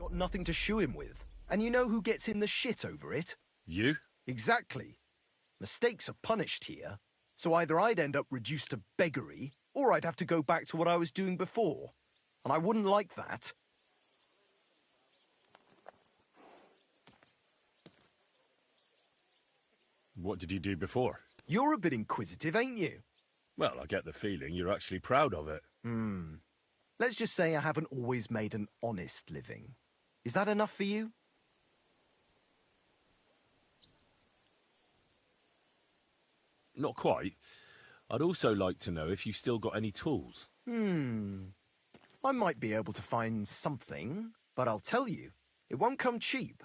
Got nothing to shoe him with. And you know who gets in the shit over it? You? Exactly. Mistakes are punished here, so either I'd end up reduced to beggary, or I'd have to go back to what I was doing before. And I wouldn't like that. What did you do before? You're a bit inquisitive, ain't you? Well, I get the feeling you're actually proud of it. Let's just say I haven't always made an honest living. Is that enough for you? Not quite. I'd also like to know if you've still got any tools. I might be able to find something, but I'll tell you, it won't come cheap.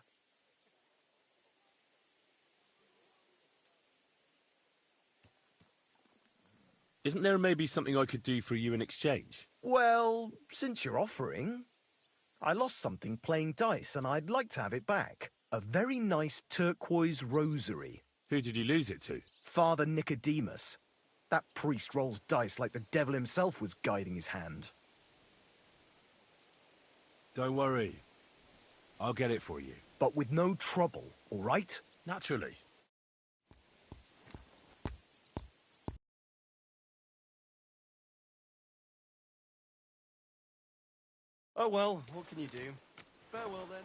Isn't there maybe something I could do for you in exchange? Well, since you're offering, I lost something playing dice and I'd like to have it back. A very nice turquoise rosary. Who did you lose it to? Father Nicodemus. That priest rolls dice like the devil himself was guiding his hand. Don't worry. I'll get it for you. But with no trouble, all right? Naturally. Oh well, what can you do? Farewell then.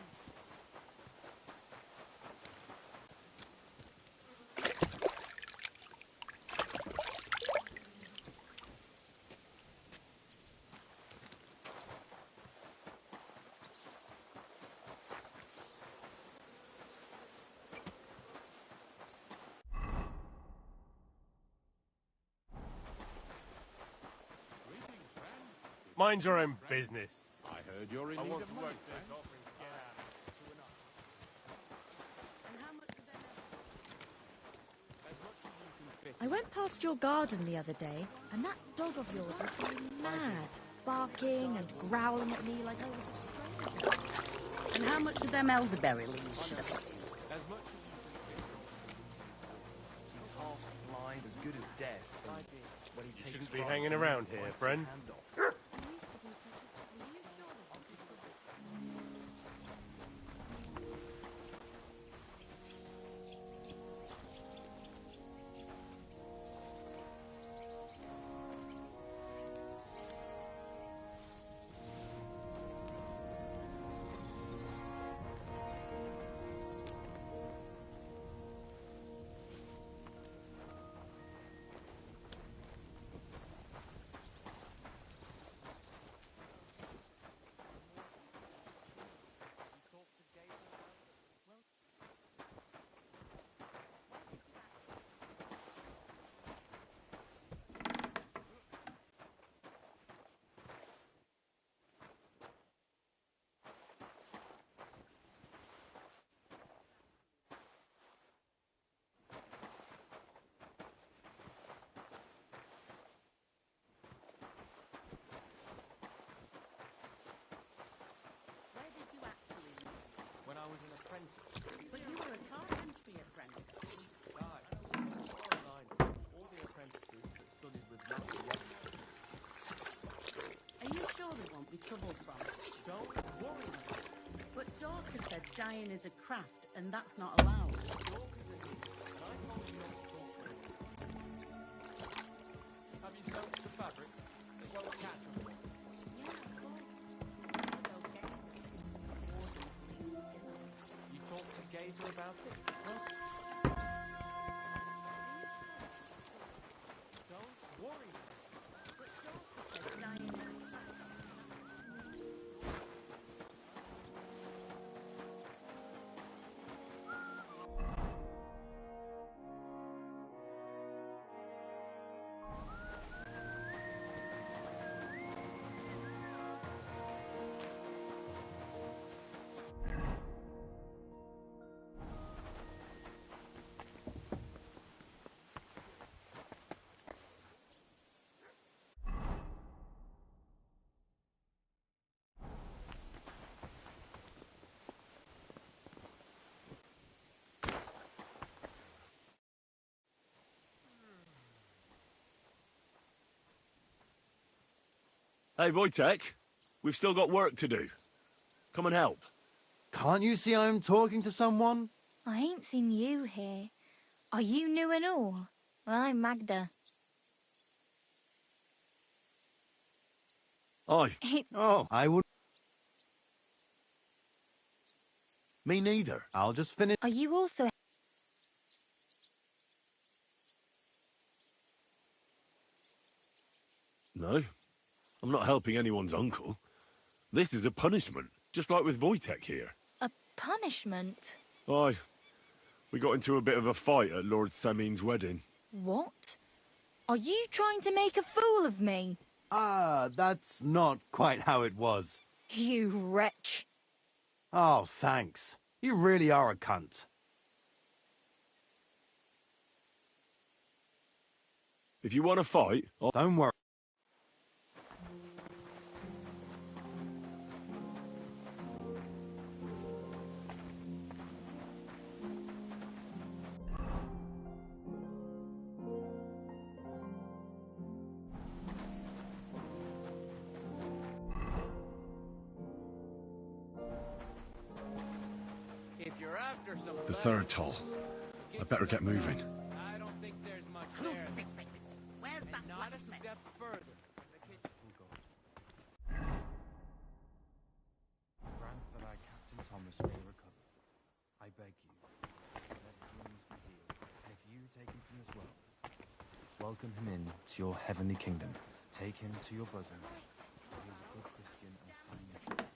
Mind your own business. I heard you're in I need want of to money, work friend. this offering to get out to I went past your garden the other day, and that dog of yours was going mad, barking and growling at me like I was a stranger. And how much of them elderberry leaves should I get? as much as Half blind, as good as dead. When he you takes shouldn't be France, hanging he around bites here, his friend. hand off. Where did you actually live? when I was an apprentice. But you were a carpentry apprentice. Right. All the apprentices that studied with Master Webster. Are you sure there won't be trouble from it? Don't worry, mate. But Dorcas said dyeing is a craft, and that's not allowed. Dorcas it is. I told you not to talk to him. Have you soaked the fabric as well as catch them? Yeah, of course. It's okay. You talked to Gazer about it? Don't worry. But Dorcas said dyeing is a craft. Hey, Wojtek, we've still got work to do. Come and help. Can't you see I'm talking to someone? I ain't seen you here. Are you new and all? Well, I'm Magda. Aye. Oh, I would. Me neither. I'll just finish. Are you also... No, I'm not helping anyone's uncle. This is a punishment, just like with Wojtek here. a punishment? Aye, we got into a bit of a fight at Lord Samin's wedding. What? Are you trying to make a fool of me? Ah, that's not quite how it was. You wretch. Oh, thanks. You really are a cunt. If you want to fight, Don't worry. If you're after some the third toll. I better get moving. I don't think there's much there. Crucifix! Where's that And not a blacksmith? step further. The kitchen will go. Grant that our Captain Thomas may recover. I beg you, let wounds be healed, and if you take him from this world, welcome him in to your heavenly kingdom. Take him to your bosom. He is a good Christian and fine. Amen.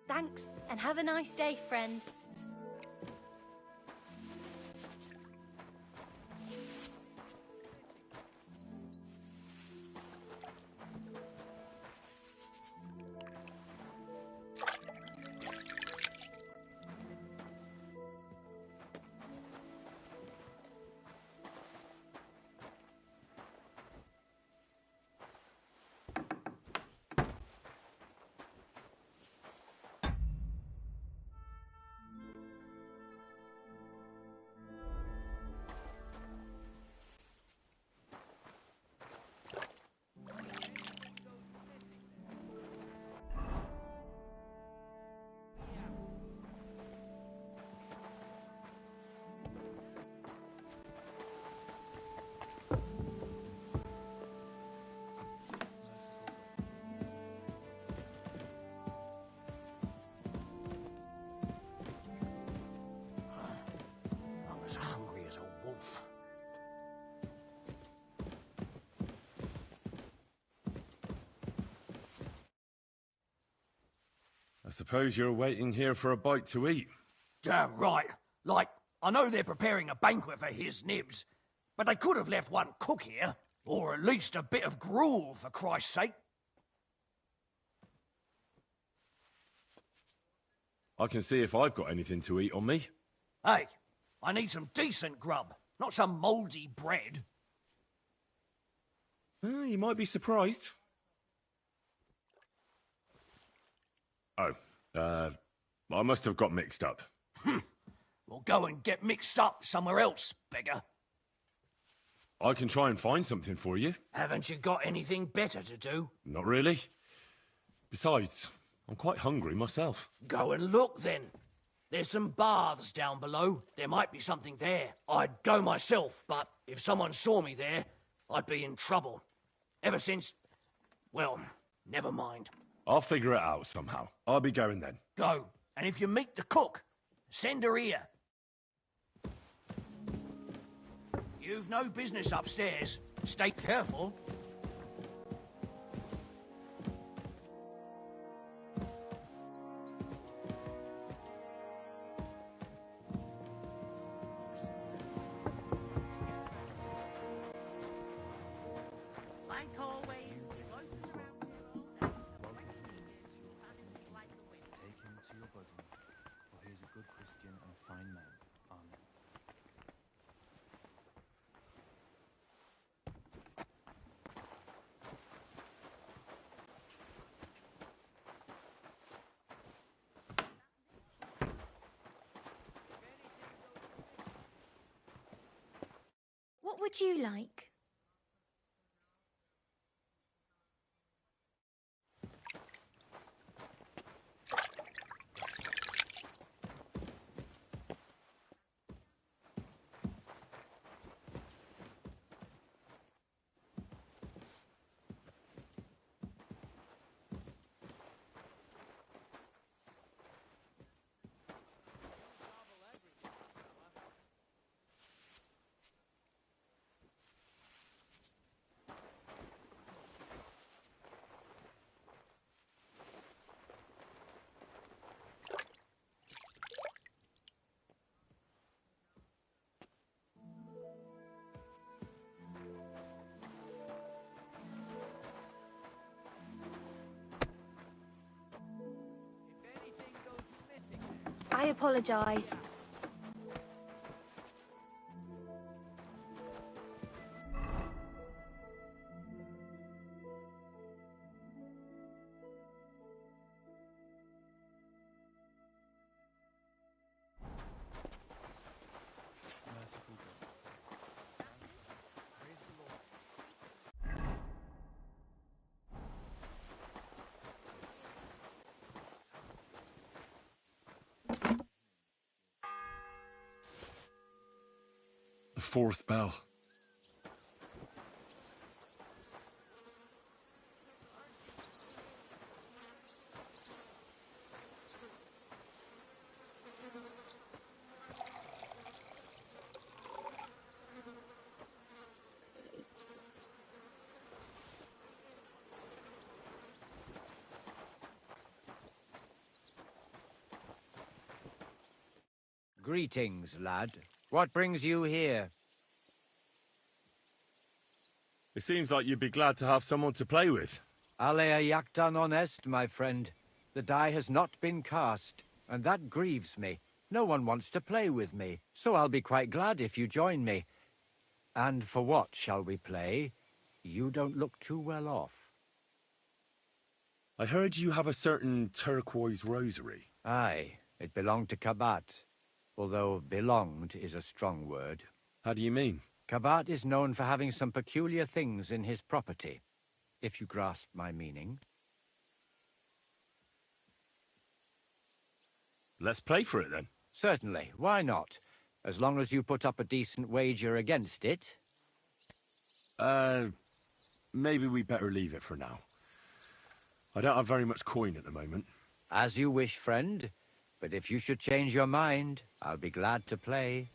Thanks, and have a nice day, friend. I'm as hungry as a wolf. I suppose you're waiting here for a bite to eat. Damn right. Like, I know they're preparing a banquet for his nibs, but they could have left one cook here, or at least a bit of gruel, for Christ's sake. I can see if I've got anything to eat on me. Hey, I need some decent grub, not some mouldy bread. You might be surprised. Oh, I must have got mixed up. Well, go and get mixed up somewhere else, beggar. I can try and find something for you. Haven't you got anything better to do? Not really. Besides, I'm quite hungry myself. Go and look, then. There's some baths down below. There might be something there. I'd go myself, but if someone saw me there, I'd be in trouble. Ever since... well, never mind. I'll figure it out somehow. I'll be going then. Go, and if you meet the cook, send her here. You've no business upstairs. Stay careful. would you like? I apologise. Merciful God. Praise the Lord. The fourth bell. Greetings, lad. What brings you here? It seems like you'd be glad to have someone to play with. Alea jactan honest, my friend. The die has not been cast, and that grieves me. No one wants to play with me, so I'll be quite glad if you join me. And for what shall we play? You don't look too well off. I heard you have a certain turquoise rosary. Aye, it belonged to Kabat, although belonged is a strong word. How do you mean? Kabat is known for having some peculiar things in his property, if you grasp my meaning. Let's play for it then. Certainly, why not? As long as you put up a decent wager against it. Maybe we better leave it for now. I don't have very much coin at the moment. As you wish, friend. But if you should change your mind, I'll be glad to play.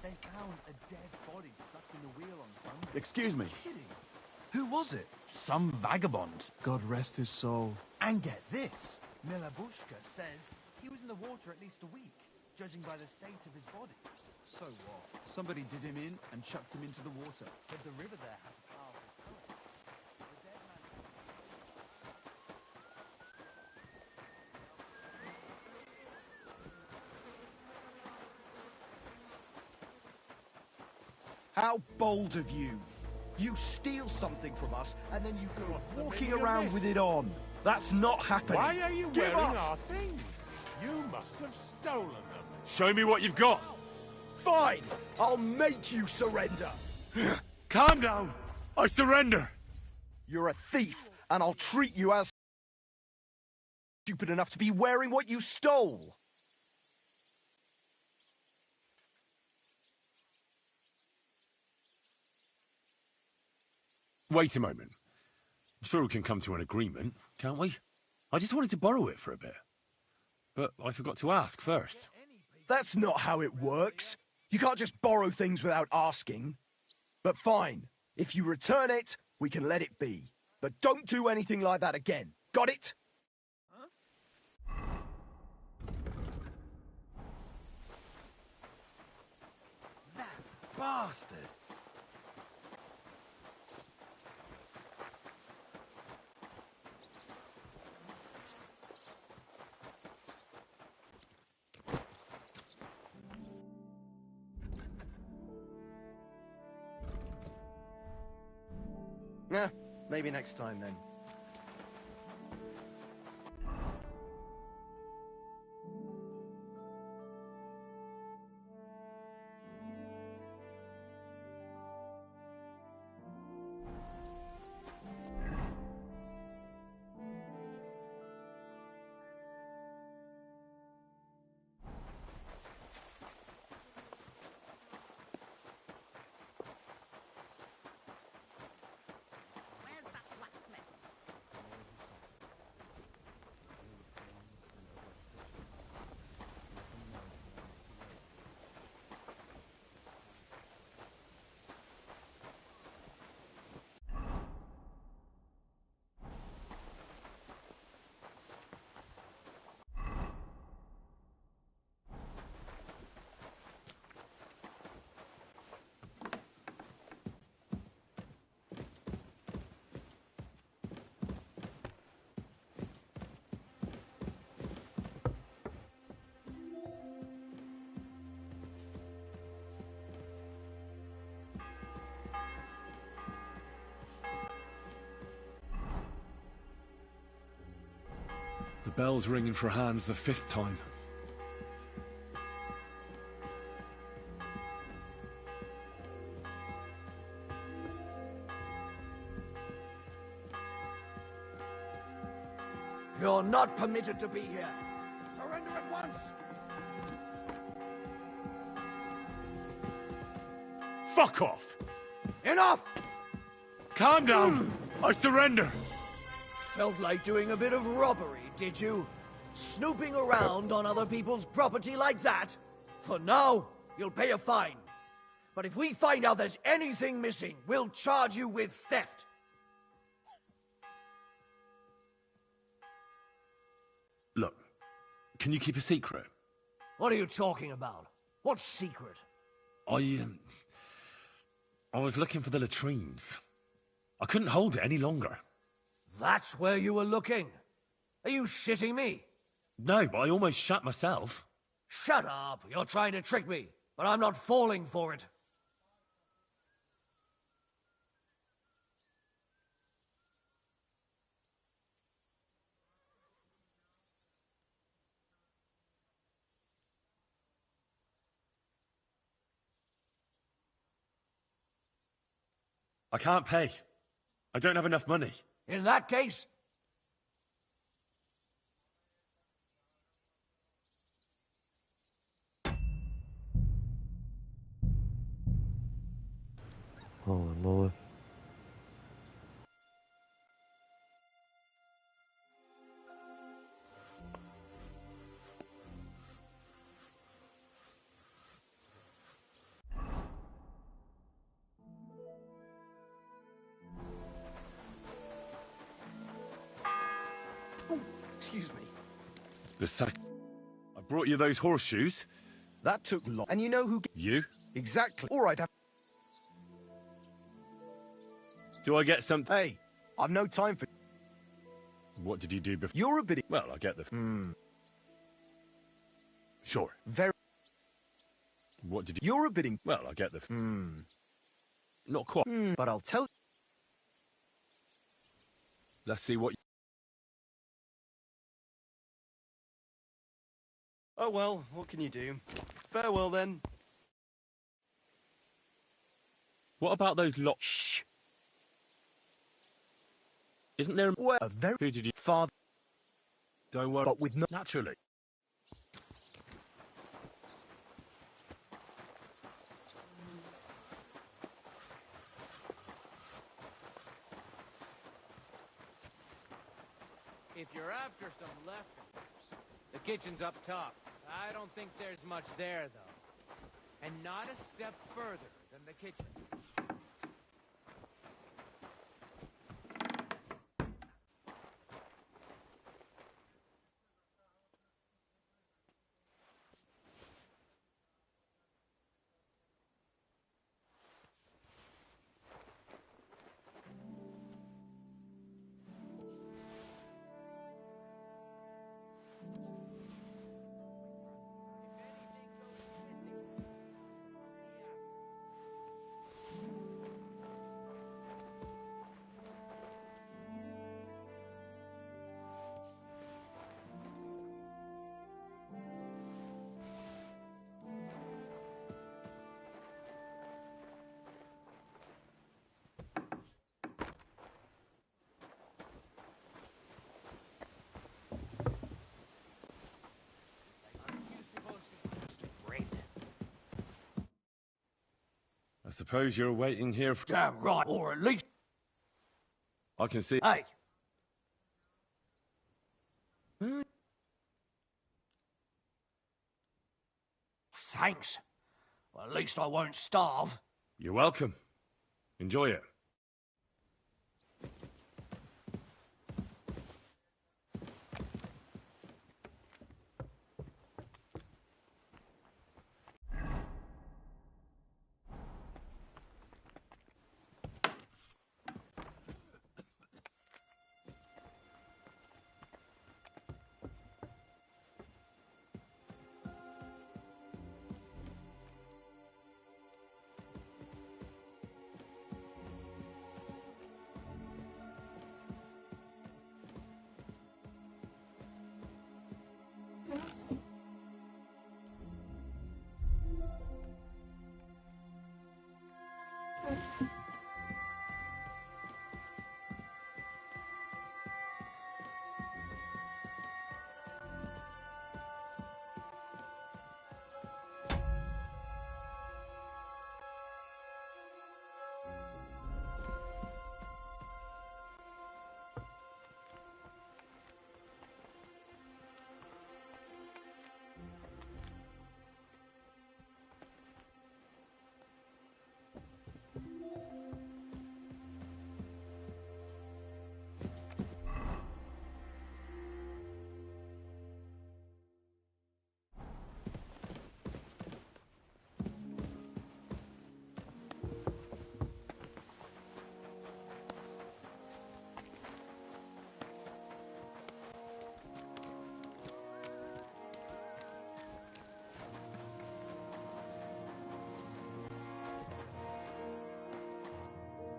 They found a dead body stuck in the wheel on Sunday. Excuse me. Who was it? Some vagabond. God rest his soul. And get this, Milabushka says he was in the water at least a week. judging by the state of his body. So what? Somebody did him in and chucked him into the water. But the river there has a powerful current. The dead man... How bold of you! You steal something from us, and then you go walking around with it on. That's not happening. Why are you Give wearing up. our things? You must have stolen them. Show me what you've got. Fine! I'll make you surrender! Calm down. I surrender. You're a thief, and I'll treat you as stupid enough to be wearing what you stole! Wait a moment. I'm sure we can come to an agreement, can't we? I just wanted to borrow it for a bit. But I forgot to ask first. That's not how it works. You can't just borrow things without asking. But fine, if you return it, we can let it be. But don't do anything like that again. Got it? That bastard! Yeah, maybe next time then. Where's that blacksmith? The bell's ringing for hands the 5th time. You're not permitted to be here. Surrender at once. Fuck off! Enough! Calm down! I surrender! Felt like doing a bit of robbery, did you? Snooping around on other people's property like that? For now, you'll pay a fine. But if we find out there's anything missing, we'll charge you with theft. Look, can you keep a secret? What are you talking about? What secret? I was looking for the latrines. I couldn't hold it any longer. That's where you were looking? Are you shitting me? No, but I almost shot myself. Shut up! You're trying to trick me, but I'm not falling for it. I can't pay. I don't have enough money. In that case... Oh, Lord. Oh, excuse me. The sack... I brought you those horseshoes. That took long. And you know who... You? Exactly. All right. Do I get something? Hey, I've no time for... What did you do before? You're a bit... Well, I get the... Sure. Very... What did you... You're a bit... Well, I get the... Not quite. But I'll tell... Let's see what... Oh well, what can you do? Farewell then. What about those lot? Shh. Isn't there... Well, a very... Who did you... Father... Don't worry. But with no... Naturally. If you're after some leftovers, the kitchen's up top. I don't think there's much there, though. And not a step further than the kitchen. I suppose you're waiting here for... Damn right, or at least... I can see... Hey! Thanks. Well, at least I won't starve. You're welcome. Enjoy it.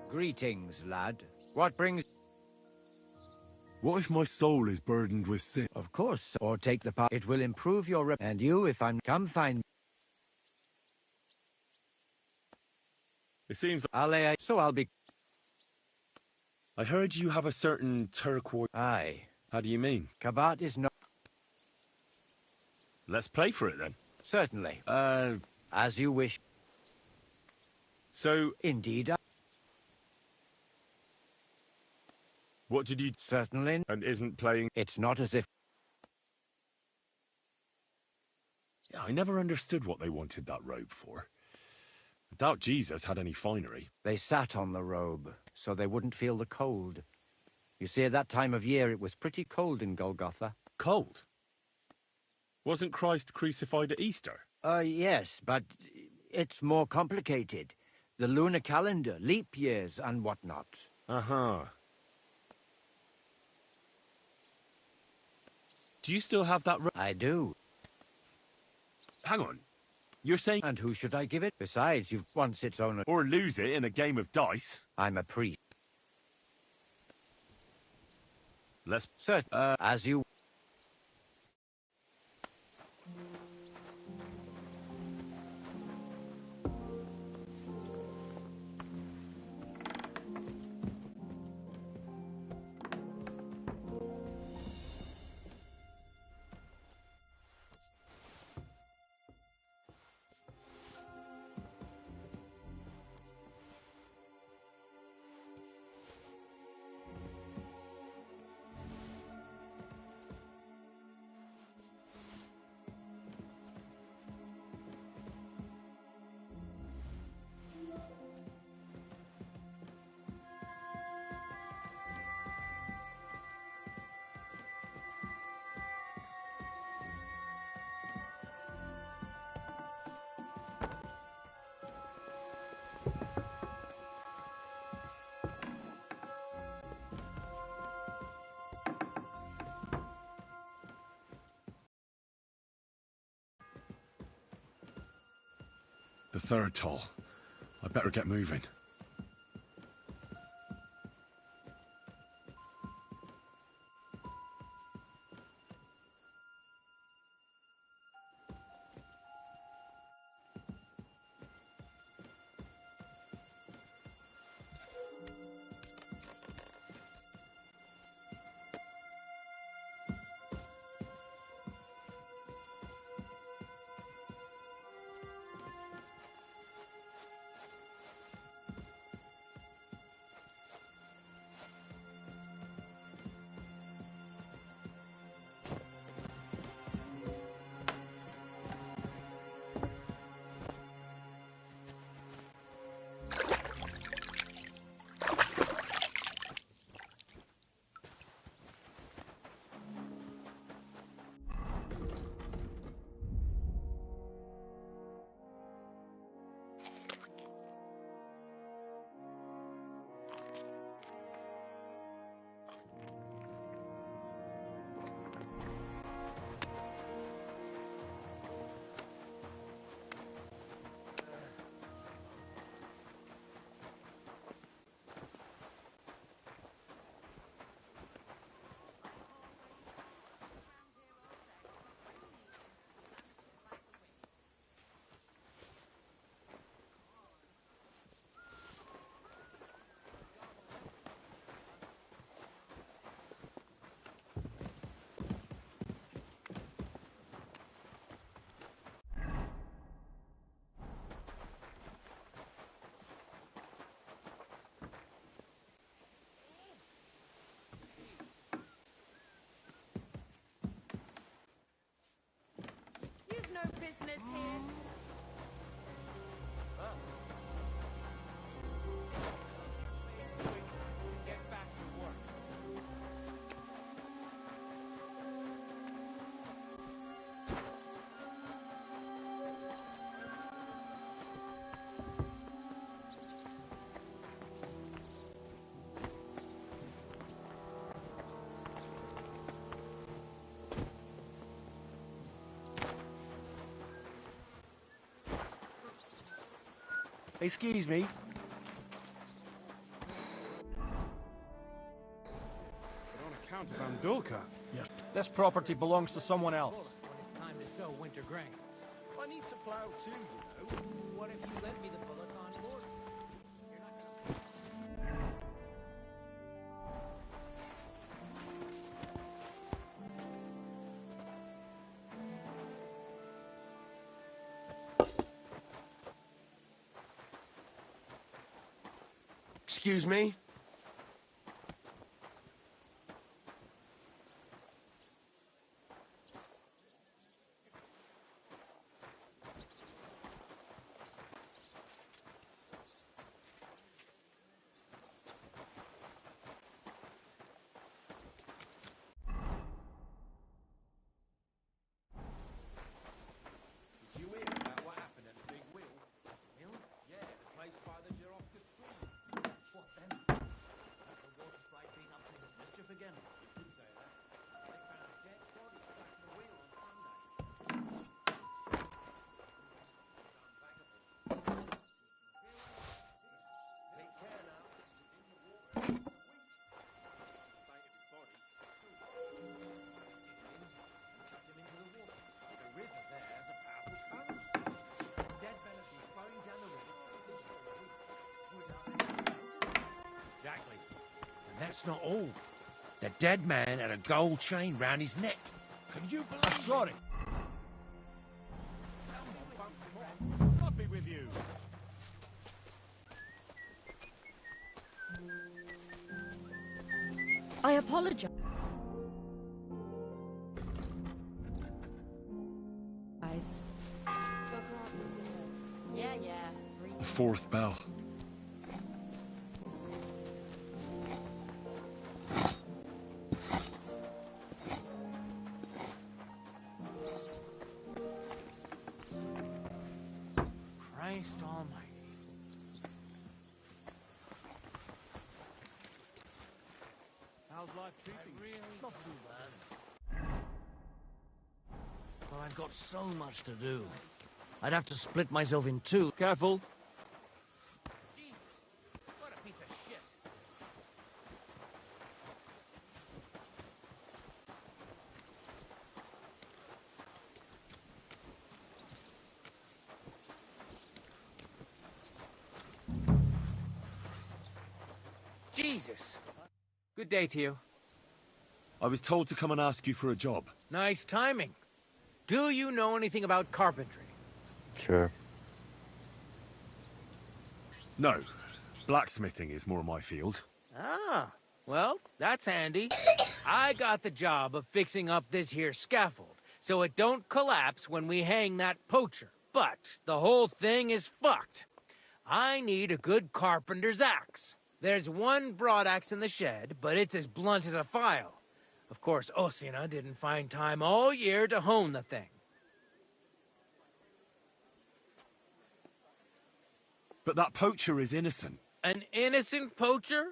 Greetings, lad. What brings... What if my soul is burdened with sin? Of course, or take the part. It will improve your rep. And you, if I'm... Come find... It seems... So I'll be... I heard you have a certain turquoise... Aye. How do you mean? Kabat is not... Let's play for it, then. Certainly. As you wish. So... Indeed, What did you... Certainly. And isn't playing... It's not as if... Yeah, I never understood what they wanted that robe for. I doubt Jesus had any finery. They sat on the robe, so they wouldn't feel the cold. You see, at that time of year, it was pretty cold in Golgotha. Cold? Wasn't Christ crucified at Easter? Yes, but it's more complicated. The lunar calendar, leap years, and whatnot. Uh-huh. Do you still have that... I do. Hang on. You're saying... And who should I give it? Besides, you've once its owner... Or lose it in a game of dice. I'm a priest. Let's... Sir, as you... The third toll. I better get moving. You've no business here. Get back to work. Excuse me. But on account of Andulka. Yes. This property belongs to someone else. When it's time to sow winter grains. I need to plow too, you know. What if you lent me the bullock on board? You're not gonna... Excuse me? You in? That's not all. The dead man had a gold chain round his neck. Can you believe it? Sorry. I'll be with you. I apologize. Yeah. The fourth bell. Christ almighty. How's life treating you? Not too bad. Well, I've got so much to do. I'd have to split myself in two. Careful. Jesus, what a piece of shit. Jesus. Good day to you. I was told to come and ask you for a job. Nice timing. Do you know anything about carpentry? Sure. No. Blacksmithing is more my field. Ah, well, that's handy. I got the job of fixing up this here scaffold, so it don't collapse when we hang that poacher. But the whole thing is fucked. I need a good carpenter's axe. There's one broadaxe in the shed, but it's as blunt as a file. Of course, Osina didn't find time all year to hone the thing. But that poacher is innocent. An innocent poacher?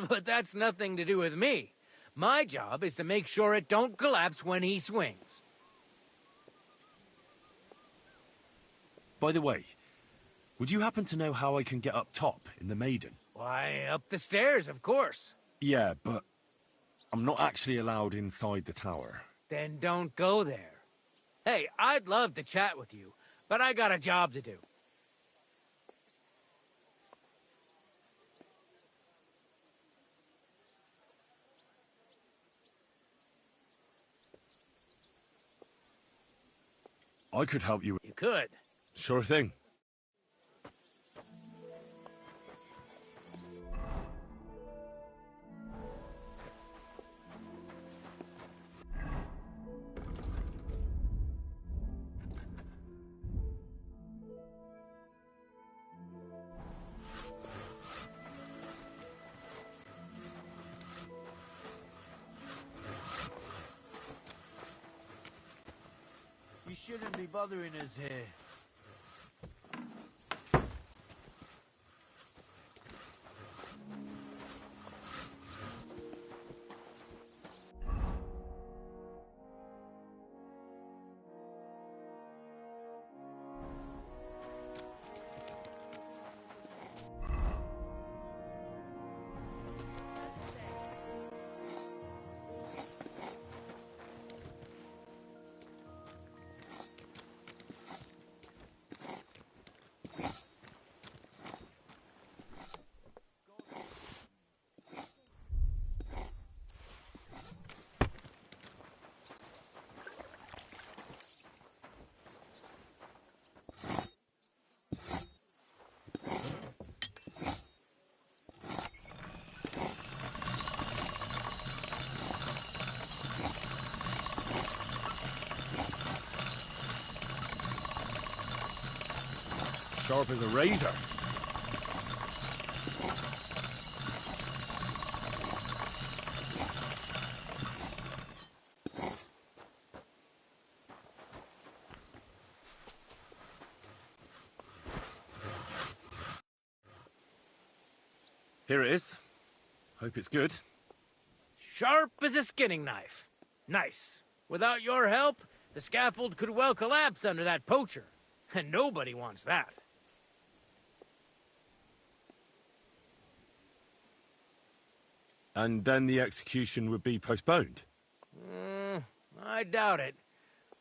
But that's nothing to do with me. My job is to make sure it don't collapse when he swings. By the way, would you happen to know how I can get up top in the Maiden? Why, up the stairs, of course. Yeah, but I'm not actually allowed inside the tower. Then don't go there. Hey, I'd love to chat with you, but I got a job to do. I could help you. You could. Sure thing. You shouldn't be bothering us here. Sharp as a razor. Here it is. Hope it's good. Sharp as a skinning knife. Nice. Without your help, the scaffold could well collapse under that poacher. And nobody wants that. And then the execution would be postponed? I doubt it.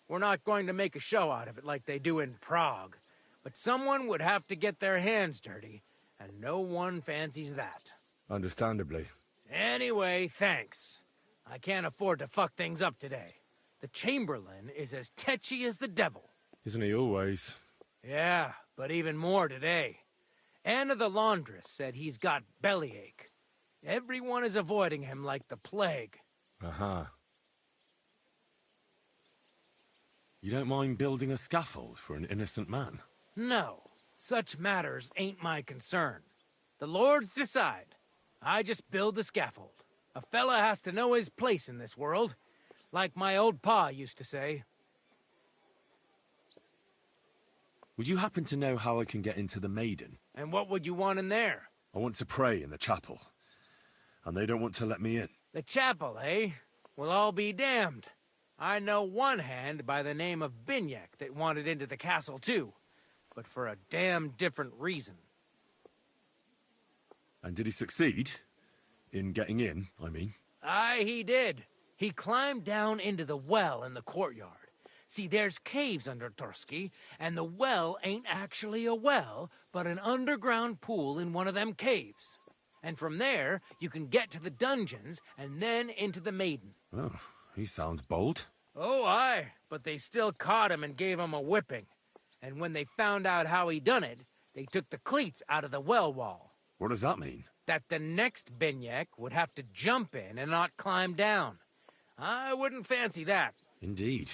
We're not going to make a show out of it like they do in Prague. But someone would have to get their hands dirty, and no one fancies that. Understandably. Anyway, thanks. I can't afford to fuck things up today. The Chamberlain is as tetchy as the devil. Isn't he always? Yeah, but even more today. Anna the laundress said he's got bellyache. Everyone is avoiding him like the plague. Uh-huh. You don't mind building a scaffold for an innocent man? No, such matters ain't my concern. The lords decide. I just build the scaffold. A fella has to know his place in this world, like my old pa used to say. Would you happen to know how I can get into the Maiden? And what would you want in there? I want to pray in the chapel, and they don't want to let me in. The chapel, eh? Well, I'll be damned. I know one hand by the name of Binyak that wanted into the castle too, but for a damn different reason. And did he succeed? In getting in, I mean? Aye, he did. He climbed down into the well in the courtyard. See, there's caves under Tursky, and the well ain't actually a well, but an underground pool in one of them caves. And from there, you can get to the dungeons, and then into the Maiden. Oh, he sounds bold. Oh, aye, but they still caught him and gave him a whipping. And when they found out how he done it, they took the cleats out of the well wall. What does that mean? That the next Binyak would have to jump in and not climb down. I wouldn't fancy that. Indeed.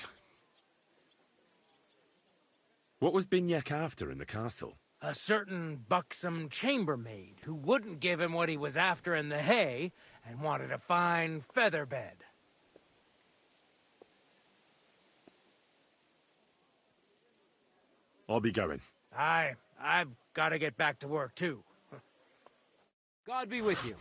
What was Binyak after in the castle? A certain buxom chambermaid who wouldn't give him what he was after in the hay and wanted a fine feather bed. I'll be going. Aye, I've got to get back to work too. God be with you.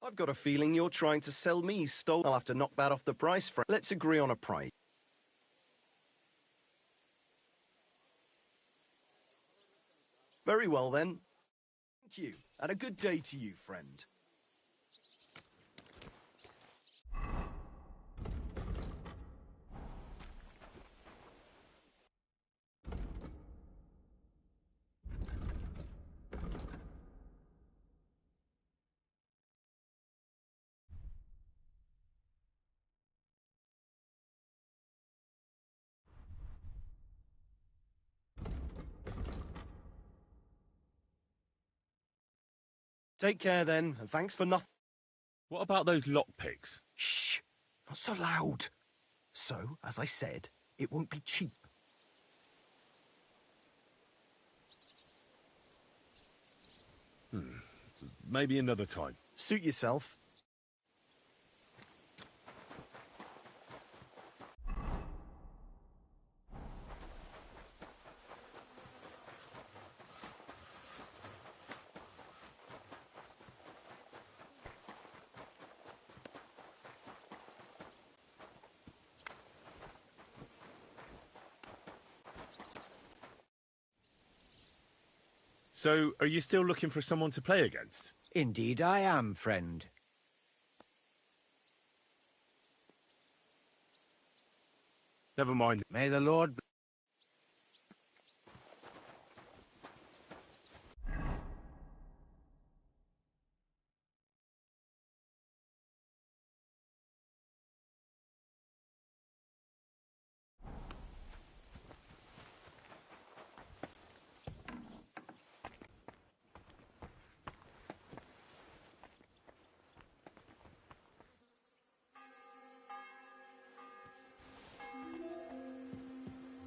I've got a feeling you're trying to sell me I'll have to knock that off the price, friend. Let's agree on a price. Very well, then. Thank you, and a good day to you, friend. Take care, then, and thanks for nothing. What about those lockpicks? Shh! Not so loud. So, as I said, it won't be cheap. Maybe another time. Suit yourself. So, are you still looking for someone to play against? Indeed I am, friend. Never mind. May the Lord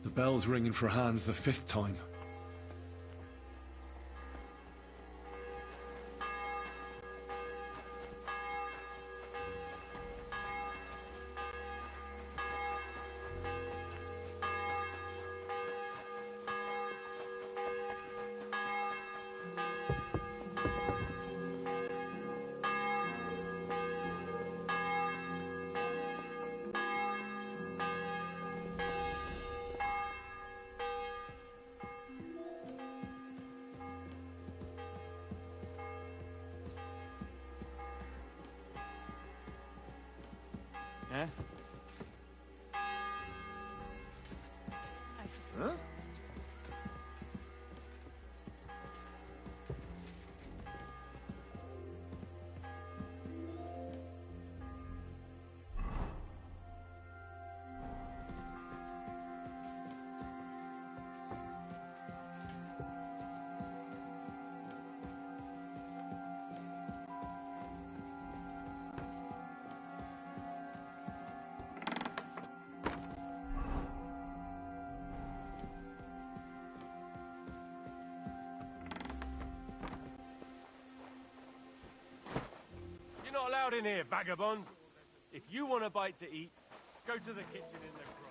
The bell's ringing for Hans the 5th time. Yeah? Huh? You're not allowed in here, vagabond. If you want a bite to eat, go to the kitchen in the grove.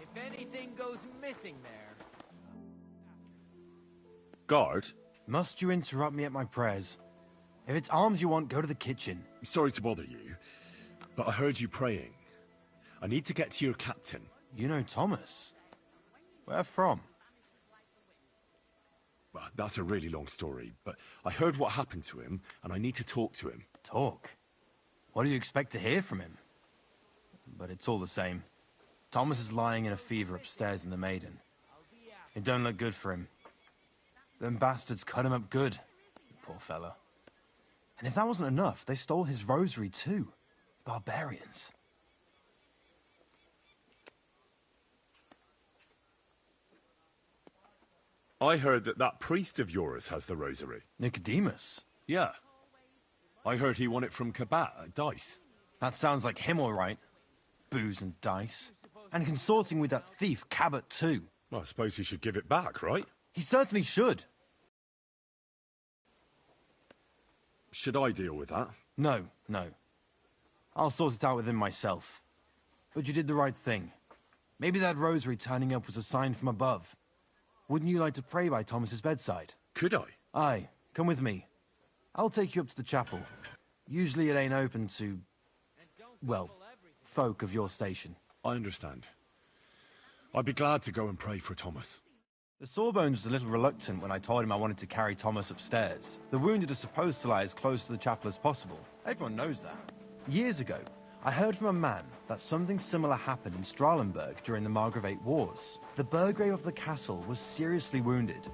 If anything goes missing there... Guard? Must you interrupt me at my prayers? If it's arms you want, go to the kitchen. Sorry to bother you, but I heard you praying. I need to get to your captain. You know Thomas? Where from? Well, that's a really long story, but I heard what happened to him, and I need to talk to him. Talk? What do you expect to hear from him? But it's all the same. Thomas is lying in a fever upstairs in the Maiden. It don't look good for him. Them bastards cut him up good, poor fella. And if that wasn't enough, they stole his rosary too. Barbarians. I heard that priest of yours has the rosary. Nicodemus? Yeah. I heard he won it from Kabat at Dice. That sounds like him all right. Booze and dice. And consorting with that thief Cabot too. Well, I suppose he should give it back, right? He certainly should. Should I deal with that? No. I'll sort it out with him myself. But you did the right thing. Maybe that rosary turning up was a sign from above. Wouldn't you like to pray by Thomas's bedside? Could I? Aye, come with me. I'll take you up to the chapel. Usually it ain't open to, well, folk of your station. I understand. I'd be glad to go and pray for Thomas. The Sawbones was a little reluctant when I told him I wanted to carry Thomas upstairs. The wounded are supposed to lie as close to the chapel as possible. Everyone knows that. Years ago, I heard from a man that something similar happened in Strahlenberg during the Margravate Wars. The Burgrave of the castle was seriously wounded.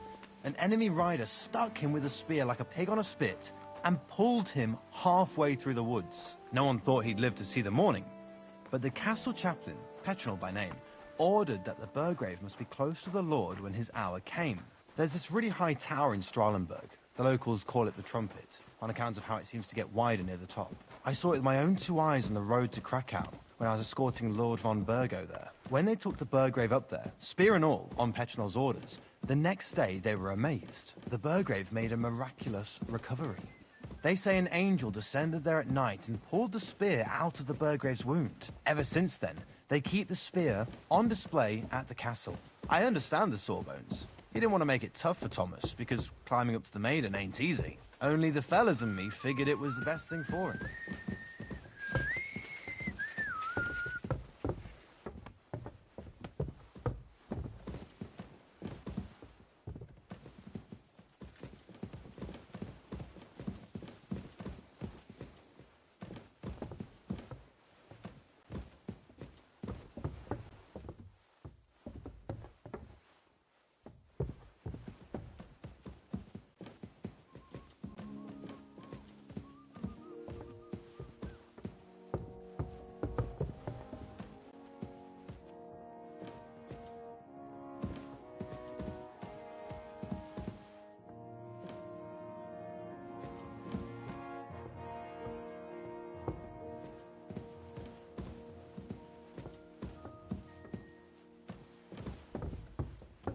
An enemy rider stuck him with a spear like a pig on a spit and pulled him halfway through the woods. No one thought he'd live to see the morning. But the castle chaplain, Petronel by name, ordered that the Burgrave must be close to the Lord when his hour came. There's this really high tower in Strahlenberg. The locals call it the Trumpet, on account of how it seems to get wider near the top. I saw it with my own 2 eyes on the road to Krakow when I was escorting Lord von Burgo there. When they took the Burgrave up there, spear and all, on Petronel's orders, the next day they were amazed. The Burgrave made a miraculous recovery. They say an angel descended there at night and pulled the spear out of the Burgrave's wound. Ever since then, they keep the spear on display at the castle. I understand the Sawbones. He didn't want to make it tough for Thomas, because climbing up to the Maiden ain't easy. Only the fellas and me figured it was the best thing for him.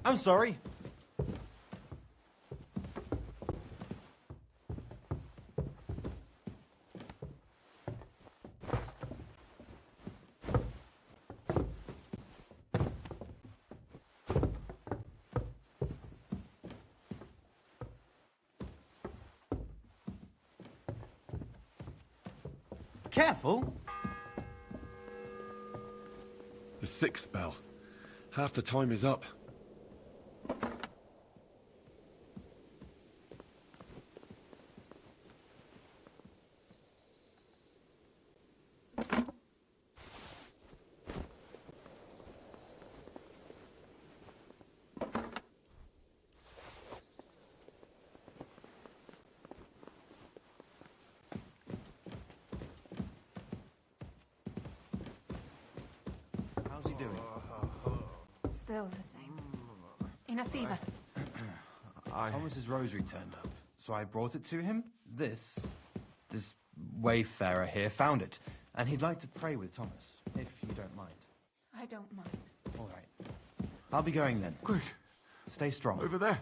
I'm sorry. Careful. The 6th bell. Half the time is up. How's he doing? Still the same. In a fever. Thomas's rosary turned up, so I brought it to him. This wayfarer here found it, and he'd like to pray with Thomas, if you don't mind. I don't mind. All right. I'll be going then. Quick. Stay strong. Over there.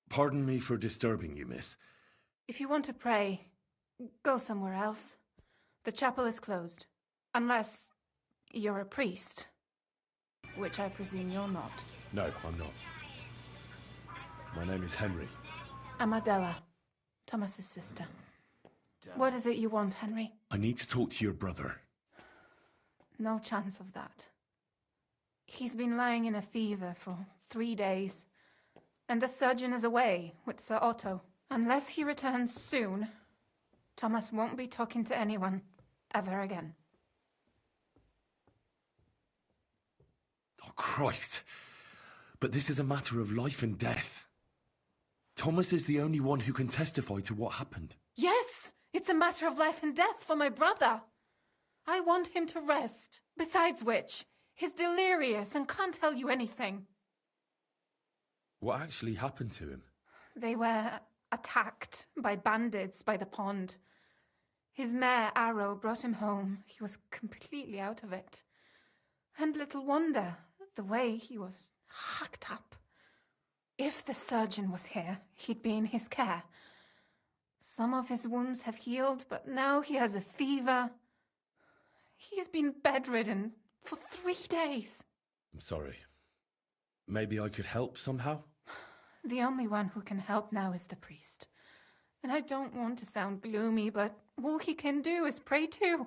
Pardon me for disturbing you, miss. If you want to pray, go somewhere else. The chapel is closed. Unless you're a priest. Which I presume you're not. No, I'm not. My name is Henry. I'm Adela, Thomas's sister. What is it you want, Henry? I need to talk to your brother. No chance of that. He's been lying in a fever for 3 days. And the surgeon is away with Sir Otto. Unless he returns soon, Thomas won't be talking to anyone ever again. Oh, Christ. But this is a matter of life and death. Thomas is the only one who can testify to what happened. Yes! It's a matter of life and death for my brother. I want him to rest. Besides which, he's delirious and can't tell you anything. What actually happened to him? They were attacked by bandits by the pond. His mare, Arrow, brought him home. He was completely out of it. And little wonder, the way he was hacked up. If the surgeon was here, he'd be in his care. Some of his wounds have healed, but now he has a fever. He's been bedridden for 3 days. I'm sorry. Maybe I could help somehow? The only one who can help now is the priest. And I don't want to sound gloomy, but all he can do is pray too.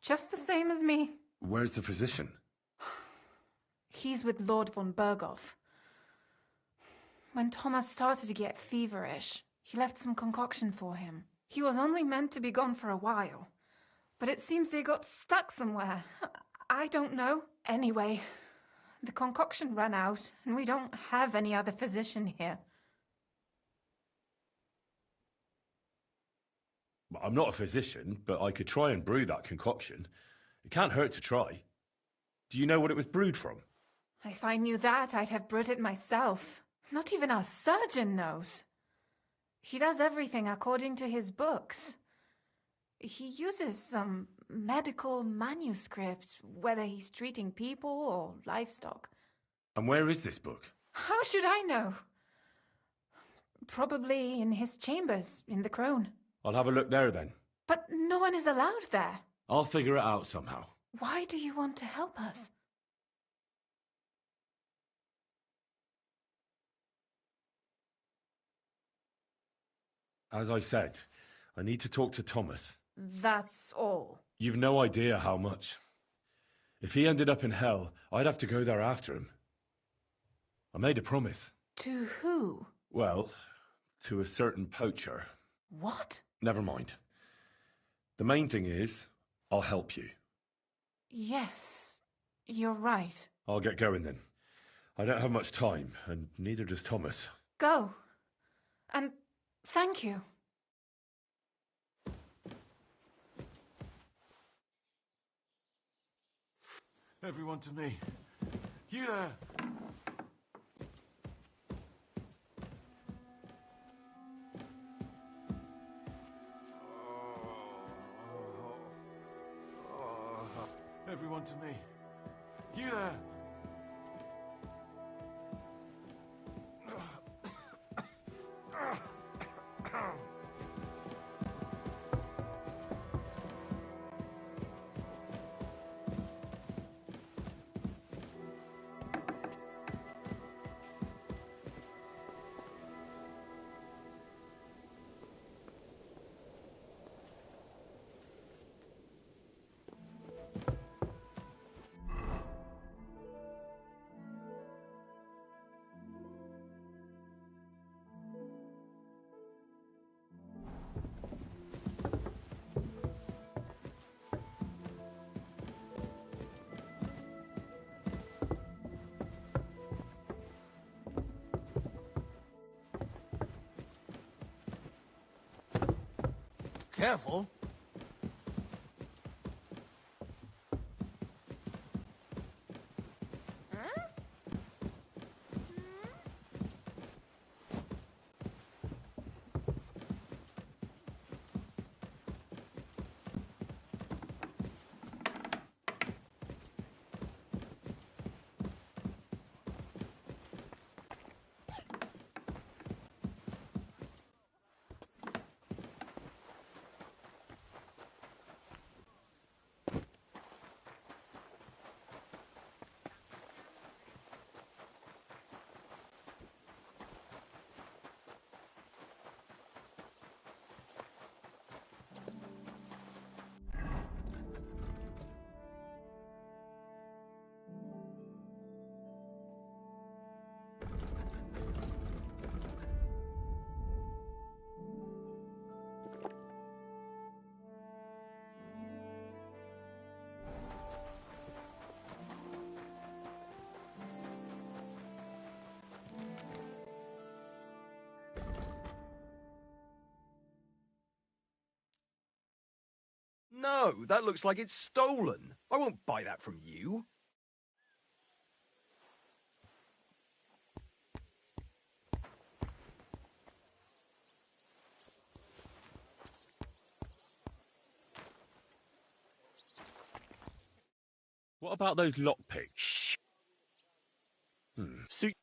Just the same as me. Where's the physician? He's with Lord von Berghoff. When Thomas started to get feverish, he left some concoction for him. He was only meant to be gone for a while. But it seems they got stuck somewhere. I don't know. Anyway, the concoction ran out, and we don't have any other physician here. I'm not a physician, but I could try and brew that concoction. It can't hurt to try. Do you know what it was brewed from? If I knew that, I'd have brewed it myself. Not even our surgeon knows. He does everything according to his books. He uses some medical manuscript, whether he's treating people or livestock. And where is this book? How should I know? Probably in his chambers, in the Crone. I'll have a look there then. But no one is allowed there. I'll figure it out somehow. Why do you want to help us? As I said, I need to talk to Thomas. That's all. You've no idea how much. If he ended up in hell, I'd have to go there after him. I made a promise. To who? Well, to a certain poacher. What? Never mind. The main thing is, I'll help you. Yes, you're right. I'll get going then. I don't have much time, and neither does Thomas. Go. And thank you. Everyone to me. You there! everyone to me. You there! Careful. No, that looks like it's stolen. I won't buy that from you. What about those lockpicks? Shh. Suit.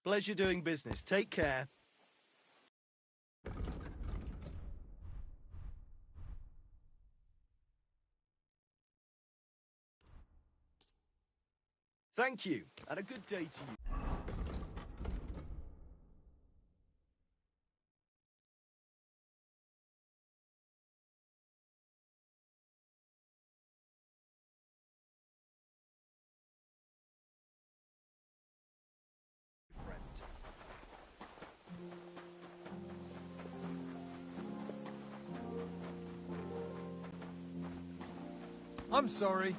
Pleasure doing business. Take care. Thank you, and a good day to you. I'm sorry.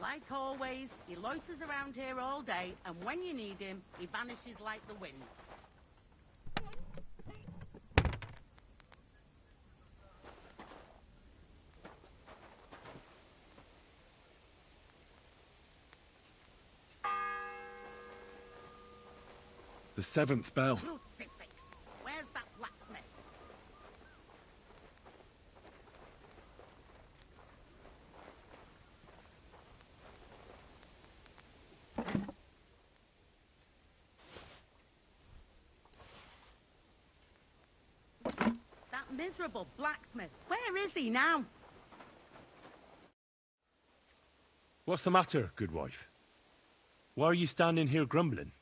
Like always, he loiters around here all day, and when you need him, he vanishes like the wind. The 7th bell. Crucifix! Where's that blacksmith? That miserable blacksmith. Where is he now? What's the matter, good wife? Why are you standing here grumbling?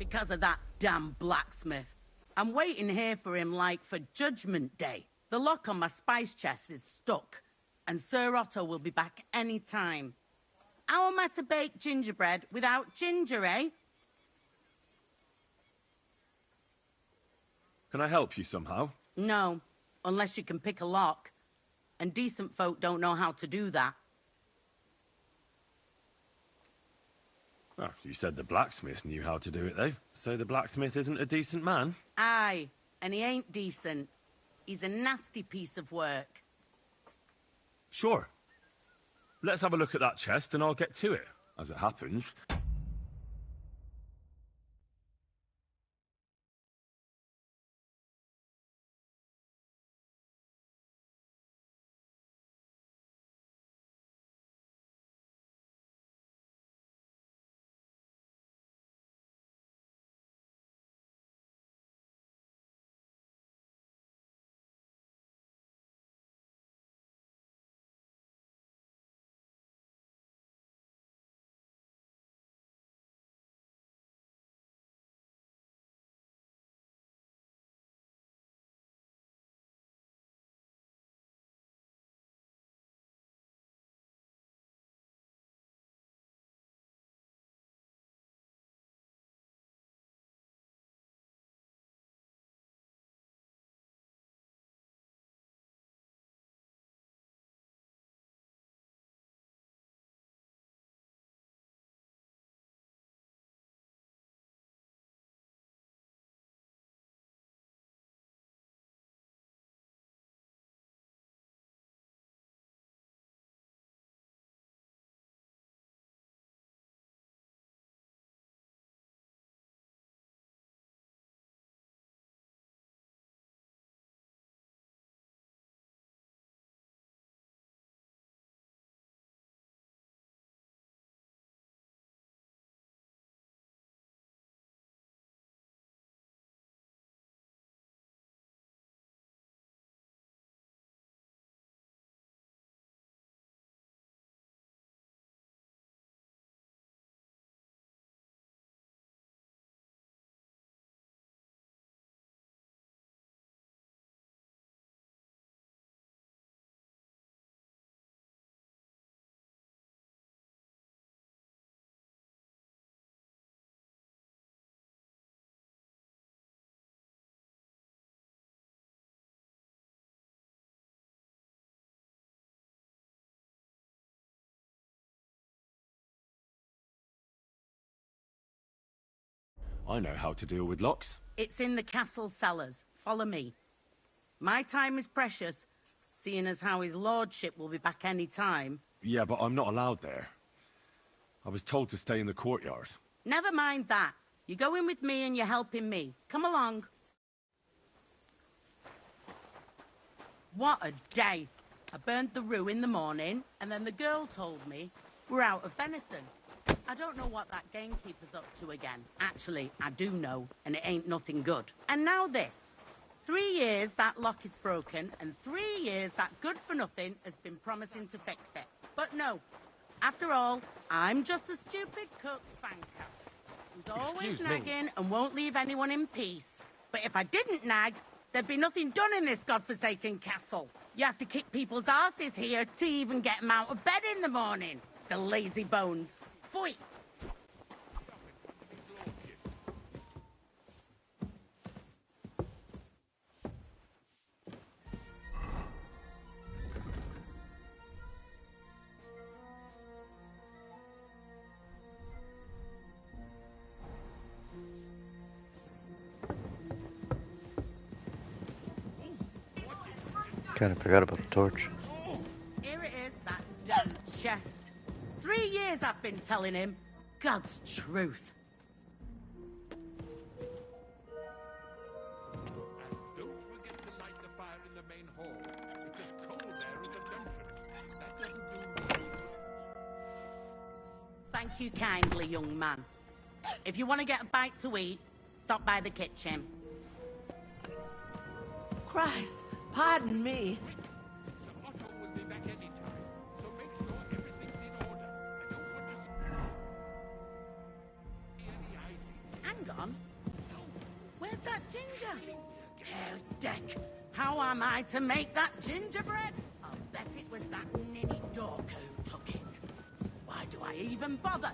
Because of that damn blacksmith. I'm waiting here for him like for Judgment Day. The lock on my spice chest is stuck, and Sir Otto will be back any time. How am I to bake gingerbread without ginger, eh? Can I help you somehow? No, unless you can pick a lock. And decent folk don't know how to do that. Oh, you said the blacksmith knew how to do it, though. So the blacksmith isn't a decent man? Aye, and he ain't decent. He's a nasty piece of work. Sure. Let's have a look at that chest and I'll get to it. As it happens... I know how to deal with locks. It's in the castle cellars. Follow me. My time is precious, seeing as how his lordship will be back any time. Yeah, but I'm not allowed there. I was told to stay in the courtyard. Never mind that. You go in with me and you're helping me. Come along. What a day. I burnt the roux in the morning, and then the girl told me we're out of venison. I don't know what that gamekeeper's up to again. Actually, I do know, and it ain't nothing good. And now this. 3 years that lock is broken, and 3 years that good-for-nothing has been promising to fix it. But no. After all, I'm just a stupid cook fanker who's always nagging and won't leave anyone in peace. But if I didn't nag, there'd be nothing done in this godforsaken castle. You have to kick people's asses here to even get them out of bed in the morning. The lazy bones. Pfui! Kinda forgot about the torch. Here it is, that damn chest. 3 years I've been telling him. God's truth. Don't forget to light the fire in the main hall. It's as cold there as a dungeon. That doesn't do me. Thank you kindly, young man. If you want to get a bite to eat, stop by the kitchen. Christ, pardon me. Sir Otto will be back any time, so make sure everything's in order. I don't want to see any hiding. Hang on. deck. How am I to make that gingerbread? I'll bet it was that ninny dork who took it. Why do I even bother?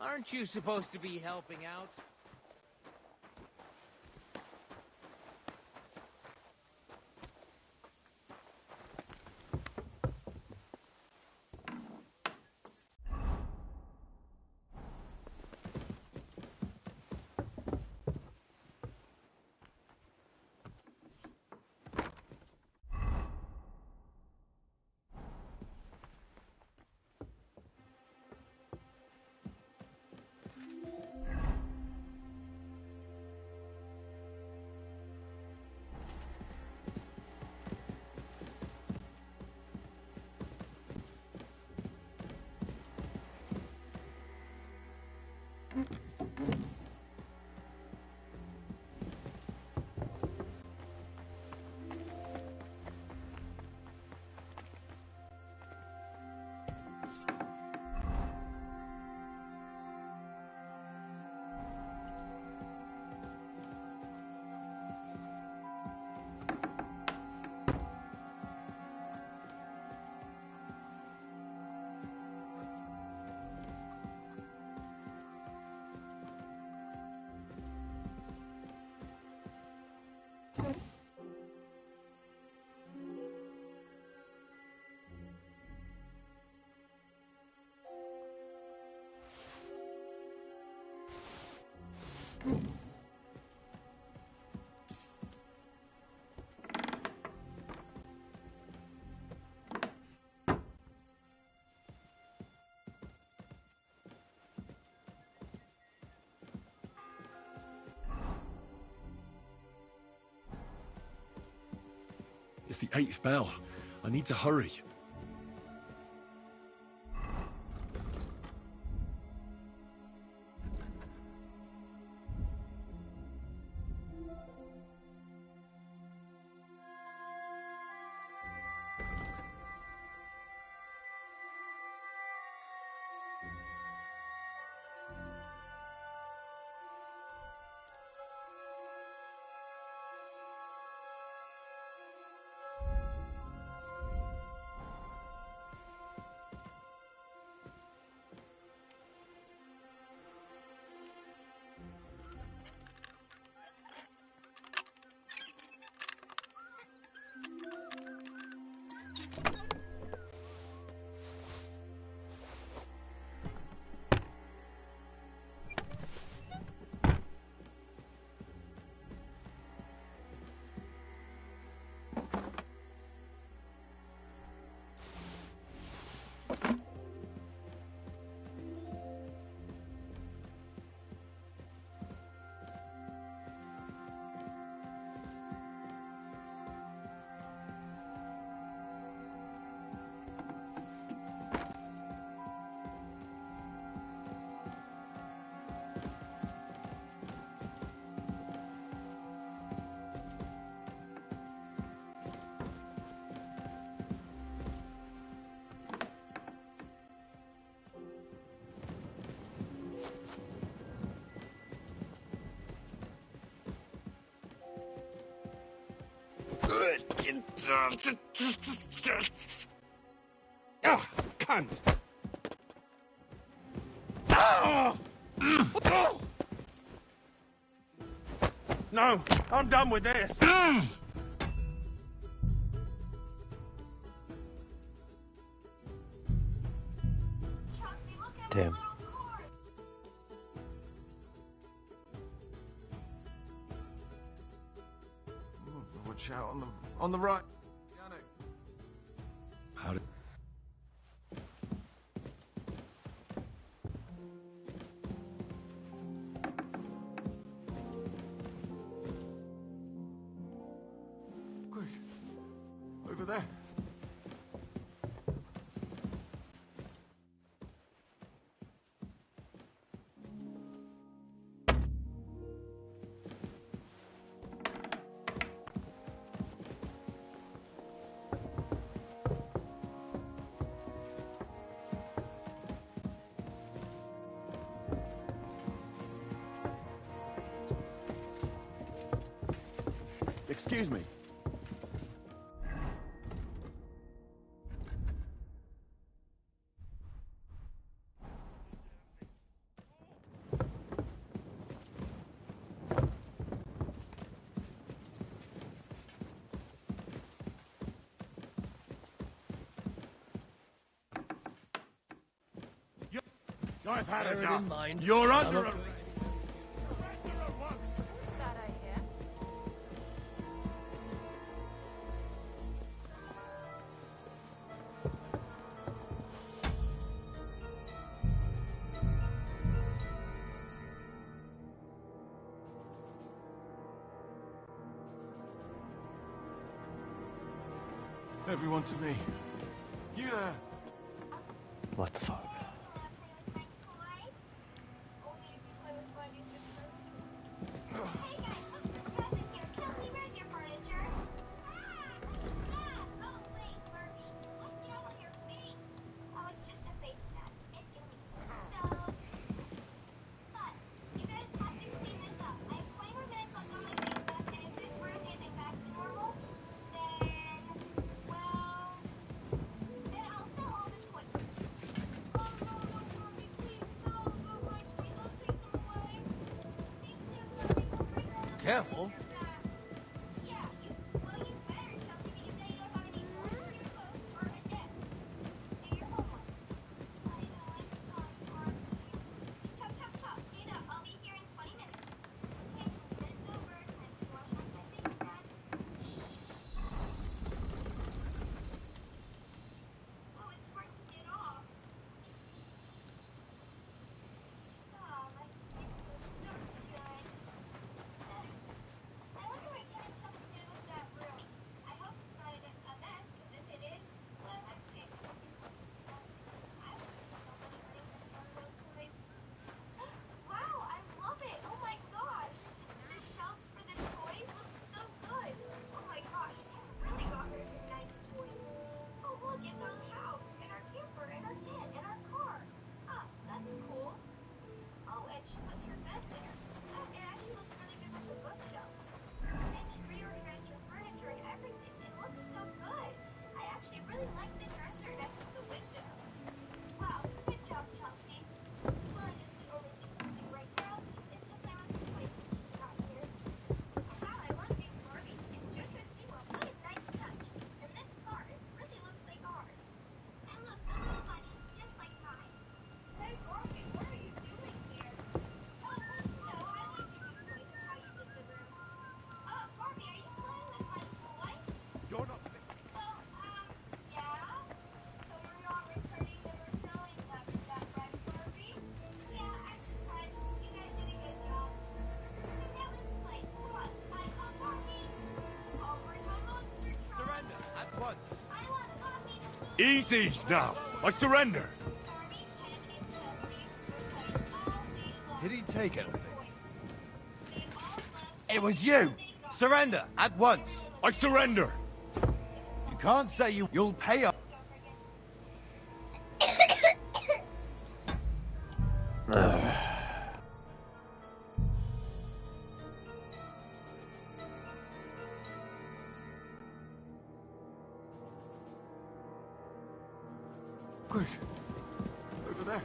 Aren't you supposed to be helping out? It's the 8th bell. I need to hurry. Ah, cunt! Ah! No, I'm done with this. Chelsea, look Damn. Watch out on the right. How did... Quick. Over there. Excuse me. I've had Bear it enough. in mind. You're I'm under a- arrest. That I hear. Everyone to me. You there. What the fuck? Careful. Easy now. I surrender. Did he take anything? It was you! Surrender, at once! I surrender! You can't say you'll pay up. Quick. Over there.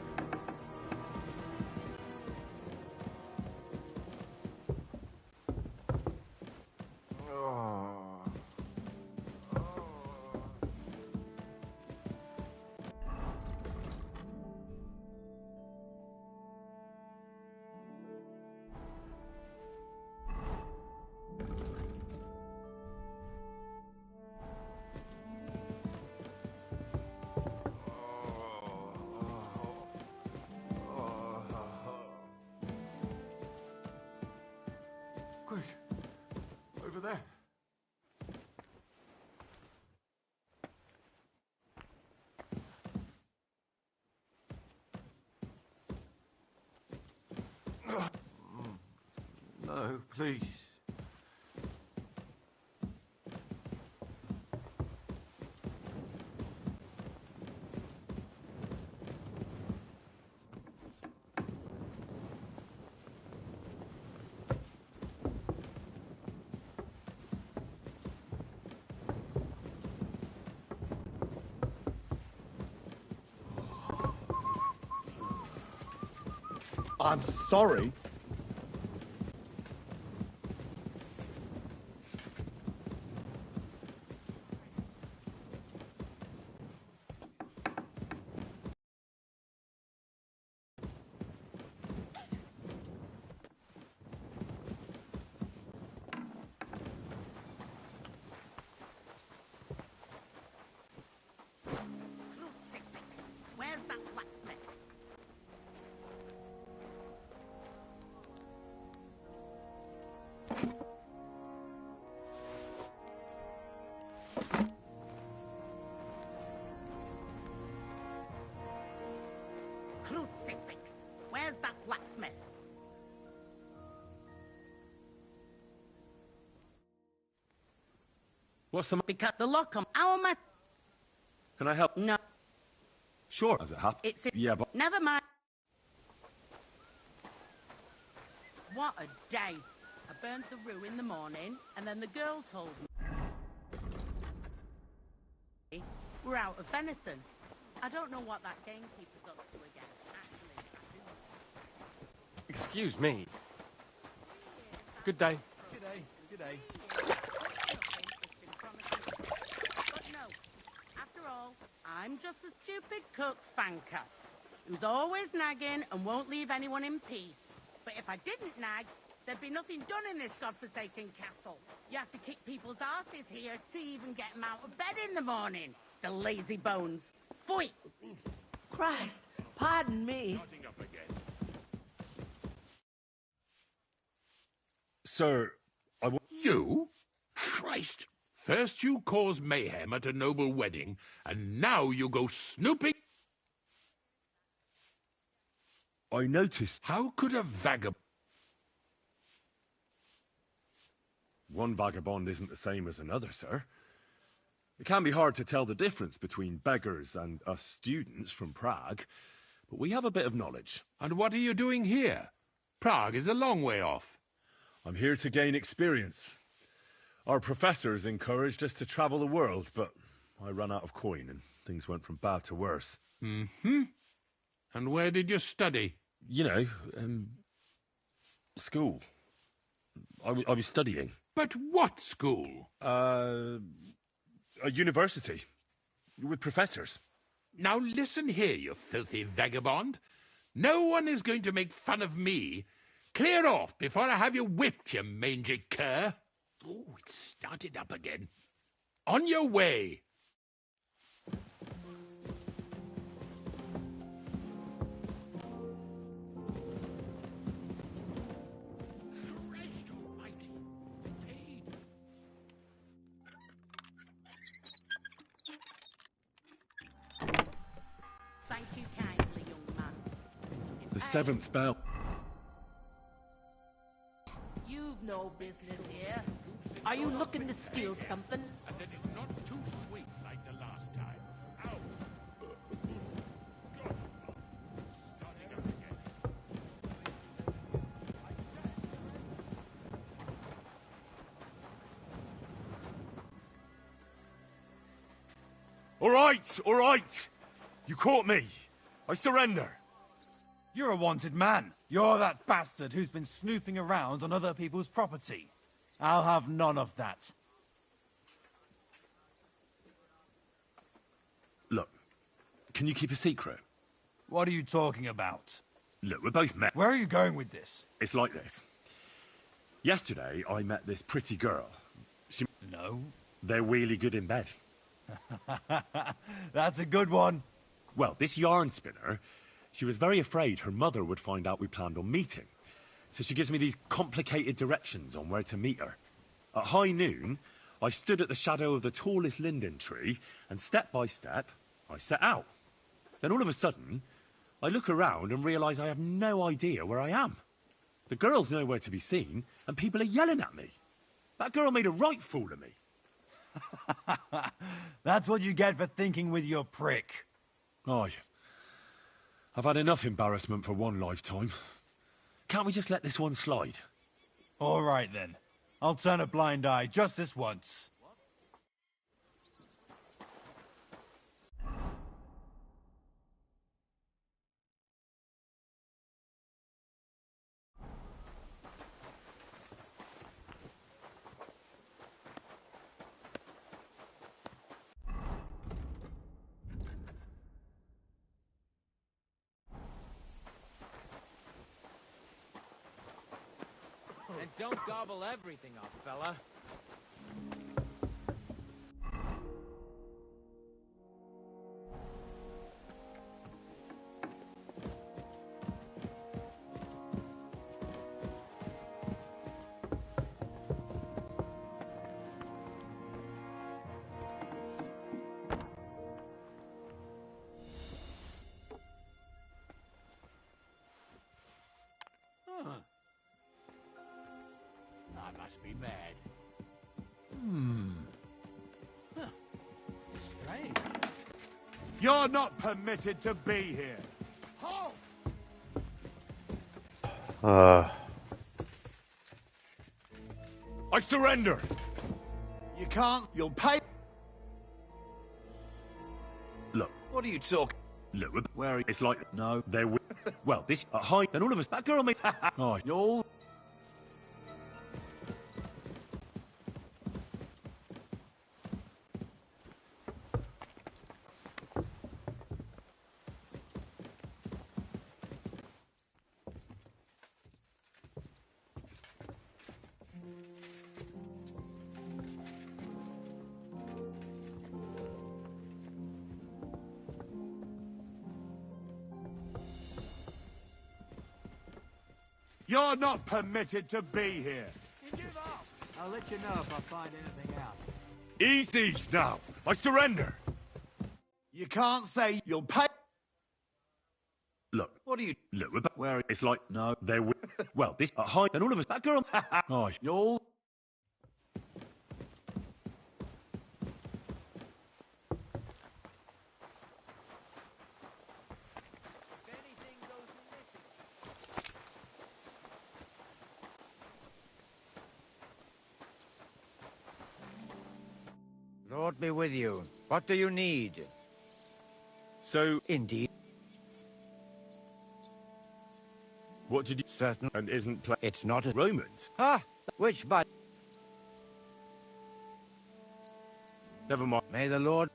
Please. I'm sorry. Where's that blacksmith? Crucifix! Where's that blacksmith? What's the... Because the lock on our mat. Can I help? No. Sure. As it happens. It's Yeah, but... Never mind. What a day. I burned the rue in the morning, and then the girl told me we're out of venison. I don't know what that gamekeeper's up to again. Actually, I do. Excuse me. Good day. Good day. Good day. But no, after all, I'm just a stupid cook fanker who's always nagging and won't leave anyone in peace. But if I didn't nag, there'd be nothing done in this godforsaken castle. You have to kick people's asses here to even get them out of bed in the morning. The lazy bones. Pfui! Christ, pardon me. Starting up again. Sir, You? Christ! First you cause mayhem at a noble wedding, and now you go snooping. I noticed... How could a vagabond... One vagabond isn't the same as another, sir. It can be hard to tell the difference between beggars and us students from Prague, but we have a bit of knowledge. And what are you doing here? Prague is a long way off. I'm here to gain experience. Our professors encouraged us to travel the world, but I ran out of coin and things went from bad to worse. Mm-hmm. And where did you study? You know, school. I was studying. But what school? A university. With professors. Now listen here, you filthy vagabond. No one is going to make fun of me. Clear off before I have you whipped, you mangy cur. Oh, it's started up again. On your way. Christ almighty. Paid. Thank you kindly, young man. The seventh bell. You've no business here. Are you looking to steal something? And that is not too sweet like the last time. Ow! Starting up again. All right. You caught me. I surrender. You're a wanted man. You're that bastard who's been snooping around on other people's property. I'll have none of that. Look, can you keep a secret? What are you talking about? Look, we're both men. Where are you going with this? It's like this. Yesterday, I met this pretty girl. No. They're really good in bed. That's a good one. Well, this yarn spinner, she was very afraid her mother would find out we planned on meeting. So she gives me these complicated directions on where to meet her. At high noon, I stood at the shadow of the tallest linden tree, and step by step, I set out. Then all of a sudden, I look around and realise I have no idea where I am. The girl's nowhere to be seen, and people are yelling at me. That girl made a right fool of me. That's what you get for thinking with your prick. Aye. I've had enough embarrassment for one lifetime. Can't we just let this one slide? All right, then. I'll turn a blind eye just this once. And don't gobble everything up, fella. I must be mad. Strange. You're not permitted to be here. Halt! I surrender! You can't. You'll pay. Look. What are you talking? Look, Where are you? it's like... No. They're... Well, this... Hi, and all of us... That girl made... Oh, You'll... You're not permitted to be here. Give up! I'll let you know if I find anything out. easy now! I surrender! You can't say you'll pay. Look. What are you... Look, Where are you? it's like... No. They're... Well, this... Hi, and all of us... That girl... Oh, You'll... Lord be with you. What do you need? So... Indeed. What did you... Certain. And isn't... It's not a... Romans? Ah! Which by... Never mind. May the Lord...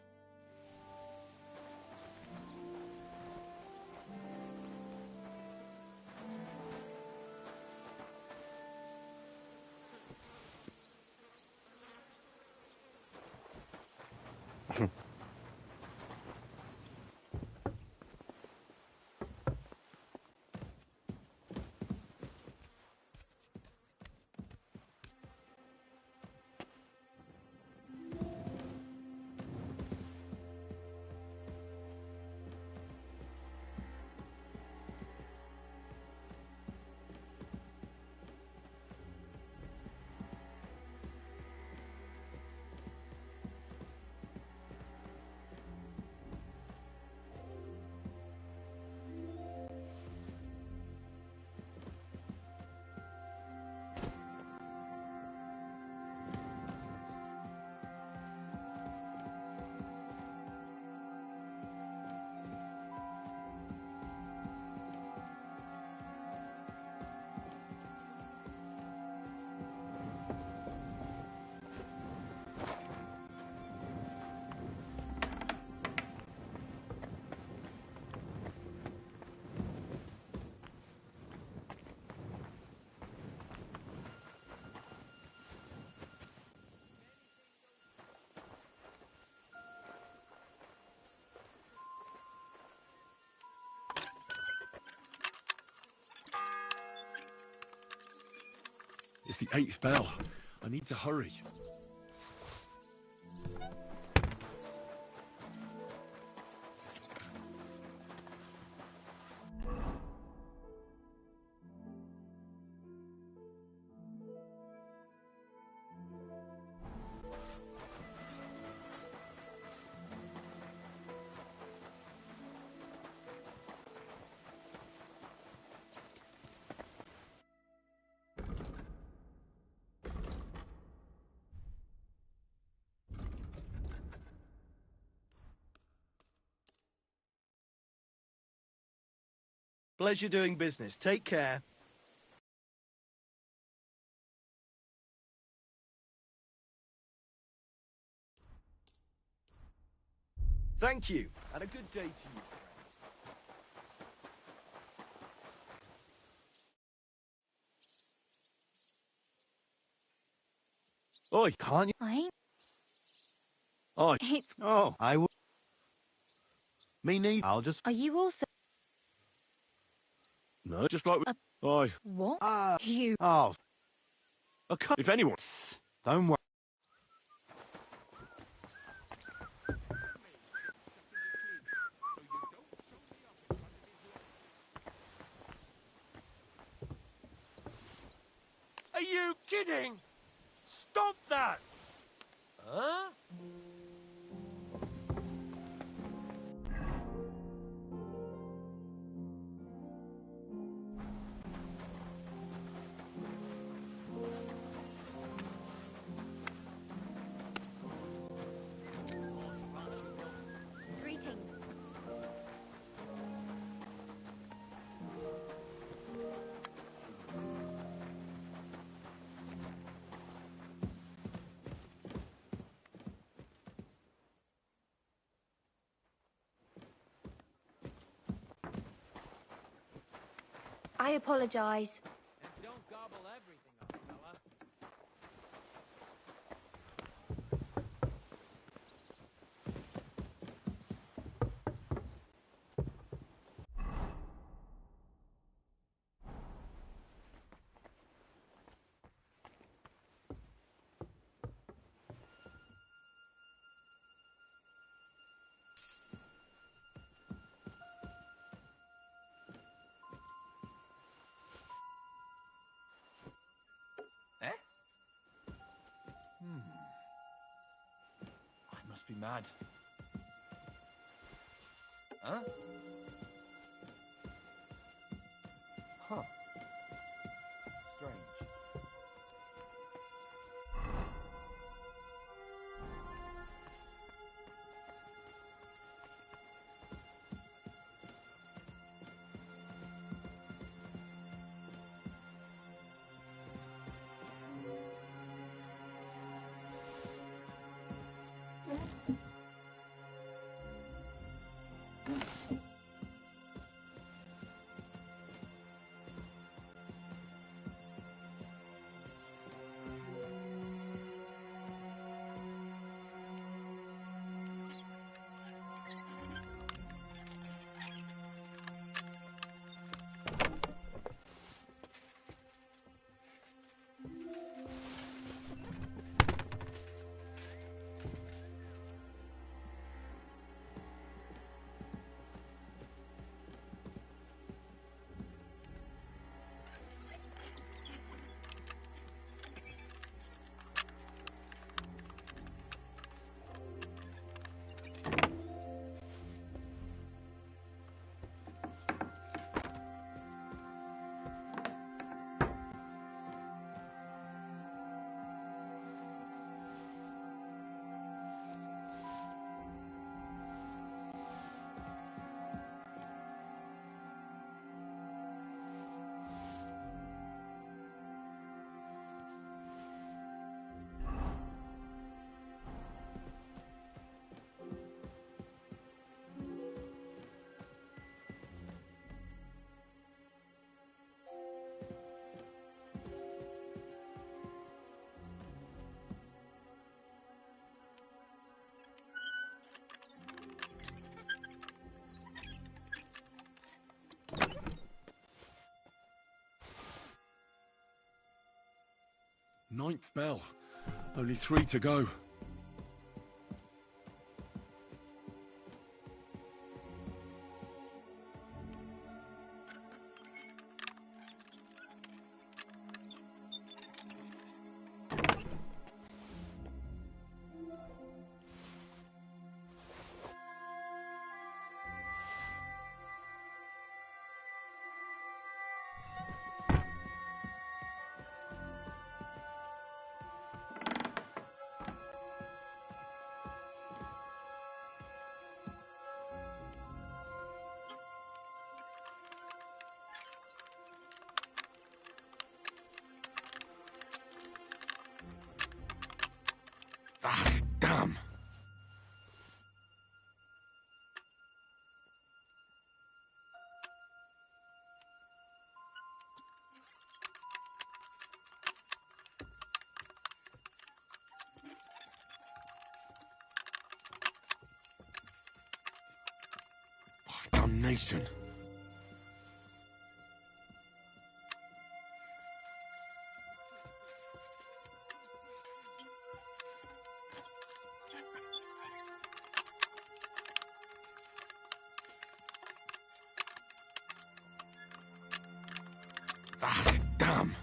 It's the 8th bell. I need to hurry. Pleasure doing business. Take care. Thank you, and a good day to you, friend. Oi, can't you? I ain't. Oi. It's... Oh, I will. Me neither. I'll just. Are you also... No, just like... Oi. What? You... Oh, If anyone... don't worry. Are you kidding? Stop that! Huh? Greetings. I apologize. And don't gobble everything up, fella. Eh? I must be mad. Huh? Huh. Strange. Ninth bell. Only 3 to go. Ah, damn. Damnation. Ah, damn.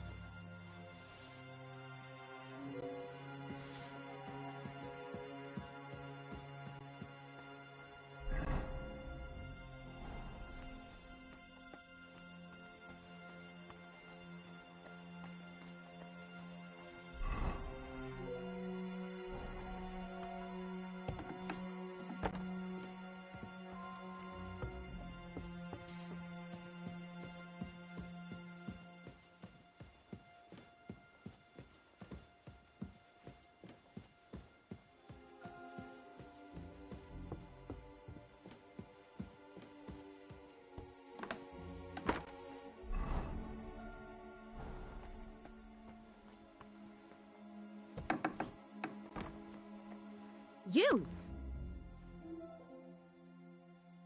You?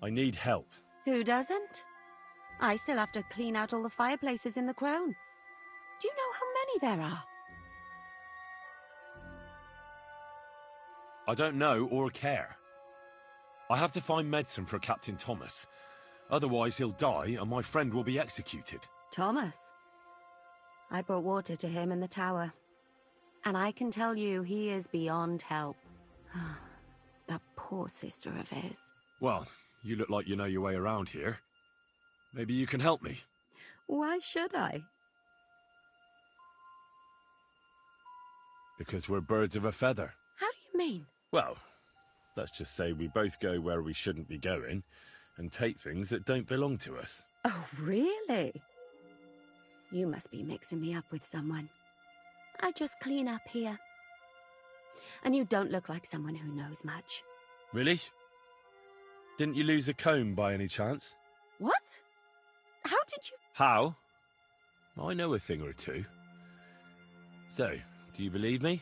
I need help. Who doesn't? I still have to clean out all the fireplaces in the crown. Do you know how many there are? I don't know or care. I have to find medicine for Captain Thomas. Otherwise he'll die and my friend will be executed. Thomas? I brought water to him in the tower. And I can tell you he is beyond help. That poor sister of his. Well, you look like you know your way around here. Maybe you can help me. Why should I? Because we're birds of a feather. How do you mean? Well, let's just say we both go where we shouldn't be going and take things that don't belong to us. Oh, really? You must be mixing me up with someone. I just clean up here. And you don't look like someone who knows much. Really? Didn't you lose a comb by any chance? What? How did you... How? I know a thing or two. So, do you believe me?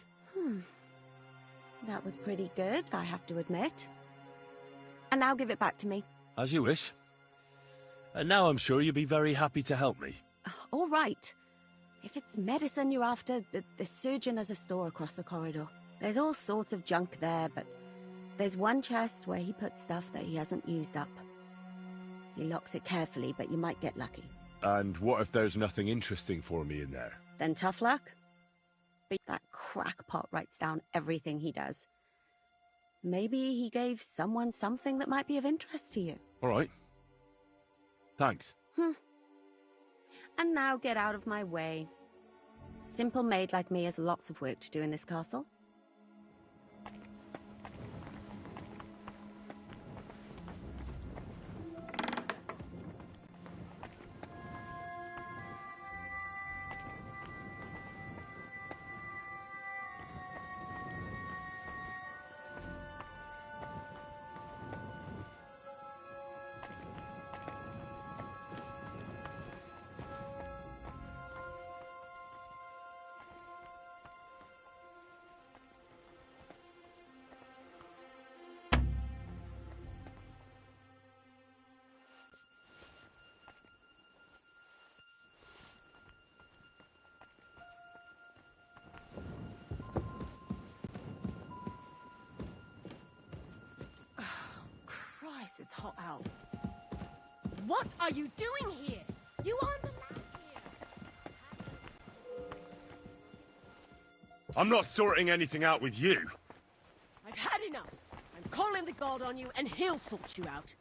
That was pretty good, I have to admit. And now give it back to me. As you wish. And now I'm sure you'll be very happy to help me. All right. If it's medicine you're after, the surgeon has a store across the corridor. There's all sorts of junk there, but there's one chest where he puts stuff that he hasn't used up. He locks it carefully, but you might get lucky. And what if there's nothing interesting for me in there? Then tough luck. But that crackpot writes down everything he does. Maybe he gave someone something that might be of interest to you. All right. Thanks. And now get out of my way. Simple maid like me has lots of work to do in this castle. Christ, it's hot out. What are you doing here? You aren't allowed here. I'm not sorting anything out with you. I've had enough. I'm calling the god on you, and he'll sort you out.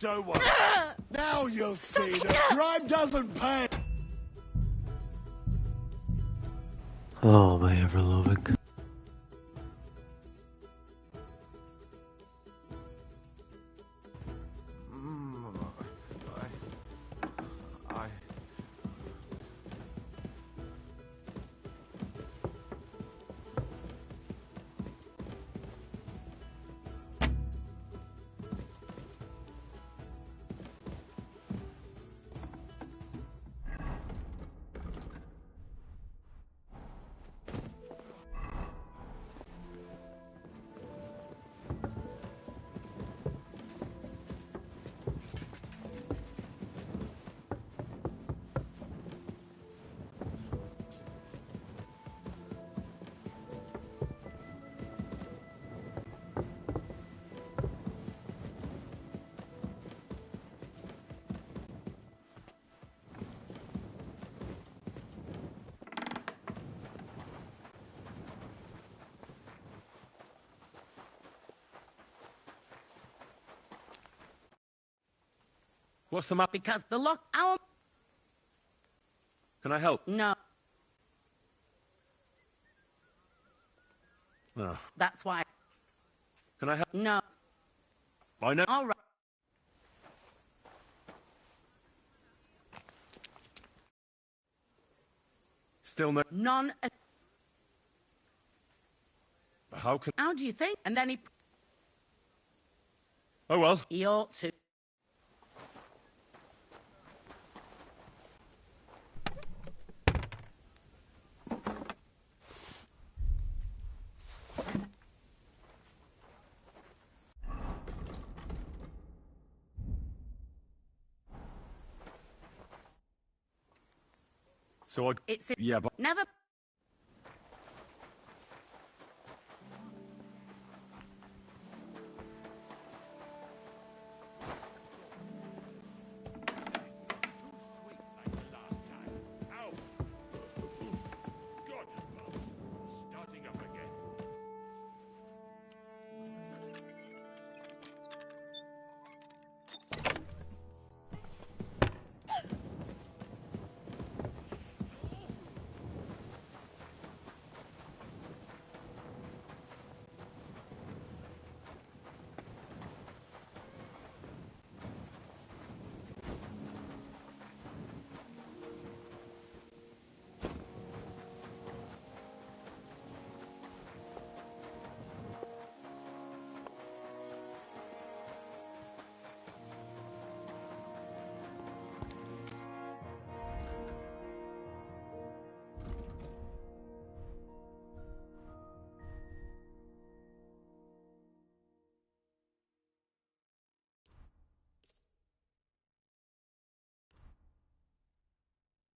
don't worry. Now you'll see that crime doesn't pay. Oh, my ever-loving. What's the map? Because the lock... Our... Can I help? No. No. That's why... Can I help? No. I know. All right. Still no... None... How can... How do you think? And then he... Oh, well. He ought to. So I'd... It's... Yeah, but... Never...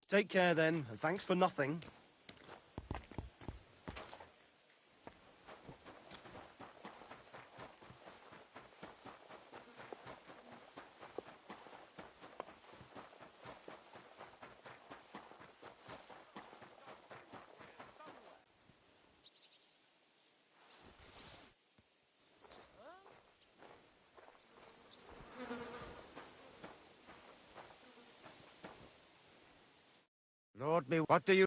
Take care then, and thanks for nothing. Lord me, what do you...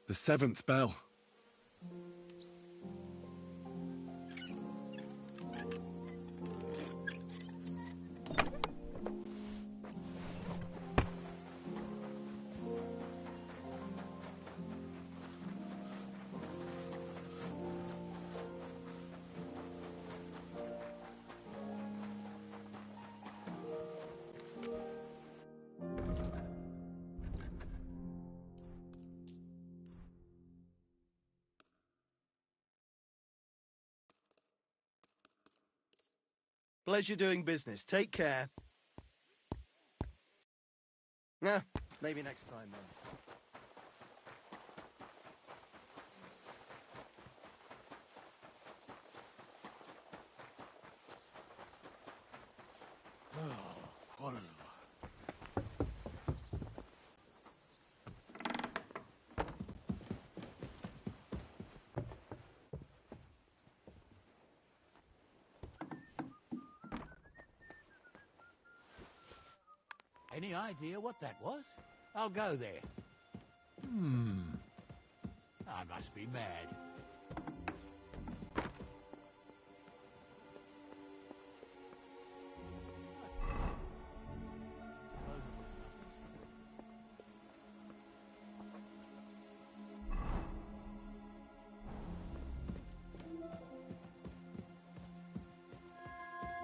The 7th bell. Pleasure doing business. Take care. Yeah, maybe next time then. Any idea what that was? I'll go there. I must be mad.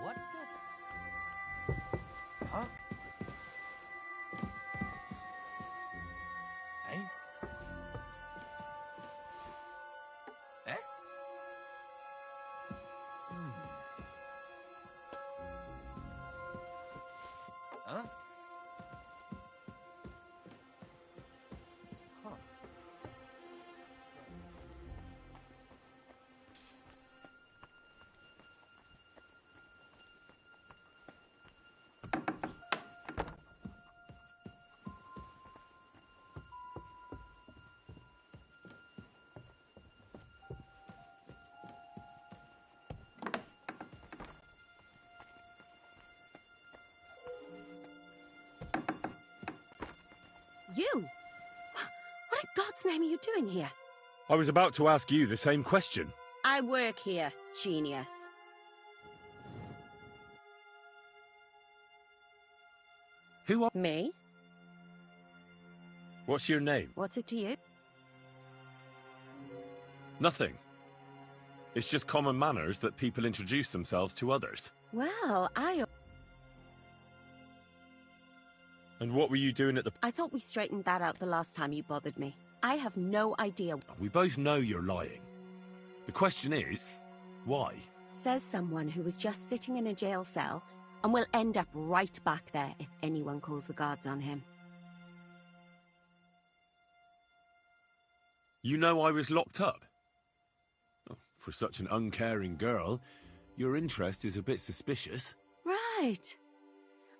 What the? Huh? Eh? Eh? Huh? Huh. You? What in God's name are you doing here? I was about to ask you the same question. I work here, genius. Who are... Me? What's your name? What's it to you? Nothing. It's just common manners that people introduce themselves to others. Well, And what were you doing at the... I thought we straightened that out the last time you bothered me. I have no idea. We both know you're lying. The question is, why? Says someone who was just sitting in a jail cell and will end up right back there if anyone calls the guards on him. You know I was locked up? Oh, for such an uncaring girl, your interest is a bit suspicious. Right.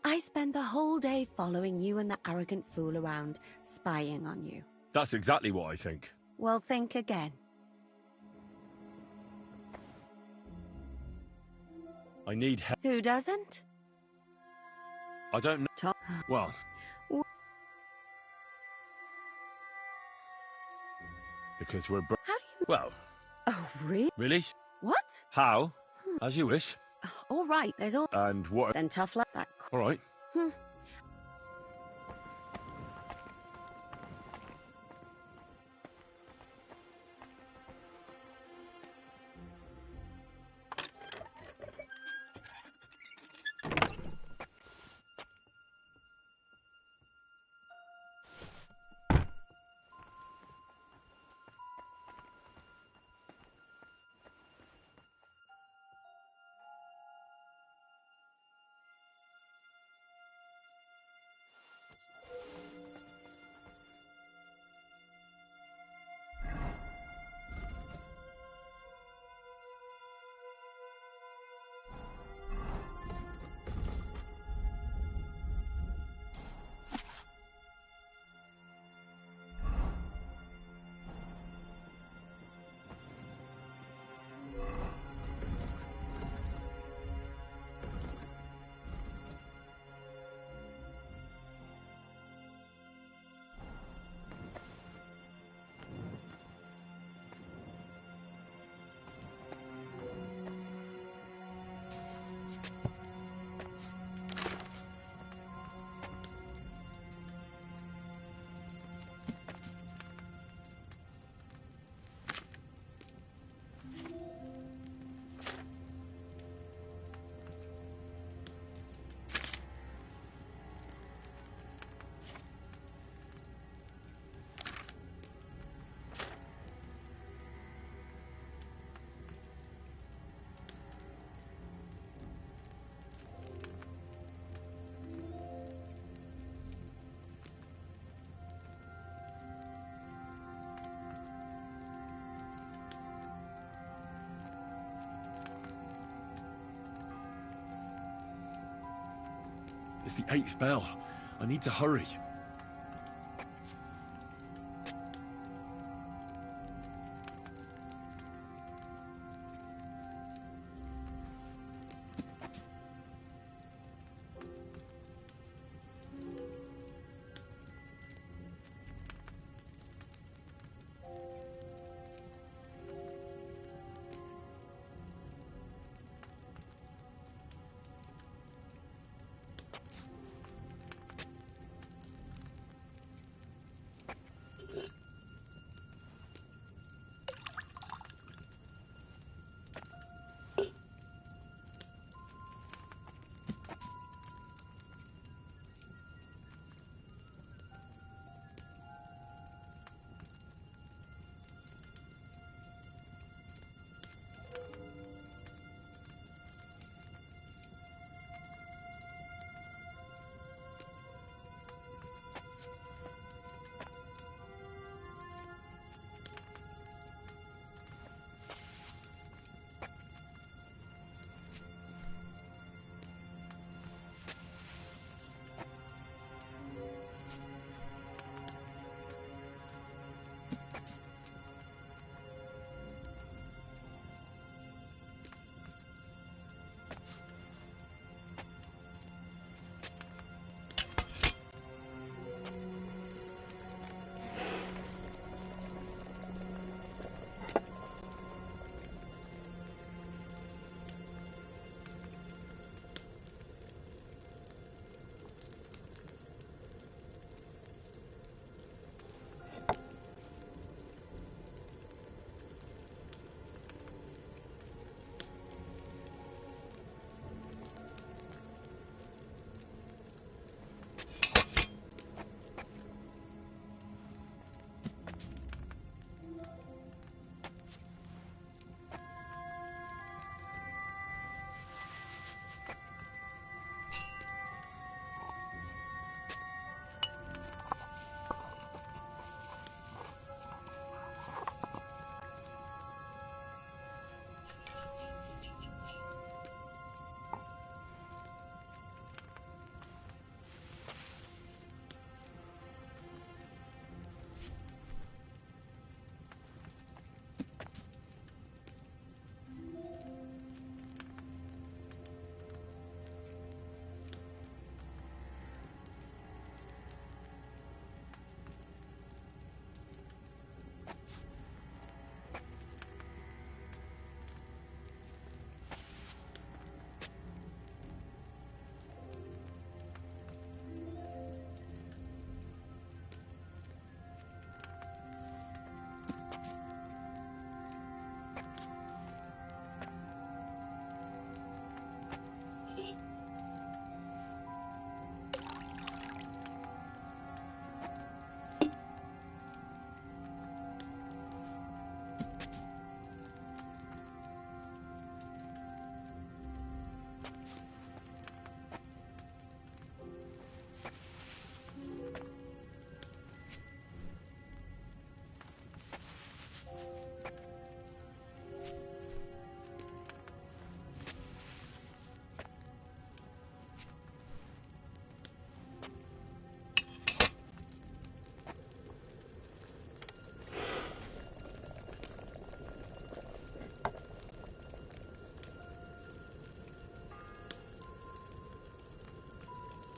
I spend the whole day following you and the arrogant fool around, spying on you. That's exactly what I think. Well, think again. I need help. Who doesn't? I don't know. Tom. Well... Because we're... How do you... Well... Oh, really? Really? What? How? As you wish. All right, there's all... And what... Then tough luck. That... All right. It's the 8th bell. I need to hurry.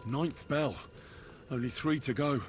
9th bell. Only 3 to go.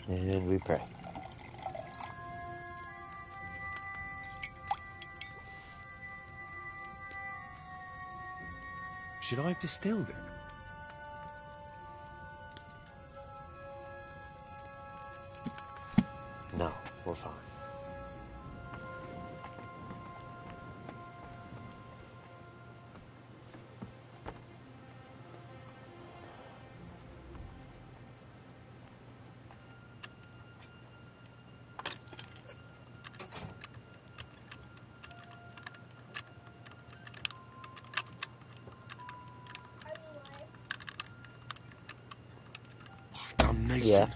And we pray. Should I have distilled it? No, we're fine. Damnation. Yeah.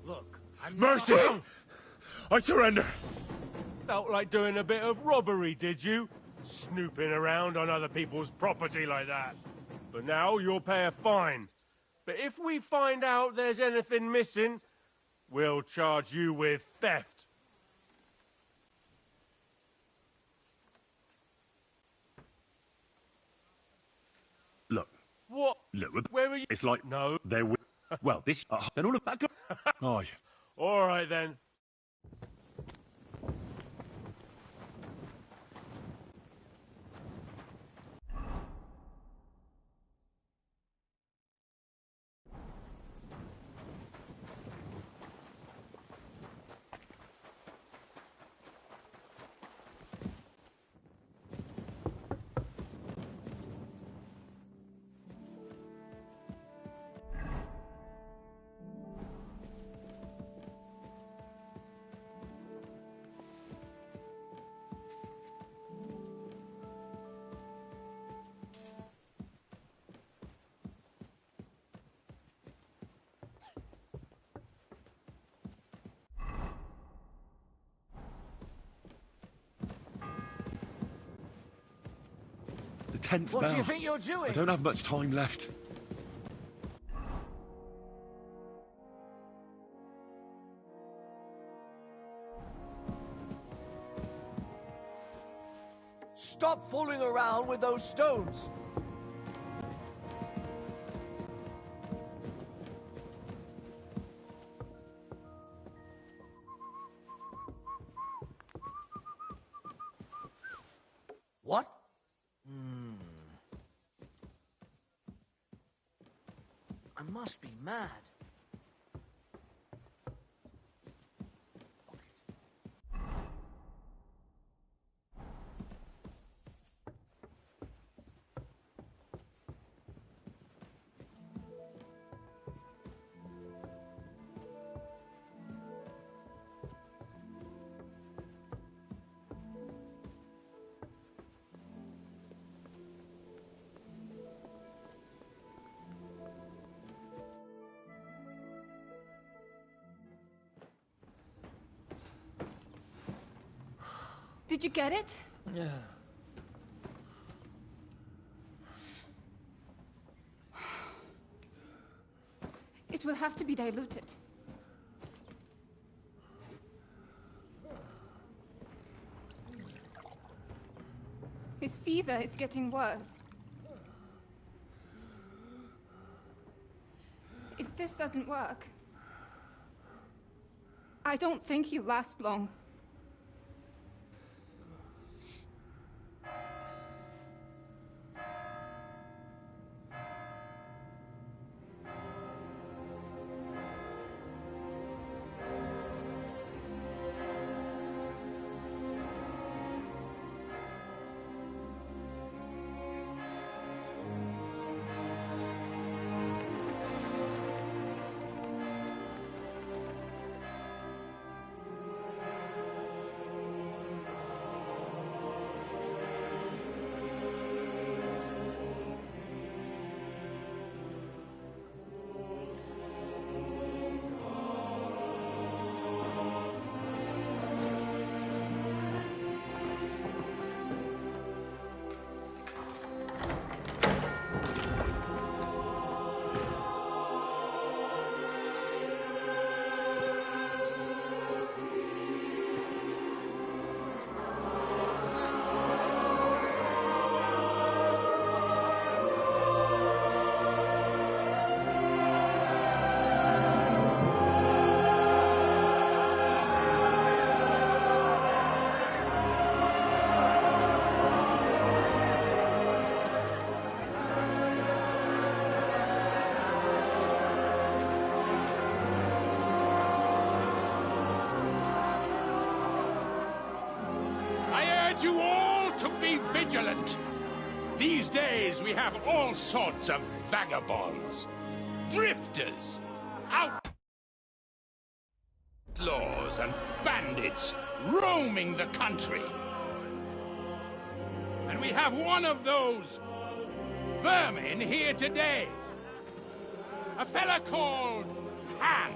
Look, Mercy! I surrender! Felt like doing a bit of robbery, did you? Snooping around on other people's property like that. But now you'll pay a fine. But if we find out there's anything missing, we'll charge you with theft. Look. What? Look, Where are you? it's like... No. There we... Well, this... then all of that... Aye. All right, then. The 10th What bell. do you think you're doing? I don't have much time left. Stop fooling around with those stones. must be mad. Did you get it? Yeah. It will have to be diluted. His fever is getting worse. If this doesn't work, I don't think he'll last long. You all to be vigilant. These days we have all sorts of vagabonds, drifters, outlaws and bandits roaming the country. And we have one of those vermin here today. A fella called Hans,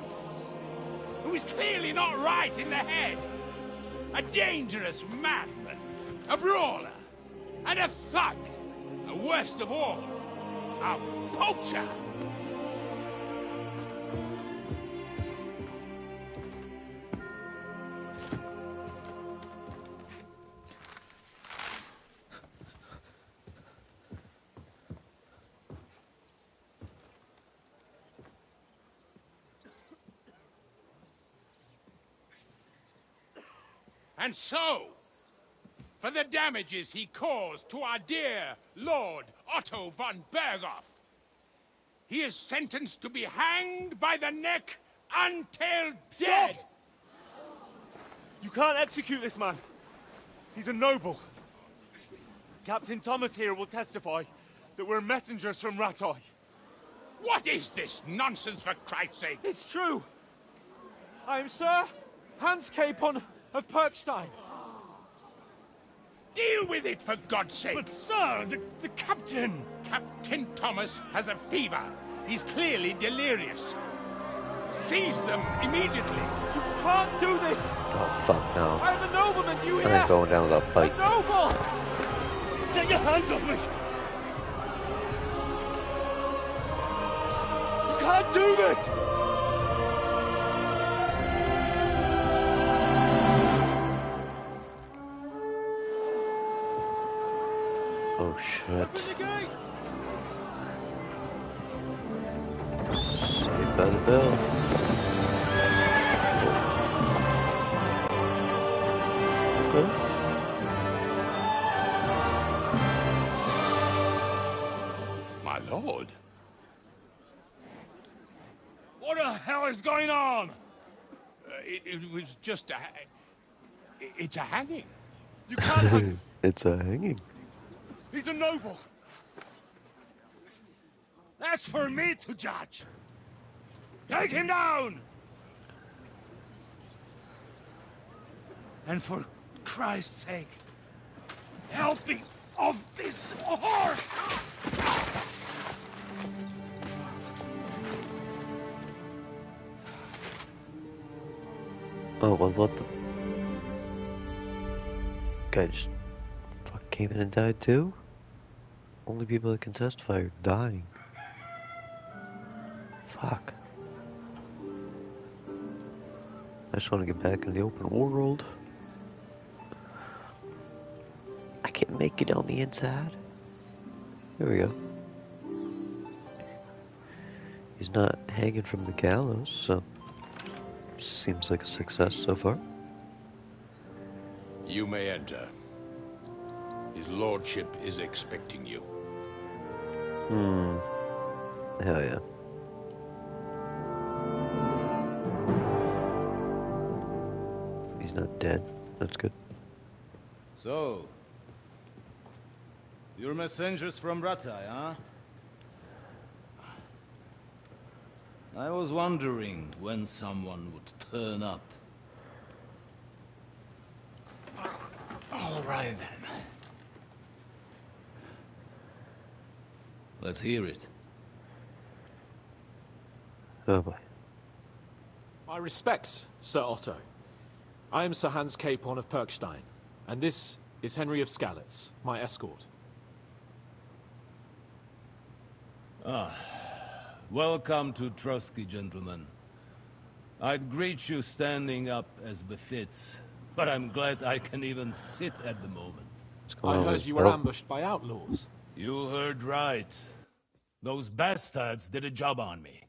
who is clearly not right in the head. A dangerous madman. A brawler, and a thug, and worst of all, a poacher! And so, for the damages he caused to our dear Lord Otto von Berghoff, he is sentenced to be hanged by the neck until dead! You can't execute this man. He's a noble. Captain Thomas here will testify that we're messengers from Ratay. What is this nonsense, for Christ's sake? It's true. I am Sir Hans Capon of Perkstein. Deal with it, for God's sake! But, sir, the captain... Captain Thomas has a fever. He's clearly delirious. Seize them immediately. You can't do this! Oh, fuck no. I'm a nobleman, do you hear? I ain't going down that fight. A noble! Get your hands off me! You can't do this! Oh shit. Saved by the bell. Okay. My lord. hell is going on? It was just a... It's a hanging. You can't hang him. It's a hanging. He's a noble. That's for me to judge. Take him down! And for Christ's sake, help me off this horse! Oh, well, what the... Guy just fucking came in and died too? Only people that can testify are dying. Fuck. I just want to get back in the open world. I can't make it on the inside. Here we go. He's not hanging from the gallows, so... Seems like a success so far. You may enter. His lordship is expecting you. Hell yeah. He's not dead. That's good. So, you're messengers from Ratai, huh? I was wondering when someone would turn up. All right, then. Let's hear it. Oh boy. My respects, Sir Otto. I am Sir Hans Capon of Perkstein, and this is Henry of Skalitz, my escort. Welcome to Trotsky, gentlemen. I'd greet you standing up as befits, but I'm glad I can even sit at the moment. I heard you were ambushed by outlaws. You heard right. Those bastards did a job on me.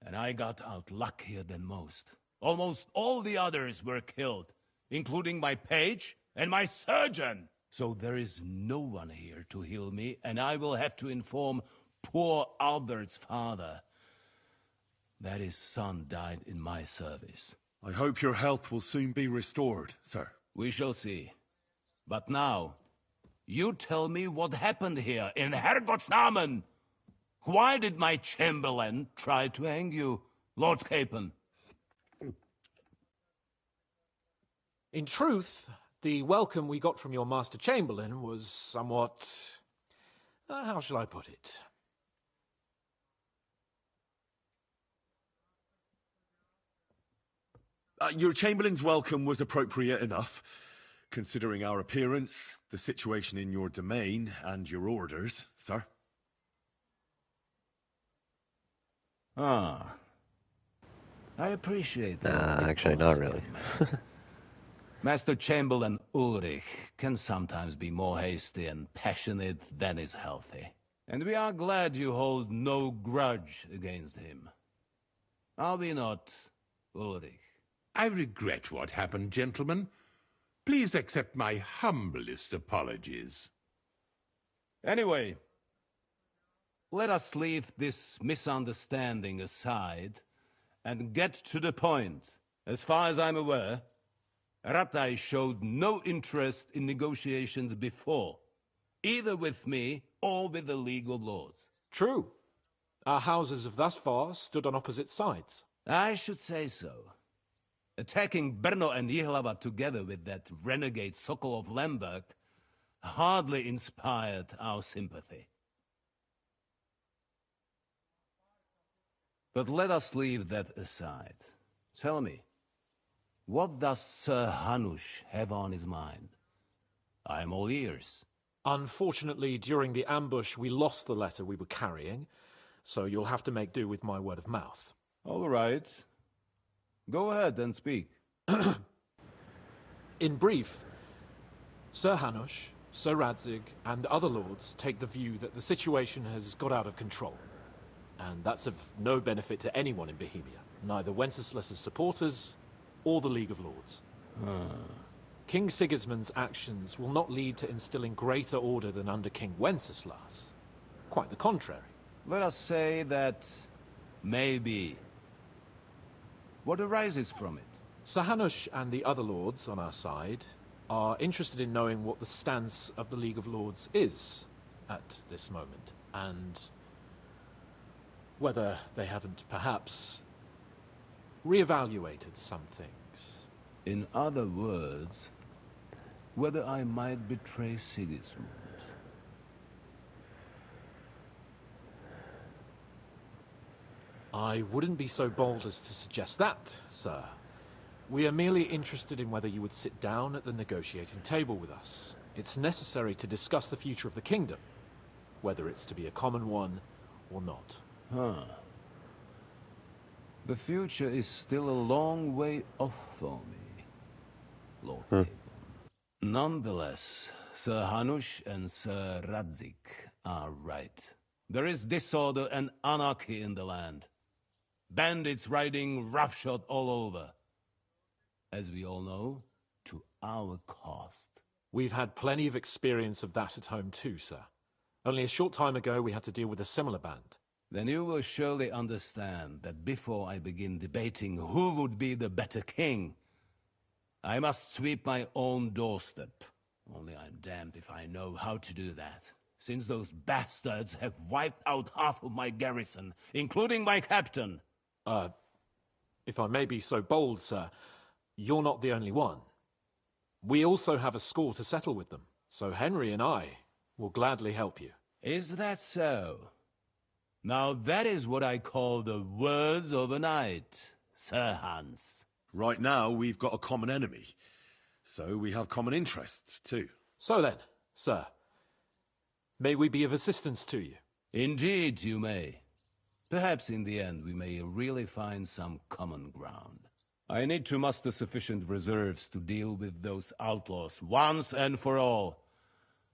And I got out luckier than most. Almost all the others were killed, including my page and my surgeon. So there is no one here to heal me, and I will have to inform poor Albert's father that his son died in my service. I hope your health will soon be restored, sir. We shall see. But now, you tell me what happened here in Herrgottsnamen. Why did my chamberlain try to hang you, Lord Capon? In truth, the welcome we got from your Master Chamberlain was somewhat... how shall I put it? Your Chamberlain's welcome was appropriate enough, considering our appearance, the situation in your domain, and your orders, sir. I appreciate that. Actually, not really. Master Chamberlain Ulrich can sometimes be more hasty and passionate than is healthy. And we are glad you hold no grudge against him. Are we not, Ulrich? I regret what happened, gentlemen. Please accept my humblest apologies. Anyway, let us leave this misunderstanding aside and get to the point. As far as I'm aware, Ratai showed no interest in negotiations before, either with me or with the League of Lords. True. Our houses have thus far stood on opposite sides. I should say so. Attacking Brno and Jihlava together with that renegade Sokol of Lemberg hardly inspired our sympathy. But let us leave that aside. Tell me, what does Sir Hanush have on his mind? I am all ears. Unfortunately, during the ambush, we lost the letter we were carrying, so you'll have to make do with my word of mouth. All right. Go ahead and speak. In brief, Sir Hanush, Sir Radzig, and other lords take the view that the situation has got out of control. And that's of no benefit to anyone in Bohemia, neither Wenceslas's supporters or the League of Lords. King Sigismund's actions will not lead to instilling greater order than under King Wenceslas. Quite the contrary. Let us say that maybe What arises from it? Sir Hanush and the other lords on our side are interested in knowing what the stance of the League of Lords is at this moment, and whether they haven't perhaps reevaluated some things. In other words, whether I might betray Sigismund. I wouldn't be so bold as to suggest that, sir. We are merely interested in whether you would sit down at the negotiating table with us. It's necessary to discuss the future of the kingdom, whether it's to be a common one or not. Huh. The future is still a long way off for me, Lord Capon. Nonetheless, Sir Hanush and Sir Radzik are right. There is disorder and anarchy in the land. Bandits riding roughshod all over. As we all know, to our cost. We've had plenty of experience of that at home too, sir. Only a short time ago we had to deal with a similar band. Then you will surely understand that before I begin debating who would be the better king, I must sweep my own doorstep. Only I'm damned if I know how to do that, since those bastards have wiped out half of my garrison, including my captain. If I may be so bold, sir, you're not the only one. We also have a score to settle with them, so Henry and I will gladly help you. Is that so? Now that is what I call the words of a knight, Sir Hans. Right now, we've got a common enemy, so we have common interests too. So then, sir, may we be of assistance to you? Indeed you may. Perhaps in the end we may really find some common ground. I need to muster sufficient reserves to deal with those outlaws once and for all.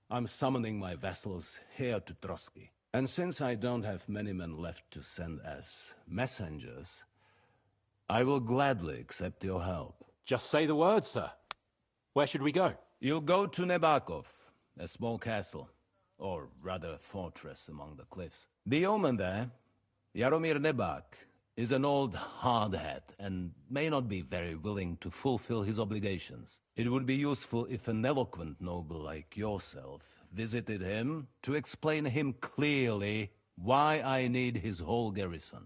I'm summoning my vassals here to Trotsky. And since I don't have many men left to send as messengers, I will gladly accept your help. Just say the word, sir. Where should we go? You'll go to Nebakov, a small castle, or rather fortress among the cliffs. The yeoman there, Jaromir Nebak, is an old hardhat and may not be very willing to fulfill his obligations. It would be useful if an eloquent noble like yourself visited him to explain him clearly why I need his whole garrison.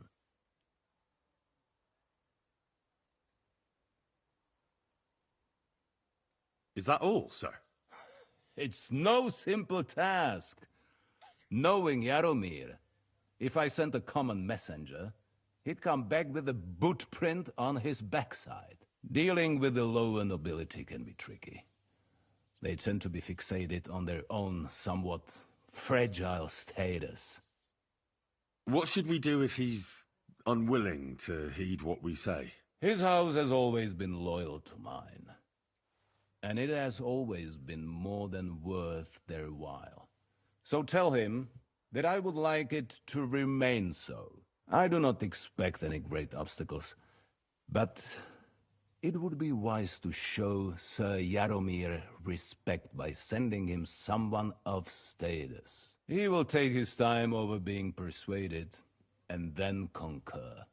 Is that all, sir? It's no simple task. Knowing Jaromir, if I sent a common messenger, he'd come back with a boot print on his backside. Dealing with the lower nobility can be tricky. They tend to be fixated on their own somewhat fragile status. What should we do if he's unwilling to heed what we say? His house has always been loyal to mine. And it has always been more than worth their while. So tell him that I would like it to remain so. I do not expect any great obstacles, but it would be wise to show Sir Jaromir respect by sending him someone of status. He will take his time over being persuaded, and then concur,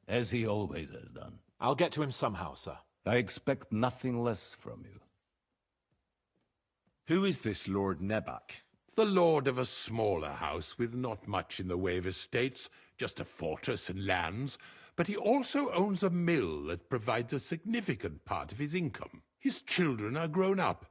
as he always has done. I'll get to him somehow, sir. I expect nothing less from you. Who is this Lord Nebak? The lord of a smaller house with not much in the way of estates, just a fortress and lands, but he also owns a mill that provides a significant part of his income. His children are grown up.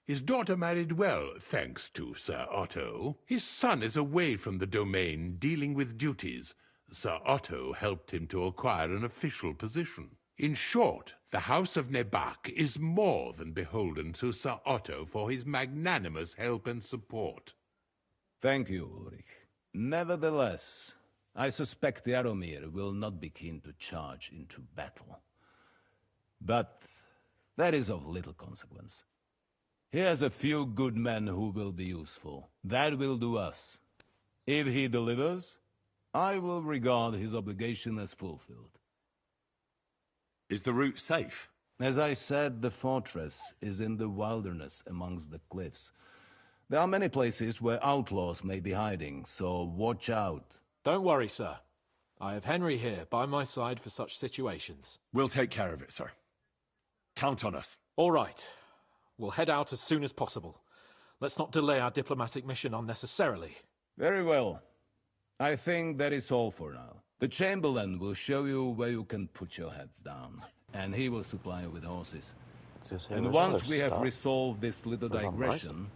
His daughter married well, thanks to Sir Otto. His son is away from the domain, dealing with duties. Sir Otto helped him to acquire an official position. In short, the House of Nebak is more than beholden to Sir Otto for his magnanimous help and support. Thank you, Ulrich. Nevertheless, I suspect Jaromir will not be keen to charge into battle. But that is of little consequence. He has a few good men who will be useful. That will do us. If he delivers, I will regard his obligation as fulfilled. Is the route safe? As I said, the fortress is in the wilderness amongst the cliffs. There are many places where outlaws may be hiding, so watch out. Don't worry, sir. I have Henry here by my side for such situations. We'll take care of it, sir. Count on us. All right. We'll head out as soon as possible. Let's not delay our diplomatic mission unnecessarily. Very well. I think that is all for now. The Chamberlain will show you where you can put your heads down, and he will supply you with horses. And once we have resolved this little digression,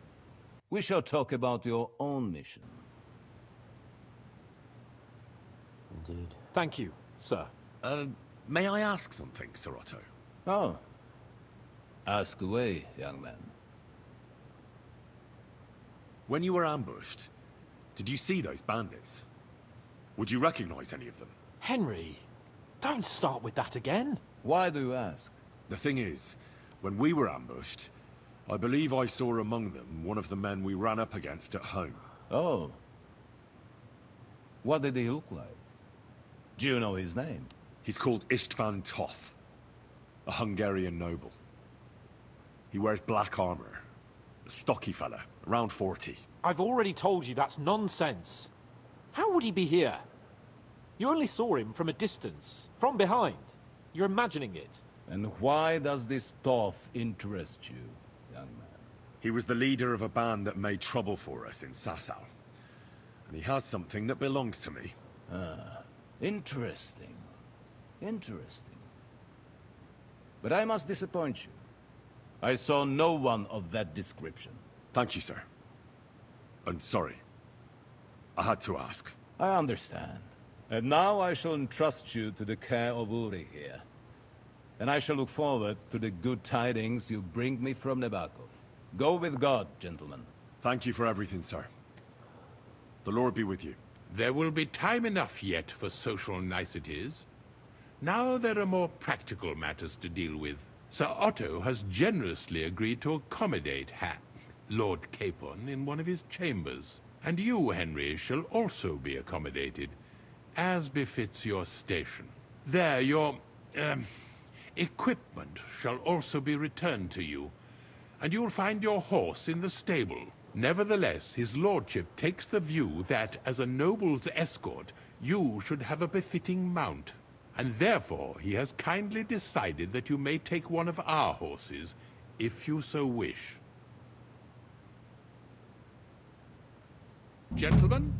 we shall talk about your own mission. Indeed. Thank you, sir. May I ask something, Sir Otto? Oh. Ask away, young man. When you were ambushed, did you see those bandits? Would you recognize any of them? Henry, don't start with that again. Why do you ask? The thing is, when we were ambushed, I believe I saw among them one of the men we ran up against at home. Oh. What did he look like? Do you know his name? He's called Istvan Toth, a Hungarian noble. He wears black armor. A stocky fella, around 40. I've already told you that's nonsense. How would he be here? You only saw him from a distance, from behind. You're imagining it. And why does this Toth interest you, young man? He was the leader of a band that made trouble for us in Sasau. And he has something that belongs to me. Ah, interesting. Interesting. But I must disappoint you. I saw no one of that description. Thank you, sir. And sorry. I had to ask. I understand. And now I shall entrust you to the care of Uri here. And I shall look forward to the good tidings you bring me from Nebakov. Go with God, gentlemen. Thank you for everything, sir. The Lord be with you. There will be time enough yet for social niceties. Now there are more practical matters to deal with. Sir Otto has generously agreed to accommodate Lord Capon in one of his chambers. And you, Henry, shall also be accommodated, as befits your station. There, your, equipment shall also be returned to you, and you'll find your horse in the stable. Nevertheless, his lordship takes the view that, as a noble's escort, you should have a befitting mount. And therefore, he has kindly decided that you may take one of our horses, if you so wish. Gentlemen?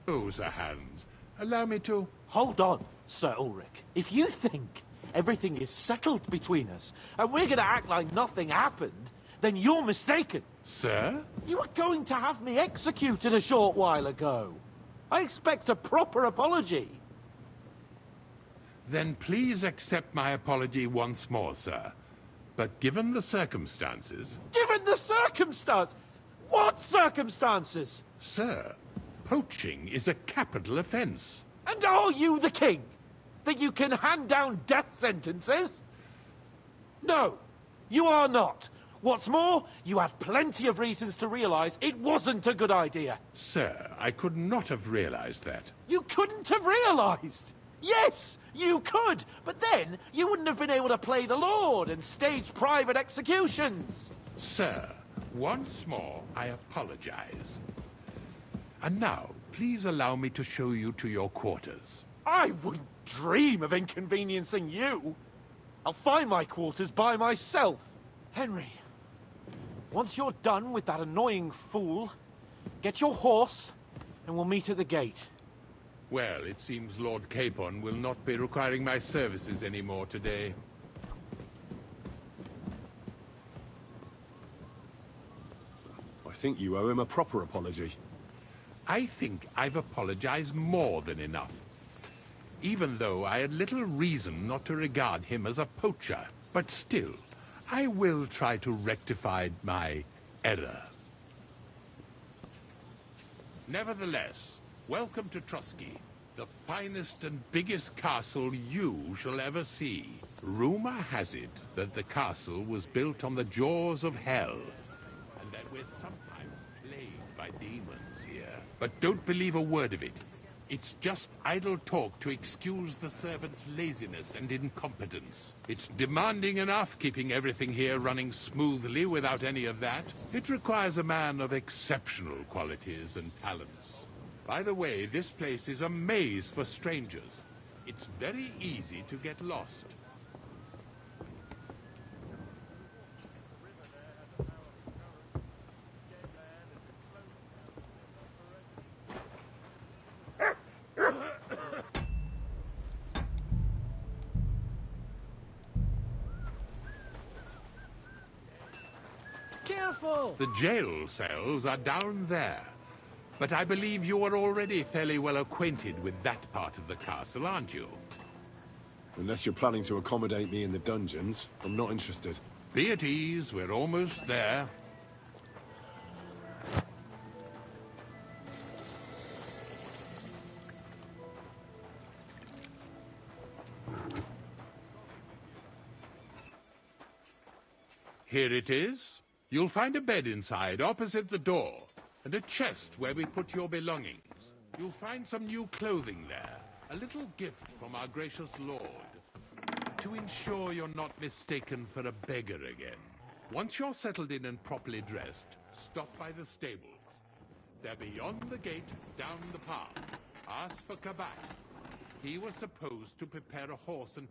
So, Sir Hans, allow me to... Hold on, Sir Ulrich. If you think everything is settled between us, and we're going to act like nothing happened, then you're mistaken. Sir? You were going to have me executed a short while ago. I expect a proper apology. Then please accept my apology once more, sir. But given the circumstances... Given the circumstance? What circumstances? Sir, poaching is a capital offence. And are you the king? That you can hand down death sentences? No, you are not. What's more, you had plenty of reasons to realize it wasn't a good idea. Sir, I could not have realized that. You couldn't have realized? Yes, you could, but then you wouldn't have been able to play the Lord and stage private executions. Sir, once more, I apologize. And now, please allow me to show you to your quarters. I wouldn't dream of inconveniencing you. I'll find my quarters by myself. Henry, once you're done with that annoying fool, get your horse and we'll meet at the gate. Well, it seems Lord Capon will not be requiring my services anymore today. I think you owe him a proper apology. I think I've apologized more than enough. Even though I had little reason not to regard him as a poacher. But still, I will try to rectify my error. Nevertheless, welcome to Trotsky, the finest and biggest castle you shall ever see. Rumor has it that the castle was built on the jaws of hell, and that we're sometimes plagued by demons here. But don't believe a word of it. It's just idle talk to excuse the servants' laziness and incompetence. It's demanding enough keeping everything here running smoothly without any of that. It requires a man of exceptional qualities and talents. By the way, this place is a maze for strangers. It's very easy to get lost. Careful! The jail cells are down there. But I believe you are already fairly well acquainted with that part of the castle, aren't you? Unless you're planning to accommodate me in the dungeons, I'm not interested. Be at ease, we're almost there. Here it is. You'll find a bed inside, opposite the door, and a chest where we put your belongings. You'll find some new clothing there, a little gift from our gracious lord, to ensure you're not mistaken for a beggar again. Once you're settled in and properly dressed, stop by the stables. They're beyond the gate, down the path. Ask for Kabat. He was supposed to prepare a horse and...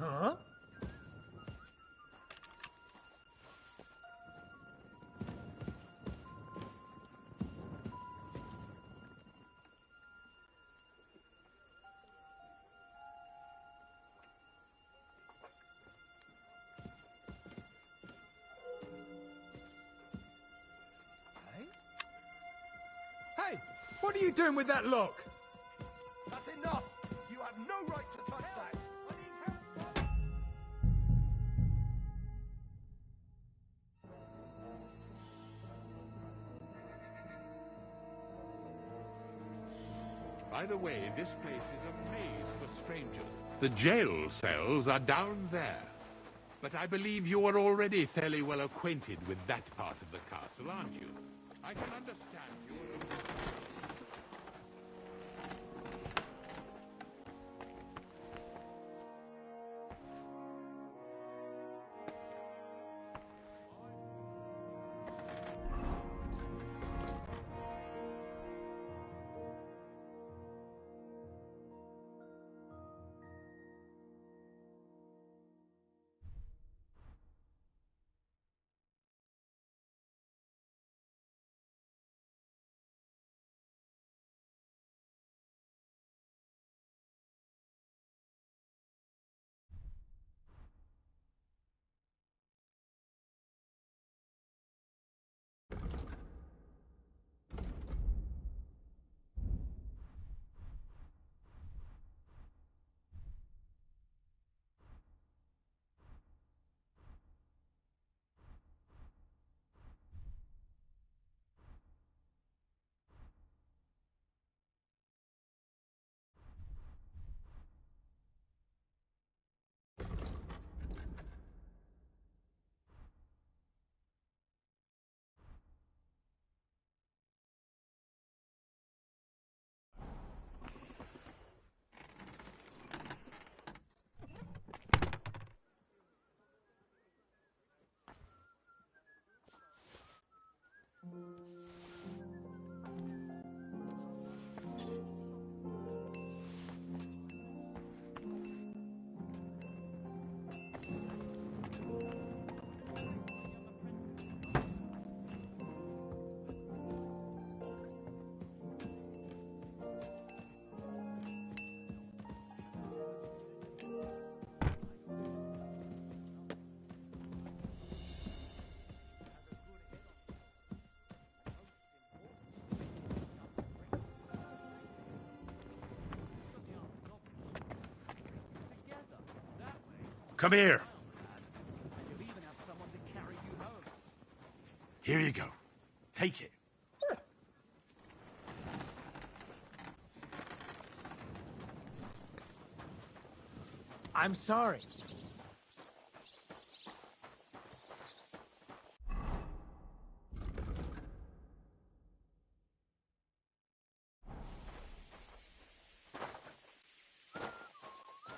Huh? Hey, what are you doing with that lock? That's enough! You have no right to touch that! By the way, this place is a maze for strangers. The jail cells are down there. But I believe you are already fairly well acquainted with that part of the castle, aren't you? I can understand you. Come here. Here you go. Take it. I'm sorry.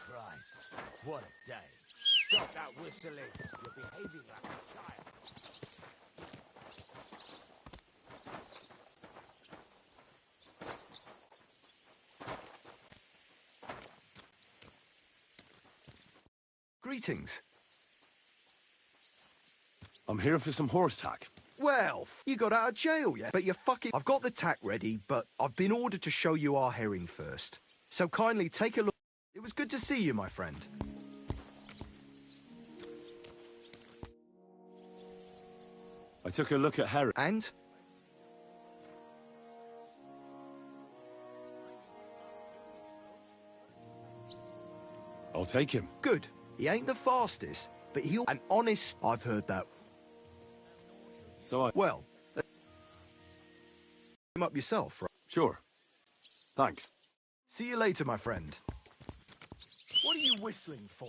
Christ, what a day. Stop that whistling. You're behaving like a child. Greetings. I'm here for some horse tack. Well, you got out of jail yet, but you're fucking... I've got the tack ready, but I've been ordered to show you our herring first. So kindly take a look. It was good to see you, my friend. I took a look at herring. And? I'll take him. Good. He ain't the fastest, but he'll... An honest... I've heard that. So Well, him up yourself, right? Sure. Thanks. See you later, my friend. What are you whistling for?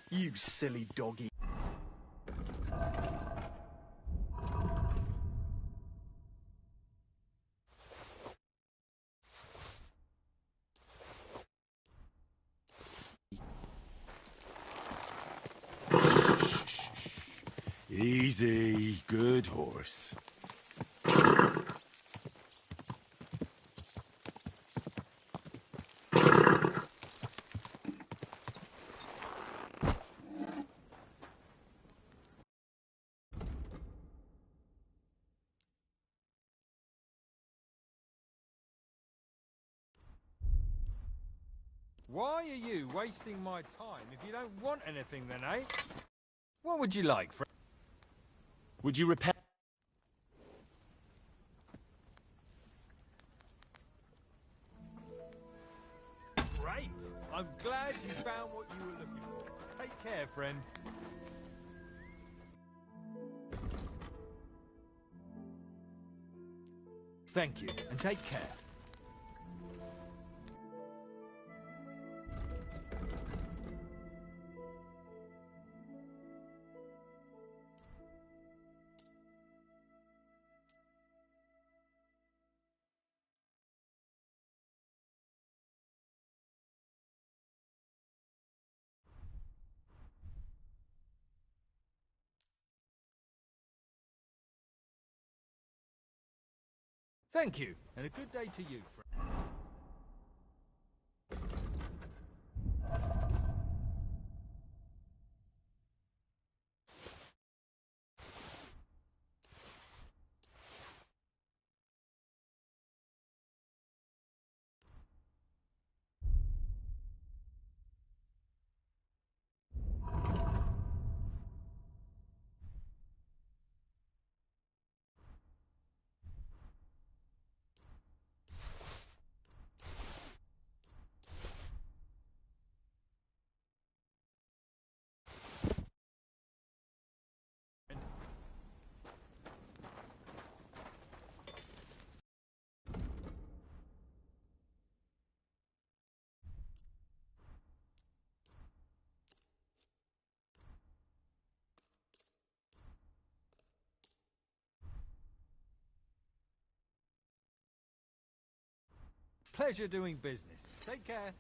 You silly doggy. Easy, good horse. Why are you wasting my time if you don't want anything then, eh? What would you like, friend? Would you repair? Great! I'm glad you found what you were looking for. Take care, friend. Thank you, and take care. Thank you, and a good day to you, friend. Pleasure doing business. Take care.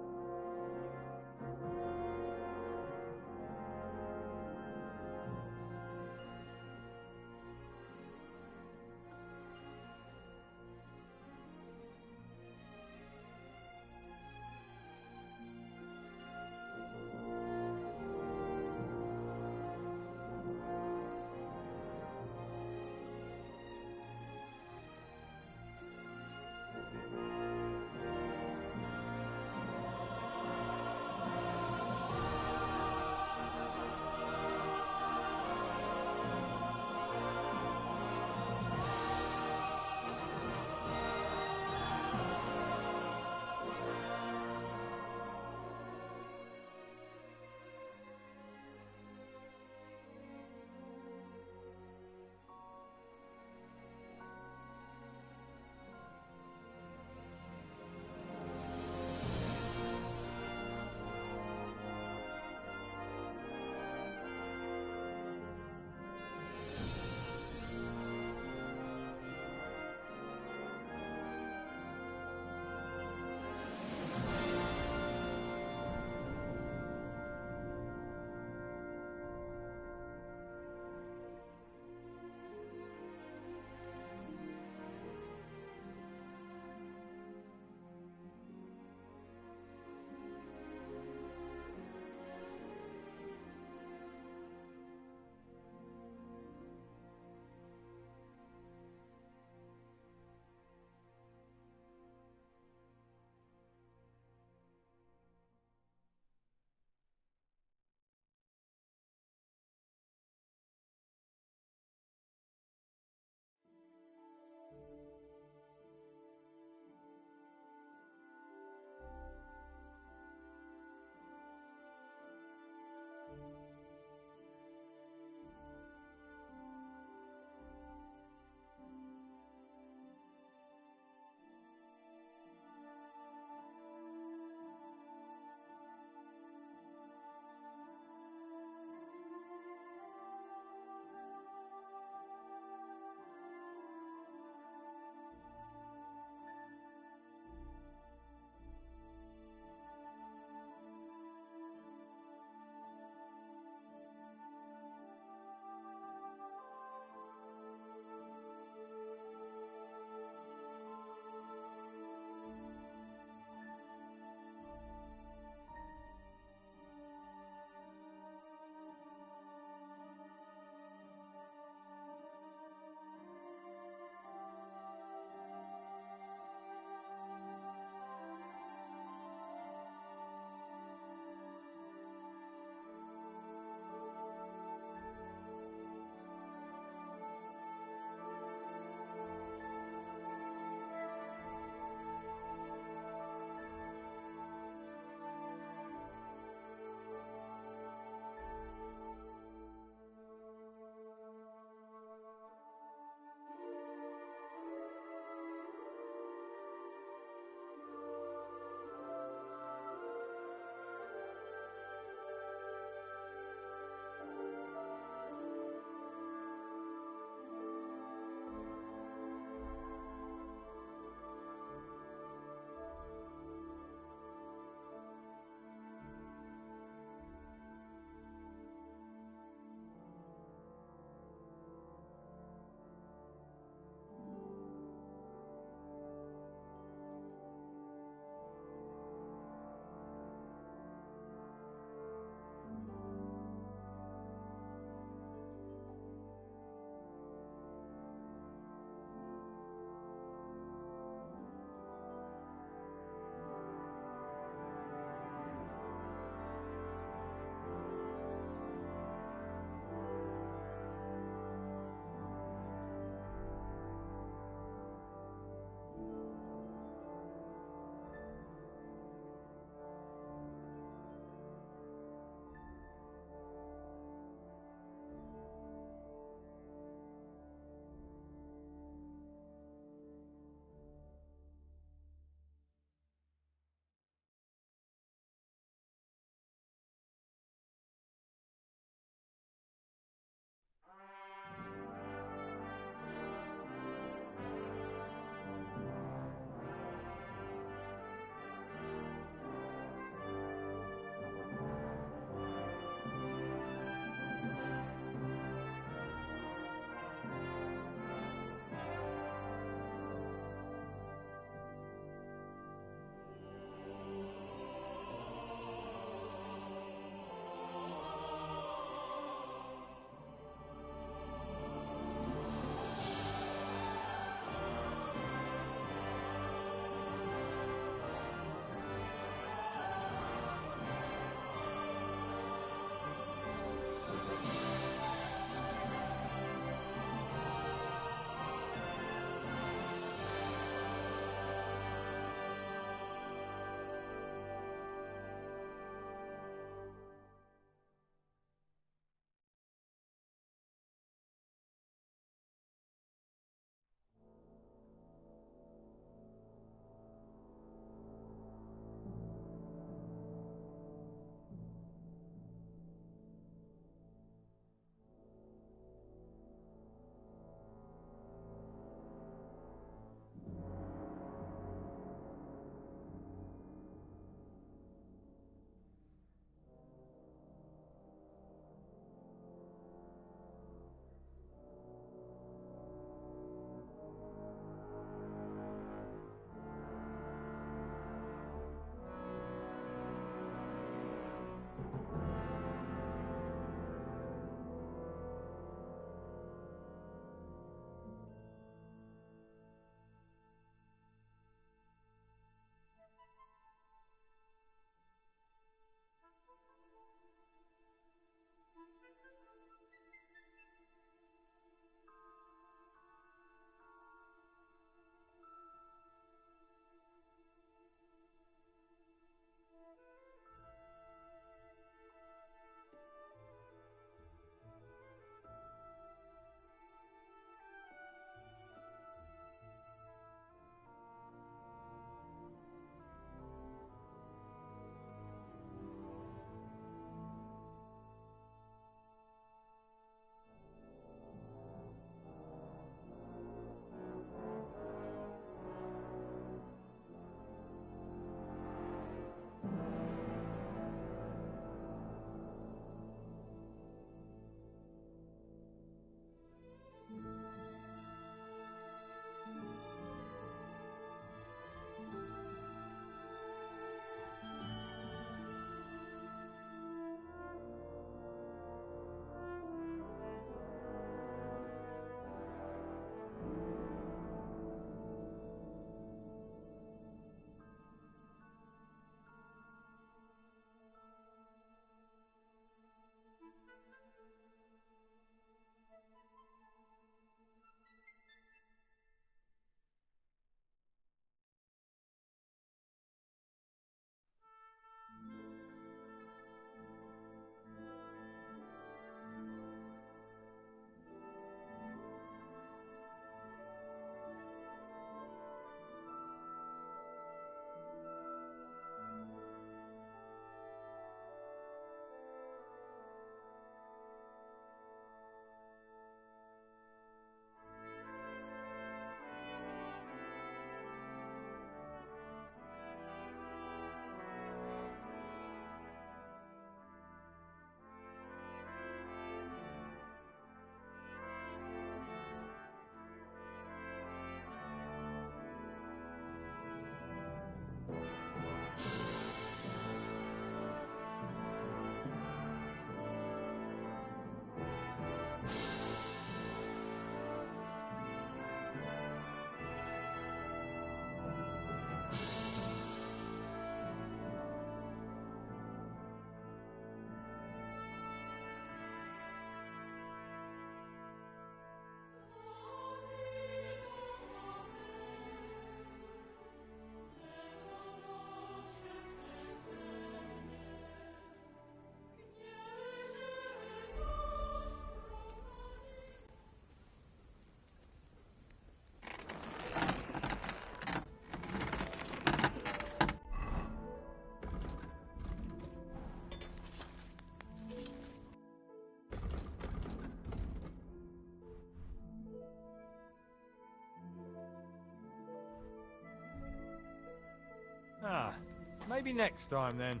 Maybe next time, then.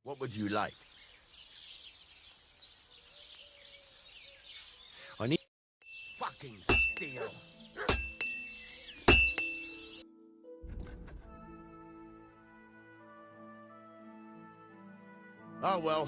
What would you like? I need... Fucking steel. Oh well.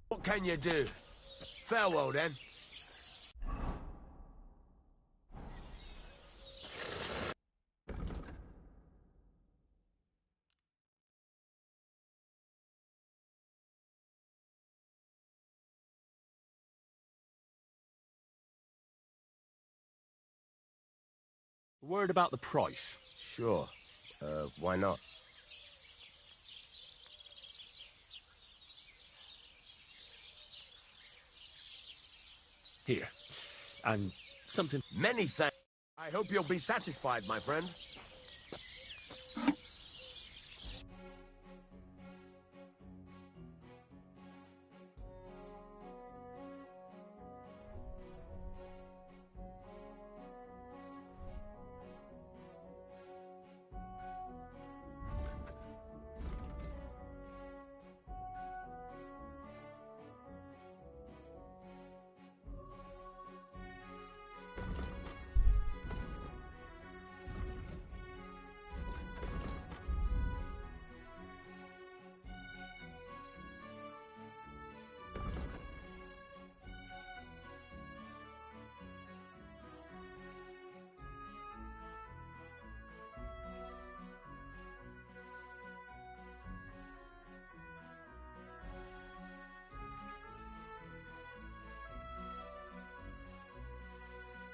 What can you do? Farewell, then. Word about the price. Sure. Why not? Here. And something... Many thanks. I hope you'll be satisfied, my friend.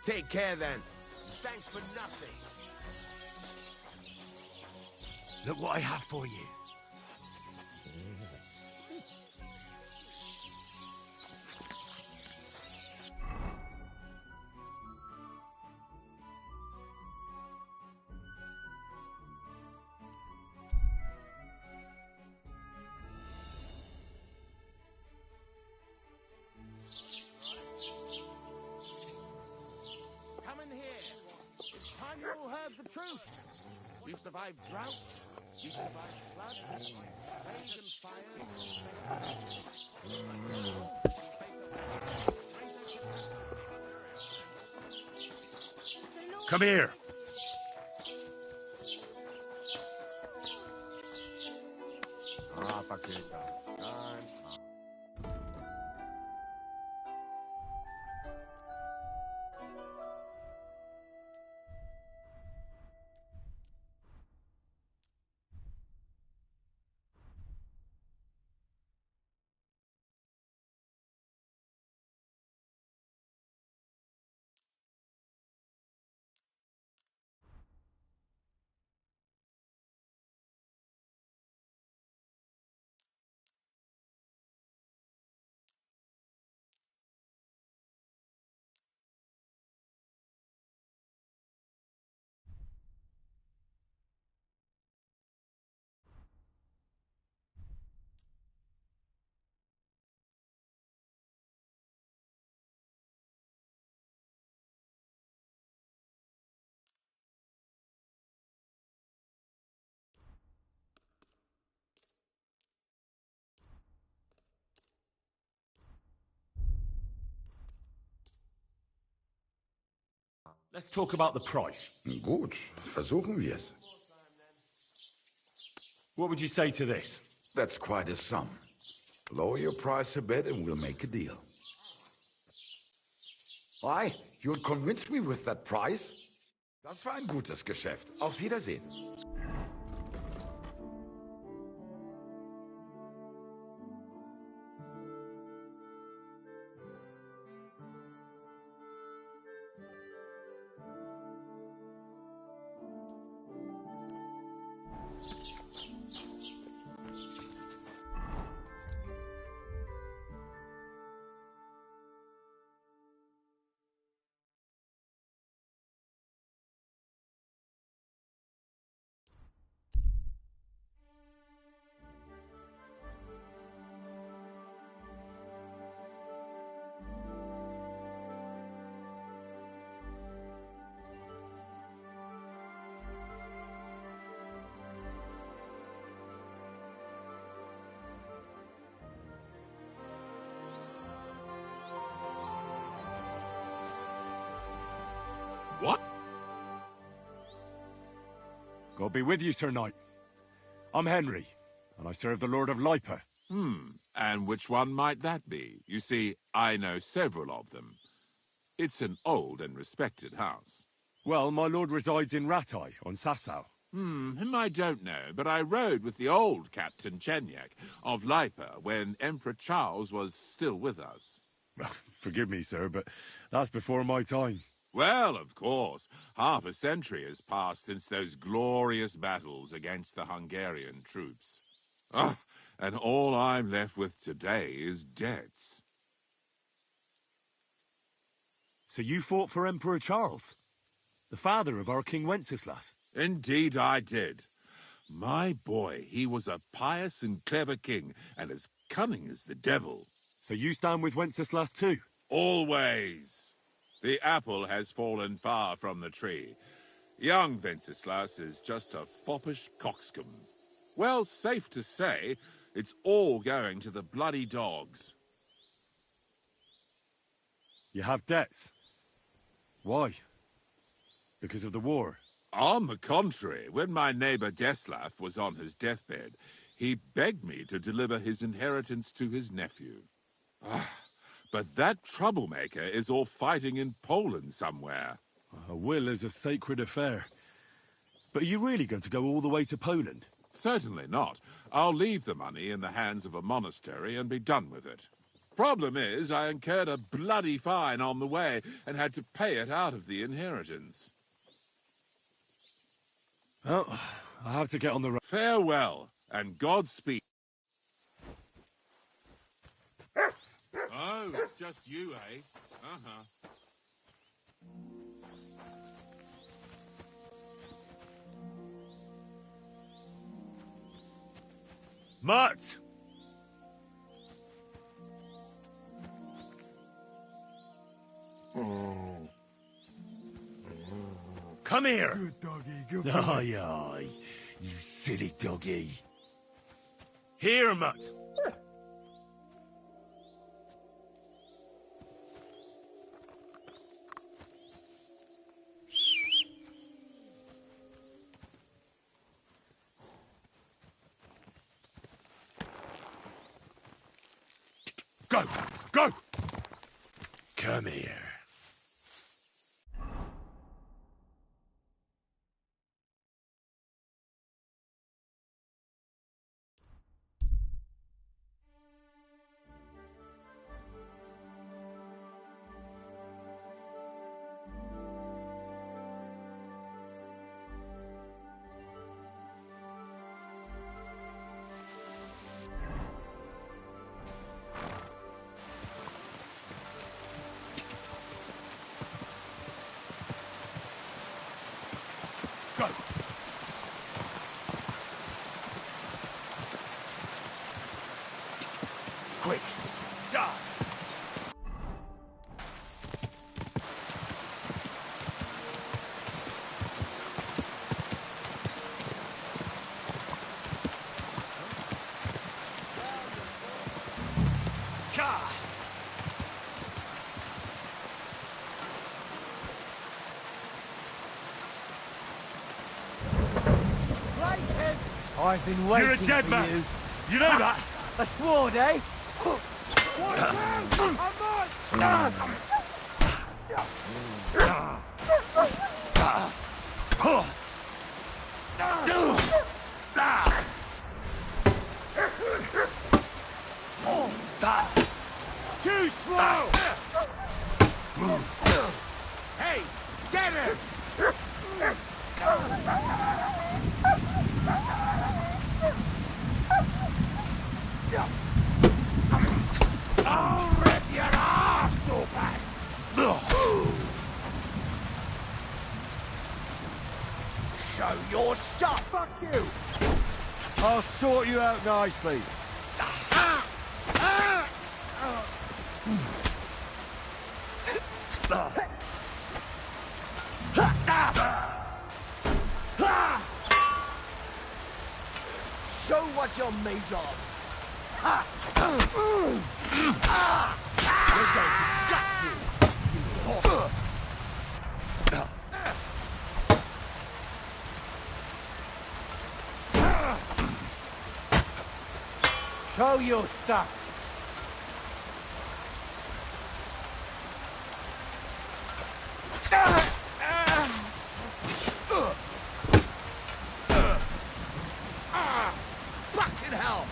Take care, then. Thanks for nothing. Look what I have for you. Come in here. It's time you all heard the truth. We've survived drought. We've survived flood. Plague and fire. Come here. Ah, Paquita. Let's talk about the price. Gut, versuchen wir's. What would you say to this? That's quite a sum. Lower your price a bit and we'll make a deal. Why? You'll convince me with that price? Das war ein gutes Geschäft. Auf Wiedersehen. What? God be with you, Sir Knight. I'm Henry, and I serve the Lord of Lipa. And which one might that be? You see, I know several of them. It's an old and respected house. Well, my lord resides in Ratai, on Sasau. Him I don't know, but I rode with the old Captain Chenyak of Lipa when Emperor Charles was still with us. Well, forgive me, sir, but that's before my time. Well, of course. Half a century has passed since those glorious battles against the Hungarian troops. And all I'm left with today is debts. So you fought for Emperor Charles, the father of our King Wenceslas? Indeed I did. My boy, he was a pious and clever king, and as cunning as the devil. So you stand with Wenceslas too? Always. The apple has fallen far from the tree. Young Wenceslas is just a foppish coxcomb. Well, safe to say, it's all going to the bloody dogs. You have debts? Why? Because of the war? On the contrary, when my neighbor Deslav was on his deathbed, he begged me to deliver his inheritance to his nephew. But that troublemaker is all fighting in Poland somewhere. A will is a sacred affair. But are you really going to go all the way to Poland? Certainly not. I'll leave the money in the hands of a monastery and be done with it. Problem is, I incurred a bloody fine on the way and had to pay it out of the inheritance. Well, I have to get on the road. Farewell, and Godspeed. Oh, it's just you, eh? Uh-huh. Mutt! Come here! Good doggy, good boy. Aye, aye, you silly doggy. Here, Mutt. Go! Go! Come here. Go! Quick! Die! I've been waiting You're a dead for man. you. You know that? A sword, eh? Too slow! Hey, get him! I'll rip your ass open! Show your stuff! Fuck you! I'll sort you out nicely. Show what you're made of! We're going to gut you, you whore. Show your stuff. Fucking hell!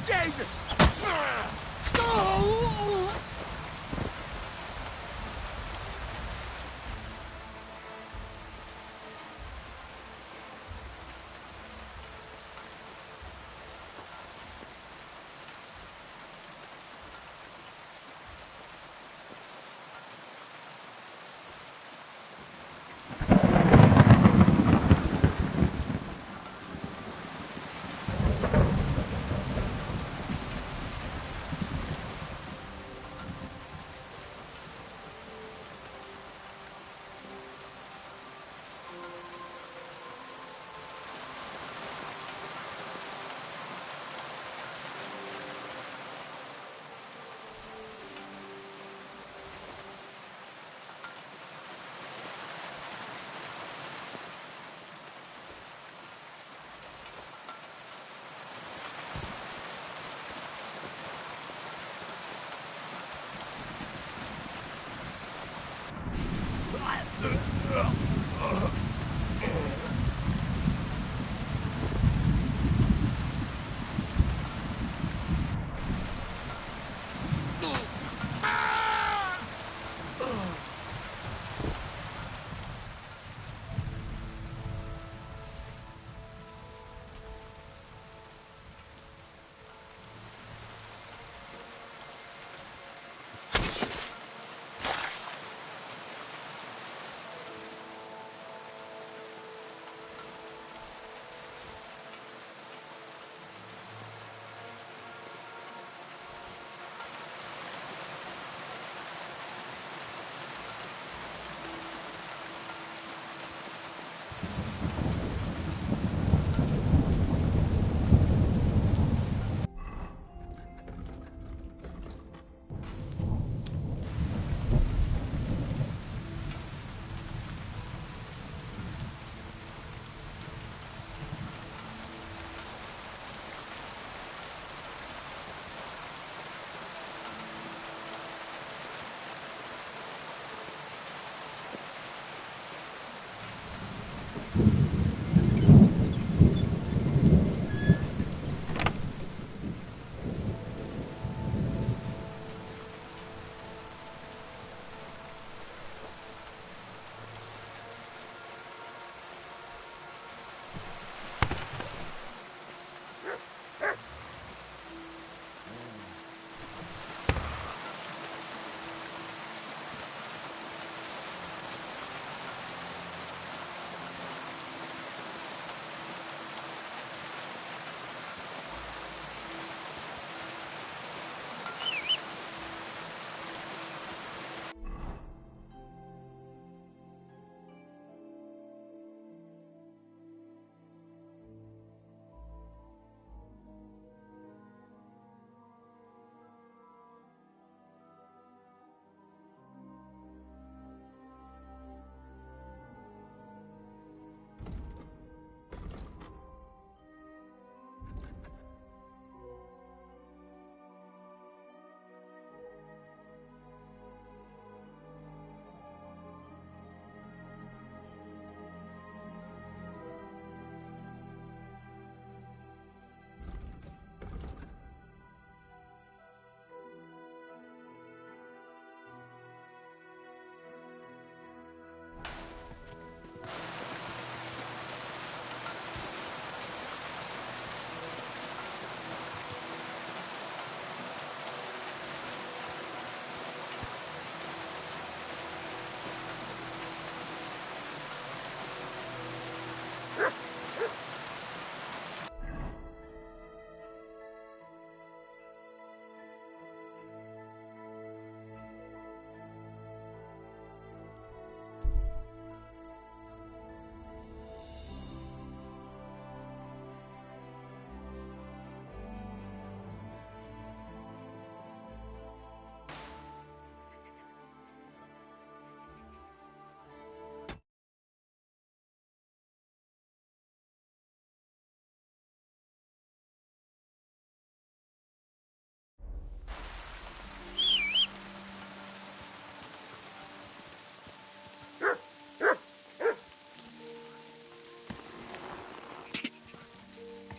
Jesus!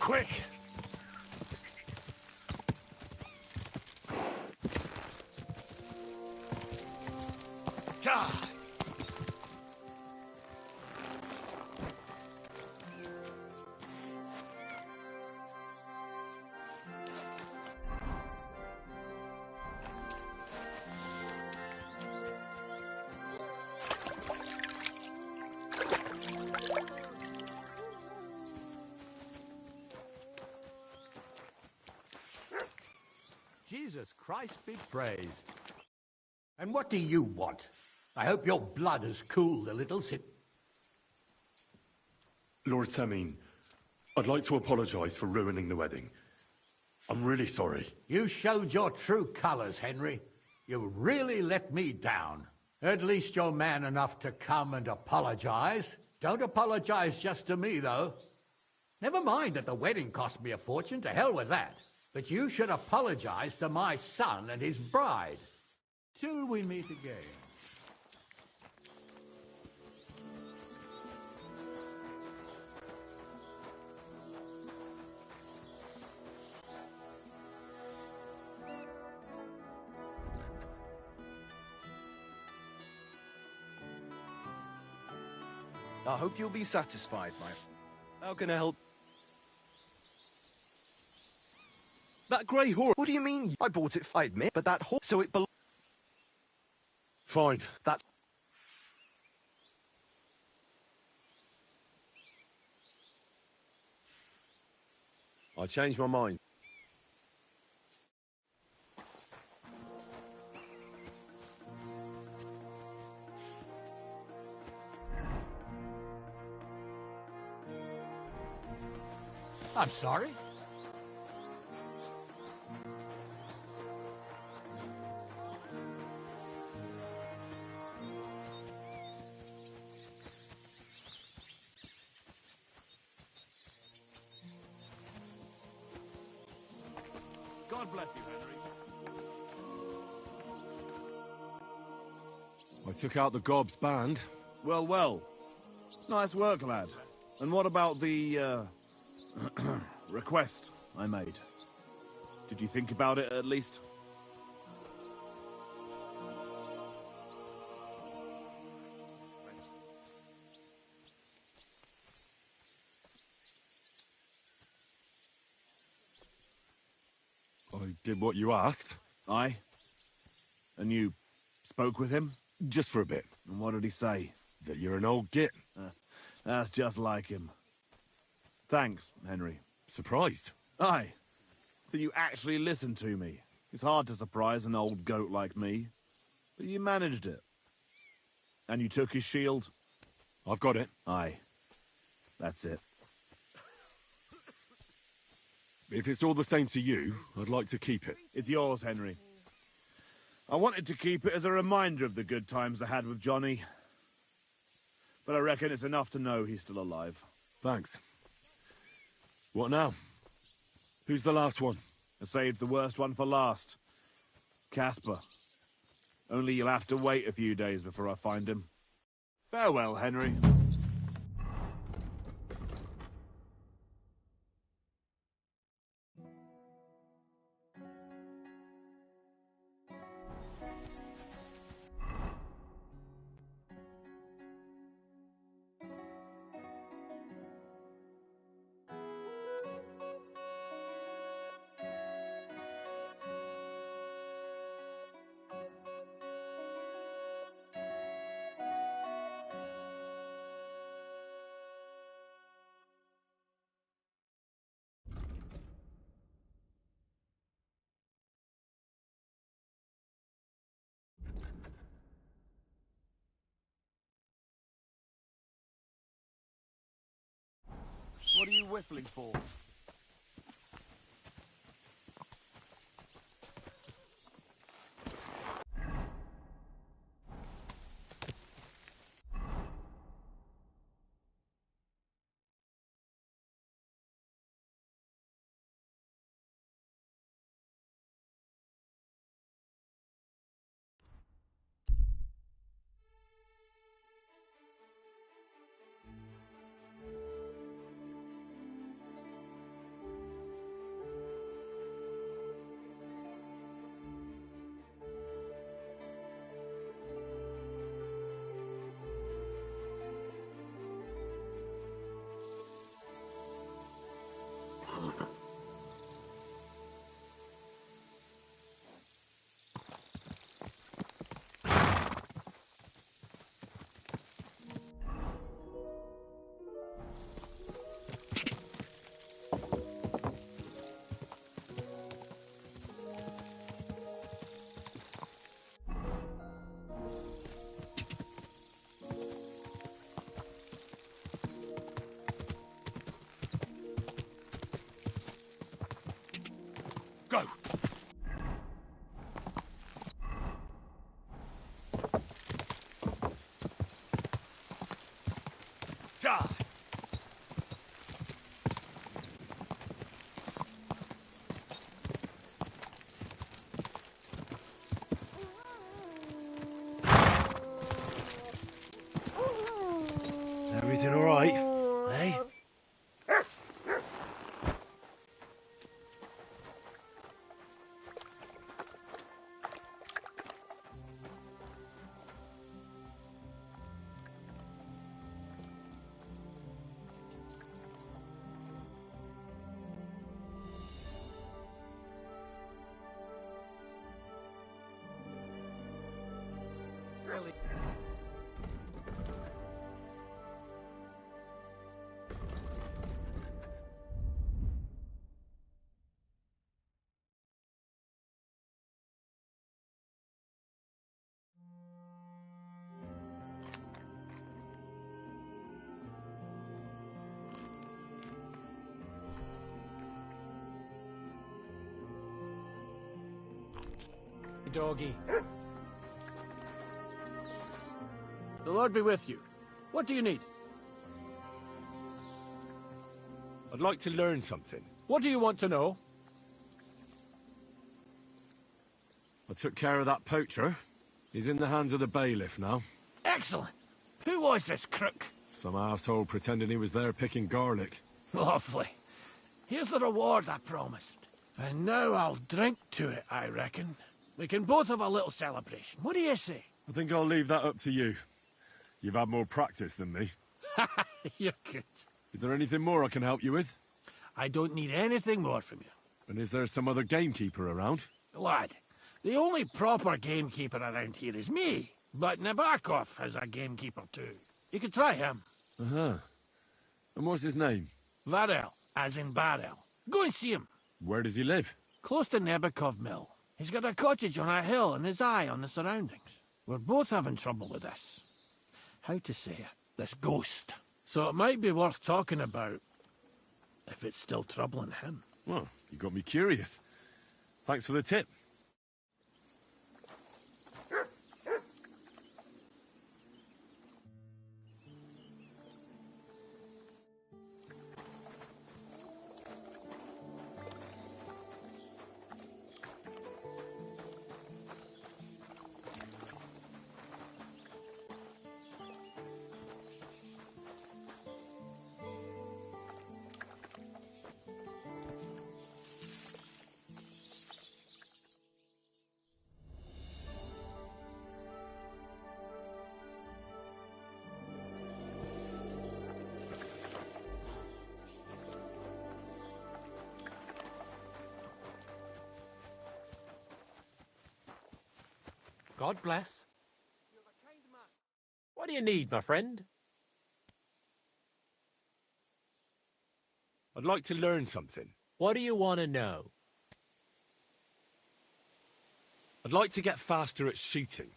quick! God! Jesus Christ be praised. And what do you want? I hope your blood has cooled a little since... Lord Semin, I'd like to apologise for ruining the wedding. I'm really sorry. You showed your true colours, Henry. You really let me down. At least you're man enough to come and apologise. Don't apologise just to me, though. Never mind that the wedding cost me a fortune, to hell with that. But you should apologise to my son and his bride. Till we meet again. I hope you'll be satisfied, How can I help? That grey horse. What do you mean? I bought it, I admit, but that horse, so it belongs. Fine. That's. I changed my mind. I'm sorry. God bless you, Henry. I took out the Gob's band. Well, well. Nice work, lad. And what about the, request I made? Did you think about it, at least? I did what you asked. Aye? And you spoke with him? Just for a bit. And what did he say? That you're an old git. That's just like him. Thanks, Henry. Surprised? Aye. That you actually listened to me. It's hard to surprise an old goat like me. But you managed it. And you took his shield? I've got it. Aye. That's it. If it's all the same to you, I'd like to keep it. It's yours, Henry. I wanted to keep it as a reminder of the good times I had with Johnny. But I reckon it's enough to know he's still alive. Thanks. What now? Who's the last one? I saved the worst one for last. Casper. Only you'll have to wait a few days before I find him. Farewell, Henry. What are you whistling for? Go! Ja! Everything all right? Eh? Doggy. The Lord be with you. What do you need? I'd like to learn something. What do you want to know? I took care of that poacher. He's in the hands of the bailiff now. Excellent. Who was this crook? Some asshole pretending he was there picking garlic. Lovely. Here's the reward I promised. And now I'll drink to it, I reckon. We can both have a little celebration. What do you say? I think I'll leave that up to you. You've had more practice than me. You're good. Is there anything more I can help you with? I don't need anything more from you. And is there some other gamekeeper around? Lad, the only proper gamekeeper around here is me. But Nabokov has a gamekeeper too. You could try him. Uh-huh. And what's his name? Varel, as in barrel. Go and see him. Where does he live? Close to Nabokov Mill. He's got a cottage on a hill and his eye on the surroundings. We're both having trouble with this. How to say it? This ghost. So it might be worth talking about if it's still troubling him. Well, you got me curious. Thanks for the tip. God bless. What do you need, my friend? I'd like to learn something. What do you want to know? I'd like to get faster at shooting.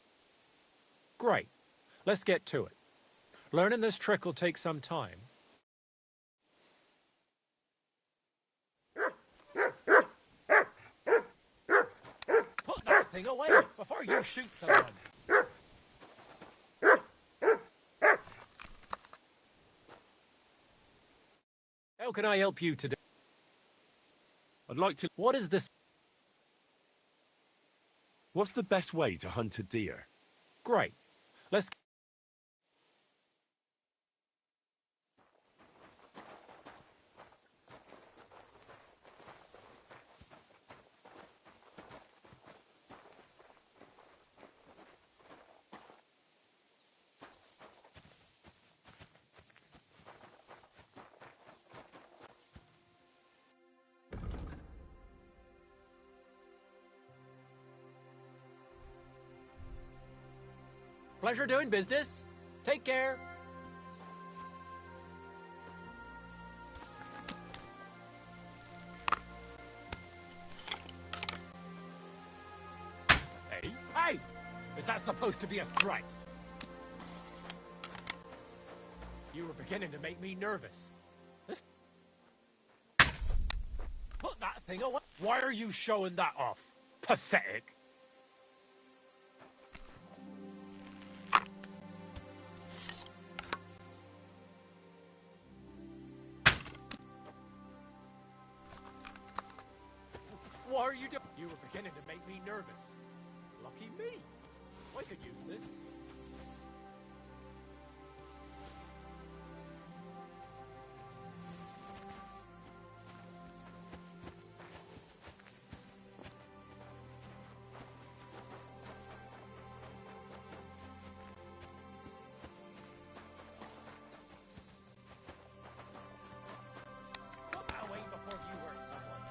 Great. Let's get to it. Learning this trick will take some time. Put that thing away before you shoot someone. How can I help you today? I'd like to... What is this? What's the best way to hunt a deer? Great. Let's... Pleasure doing business. Take care. Hey, hey! Is that supposed to be a threat? You were beginning to make me nervous. Put that thing away. Why are you showing that off? Pathetic. What are you doing? You were beginning to make me nervous. Lucky me. I could use this. I'll wait before you hurt someone.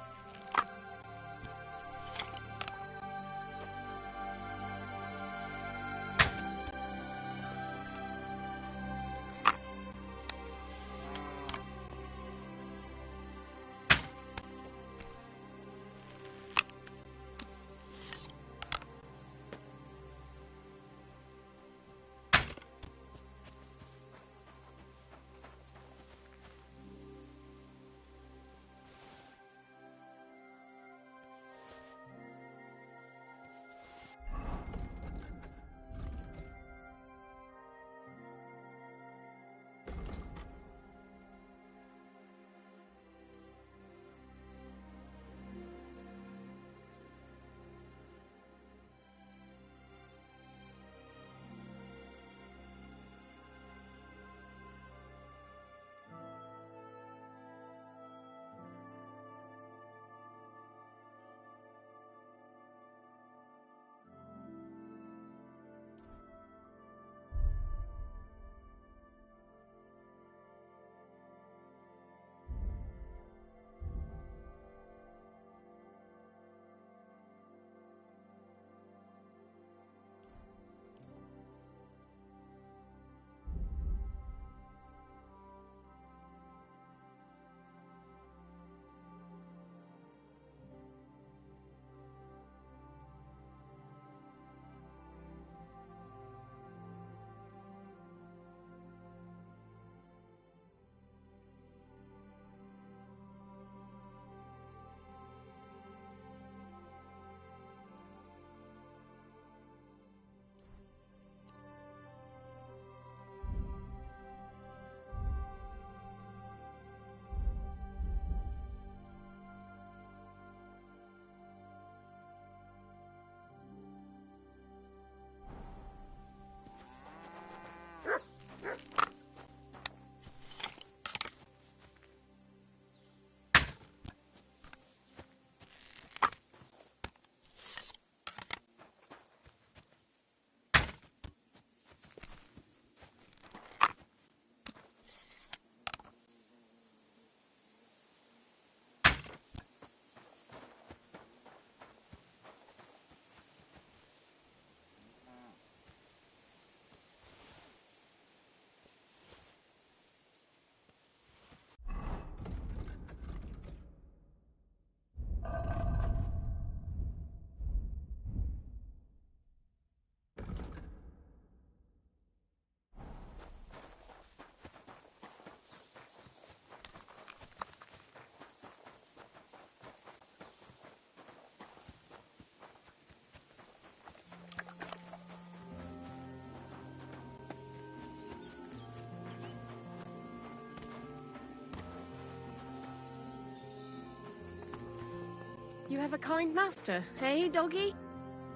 You have a kind master, hey, doggy?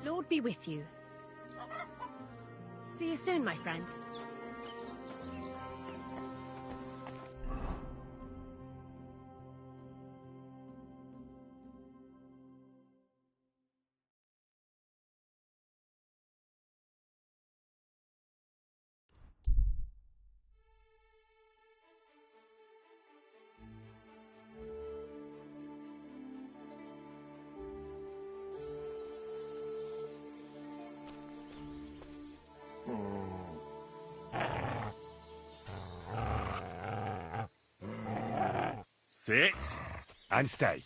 Lord be with you. See you soon, my friend. Sit and stay.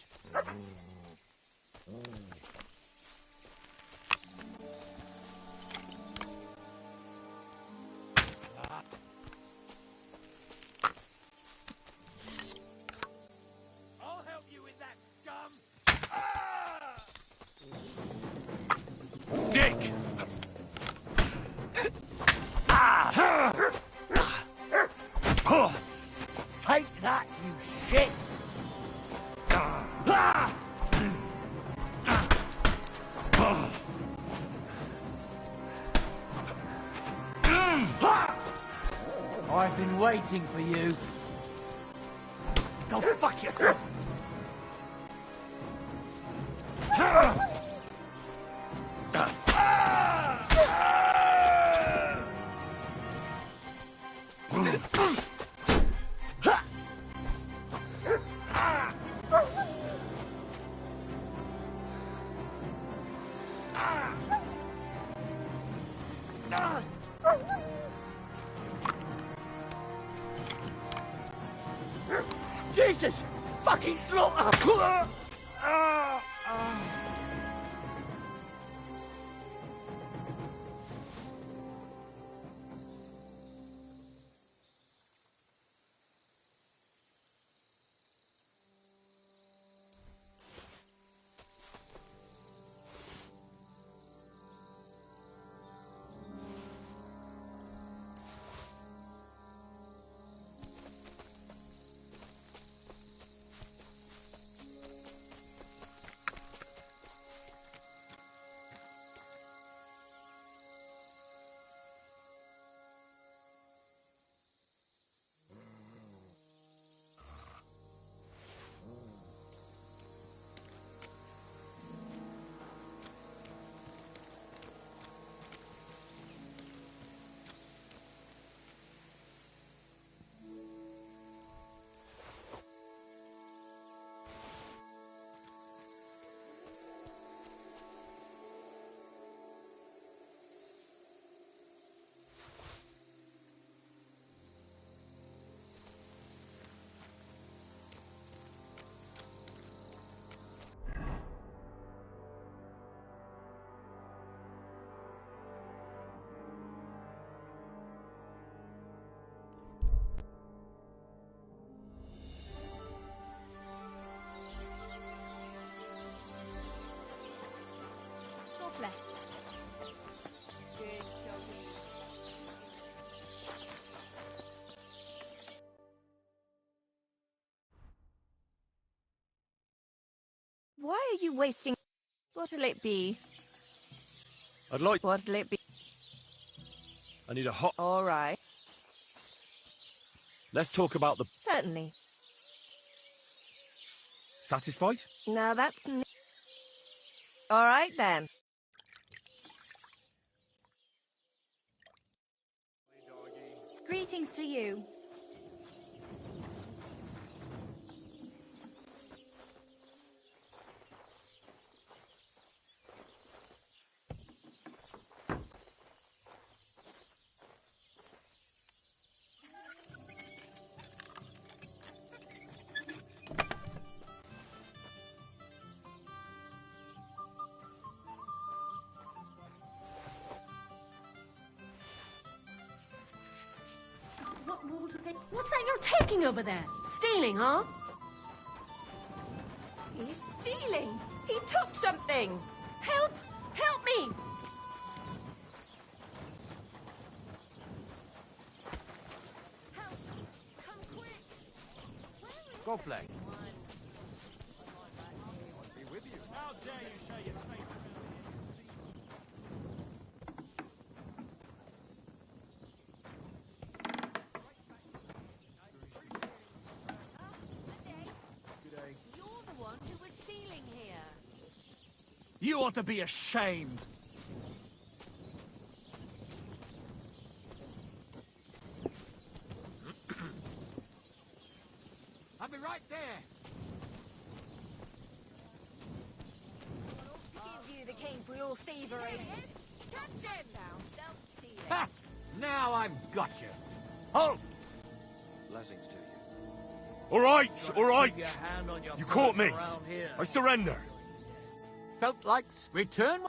I'll help you with that, scum! I've been waiting for you. Go fuck yourself! Jesus! Fucking slaughter! Why are you wasting... What'll it be? I'd like... What'll it be? I need a hot... All right. Let's talk about the... Certainly. Satisfied? Now that's... All right, then. Greetings to you. What's that you're taking over there? Stealing, huh? He's stealing. He took something. Help! Help me! Go play. Be with you. How dare you show your face? You ought to be ashamed. I'll be right there. Give you the king for your thievery. Ha! Now I've got you. Halt! Blessings to you. All right, all right. Keep your hand on your You caught me. purse around here. I surrender. Felt like return.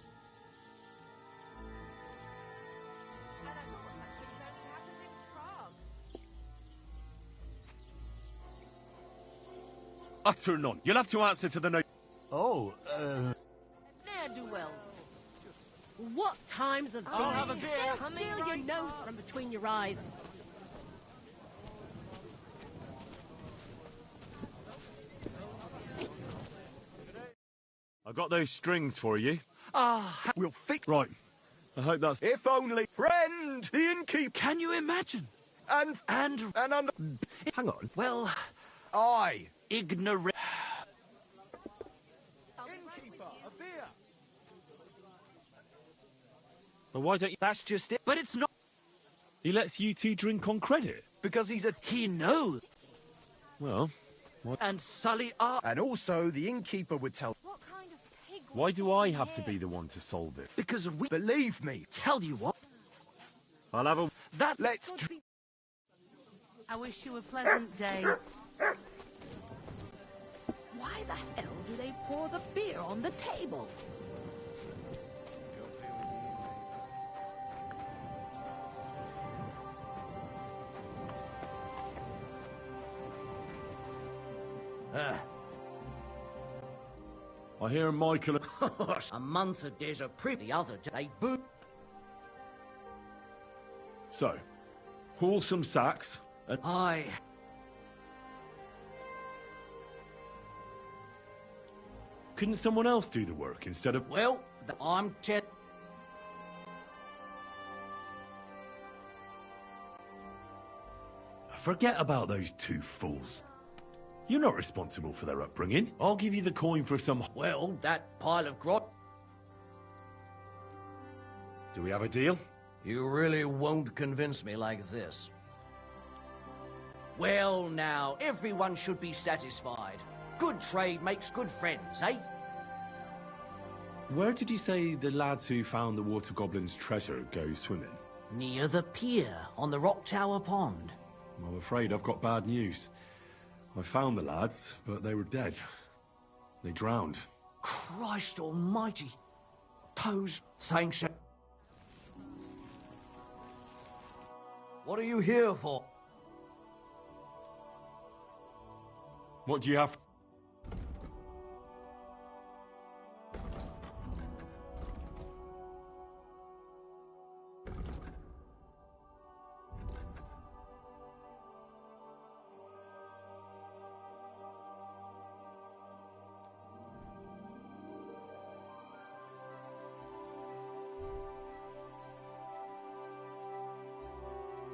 Utter none. You'll have to answer to the no... Oh, Ne'er-do-well. What times have I'll have a beer. Steal your nose from between your eyes. I got those strings for you. We'll fix... Right. I hope that's... If only... Friend! The innkeeper! Can you imagine? And under... Hang on. Well... Aye. Ignorant... Innkeeper, a beer! Well, why don't you... That's just it. But it's not... He lets you two drink on credit? Because he's a... He knows. Well, what... And Sully are... And also, the innkeeper would tell... What kind of pig Why do I have to be the one to solve it? Because we... Believe me. Tell you what. I'll have a... That... Let's... I wish you a pleasant day. Why the hell do they pour the beer on the table? I hear Michael... A month of there's a pretty other day. Boo. So, haul some sacks and... Aye. Couldn't someone else do the work instead of... Well, I'm... Forget about those two fools. You're not responsible for their upbringing. I'll give you the coin for some... Well, that pile of grot... Do we have a deal? You really won't convince me like this. Well, now, everyone should be satisfied. Good trade makes good friends, eh? Where did you say the lads who found the Water Goblin's treasure go swimming? Near the pier, on the Rock Tower Pond. I'm afraid I've got bad news. I found the lads, but they were dead. They drowned. Christ almighty. Toes, thanks. What are you here for? What do you have?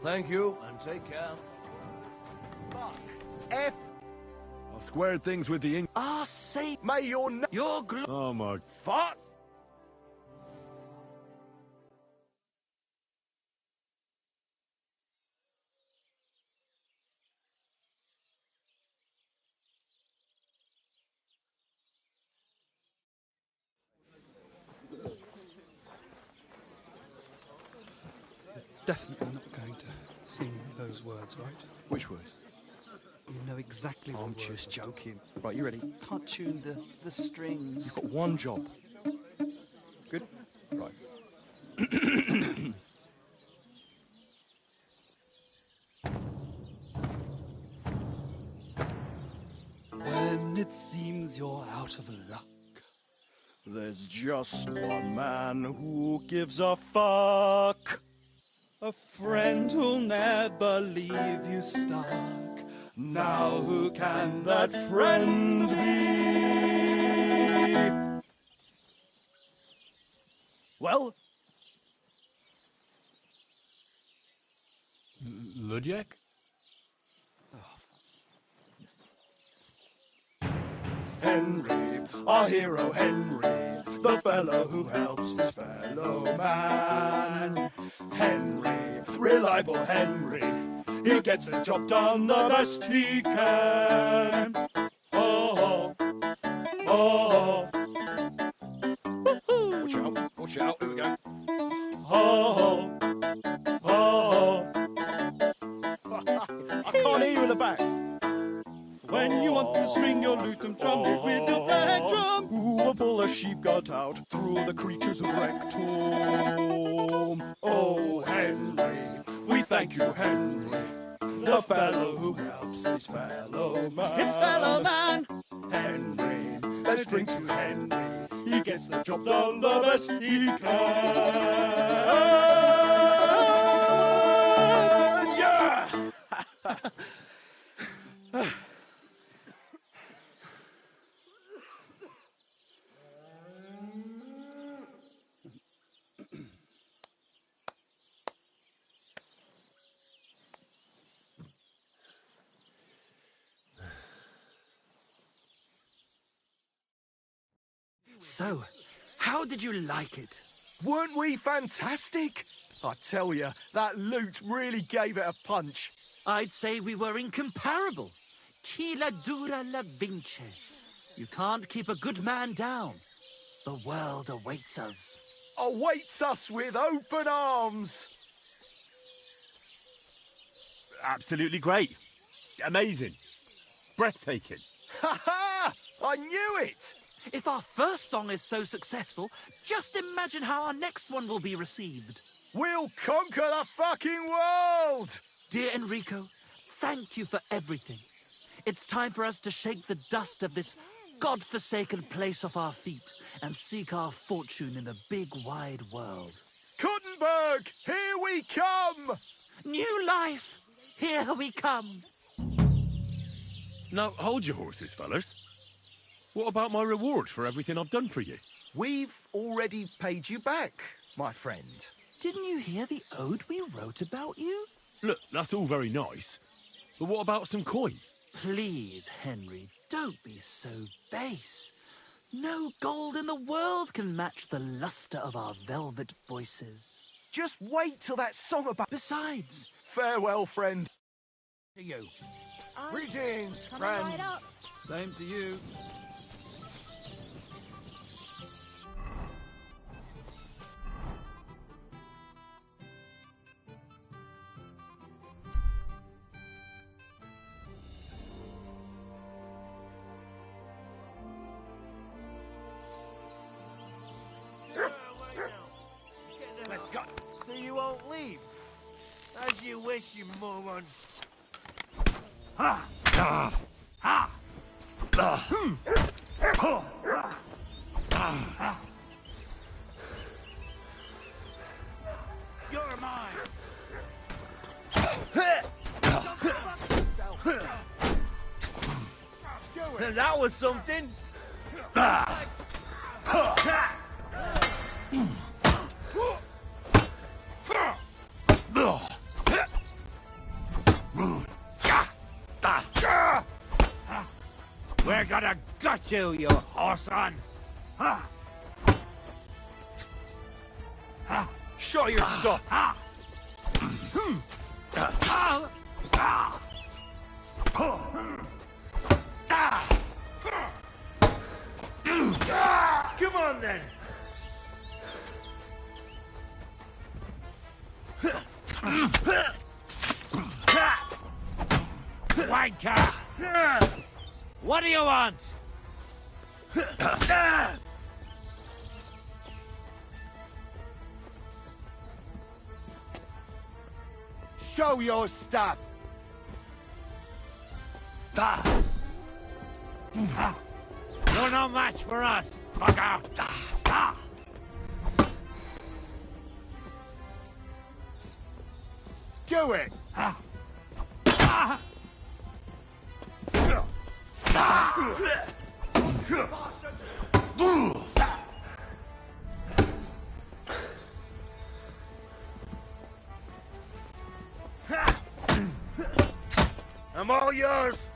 Thank you, and take care. F. I squared things with the ink. Ah, say... May your... Your Oh my... Fuck! Definitely not going to sing those words, right? Which words? You know exactly what I'm words just are. joking. Right, you ready? Can't tune the strings. You've got one job. Good? Right. When it seems you're out of luck, There's just one man who gives a fuck. a friend who'll never leave you stuck. Now who can that friend be? Well? Ludiek? Henry, our hero Henry, the fellow who helps his fellow man. Henry, reliable Henry, he gets the job done the best he can. Oh, oh, oh. Watch out, here we go. Oh, oh, I can't hear you in the back. When you want to string your lute and trumpet with your back drum, who will pull a sheep gut out through the creature's rectum? Oh, Henry, we thank you, Henry, the fellow who helps his fellow man. his fellow man. Henry, let's drink to Henry, he gets the job done the best he can. Yeah! So, how did you like it? Weren't we fantastic? I tell you, that loot really gave it a punch. I'd say we were incomparable. Chi la dura la vince. You can't keep a good man down. The world awaits us. Awaits us with open arms. Absolutely great. Amazing. Breathtaking. Ha ha! I knew it! If our first song is so successful, just imagine how our next one will be received. We'll conquer the fucking world! Dear Enrico, thank you for everything. It's time for us to shake the dust of this God-forsaken place off our feet and seek our fortune in the big wide world. Kuttenberg, here we come! New life, here we come. Now, hold your horses, fellas. What about my reward for everything I've done for you? We've already paid you back, my friend. Didn't you hear the ode we wrote about you? Look, that's all very nice. But what about some coin? Please, Henry, don't be so base. No gold in the world can match the luster of our velvet voices. Just wait till that song about... Besides... Farewell, friend. To you. Greetings, Coming friend. right up. Same to you. So you won't leave? As you wish, you moron. Ha! Ha! Ha! You're mine. That was something. We're gonna gut you, you horse-on! Show your stuff! Come on, then. Wanker! What do you want? Show your stuff. You're no match for us, fucker! Do it. I'm all yours.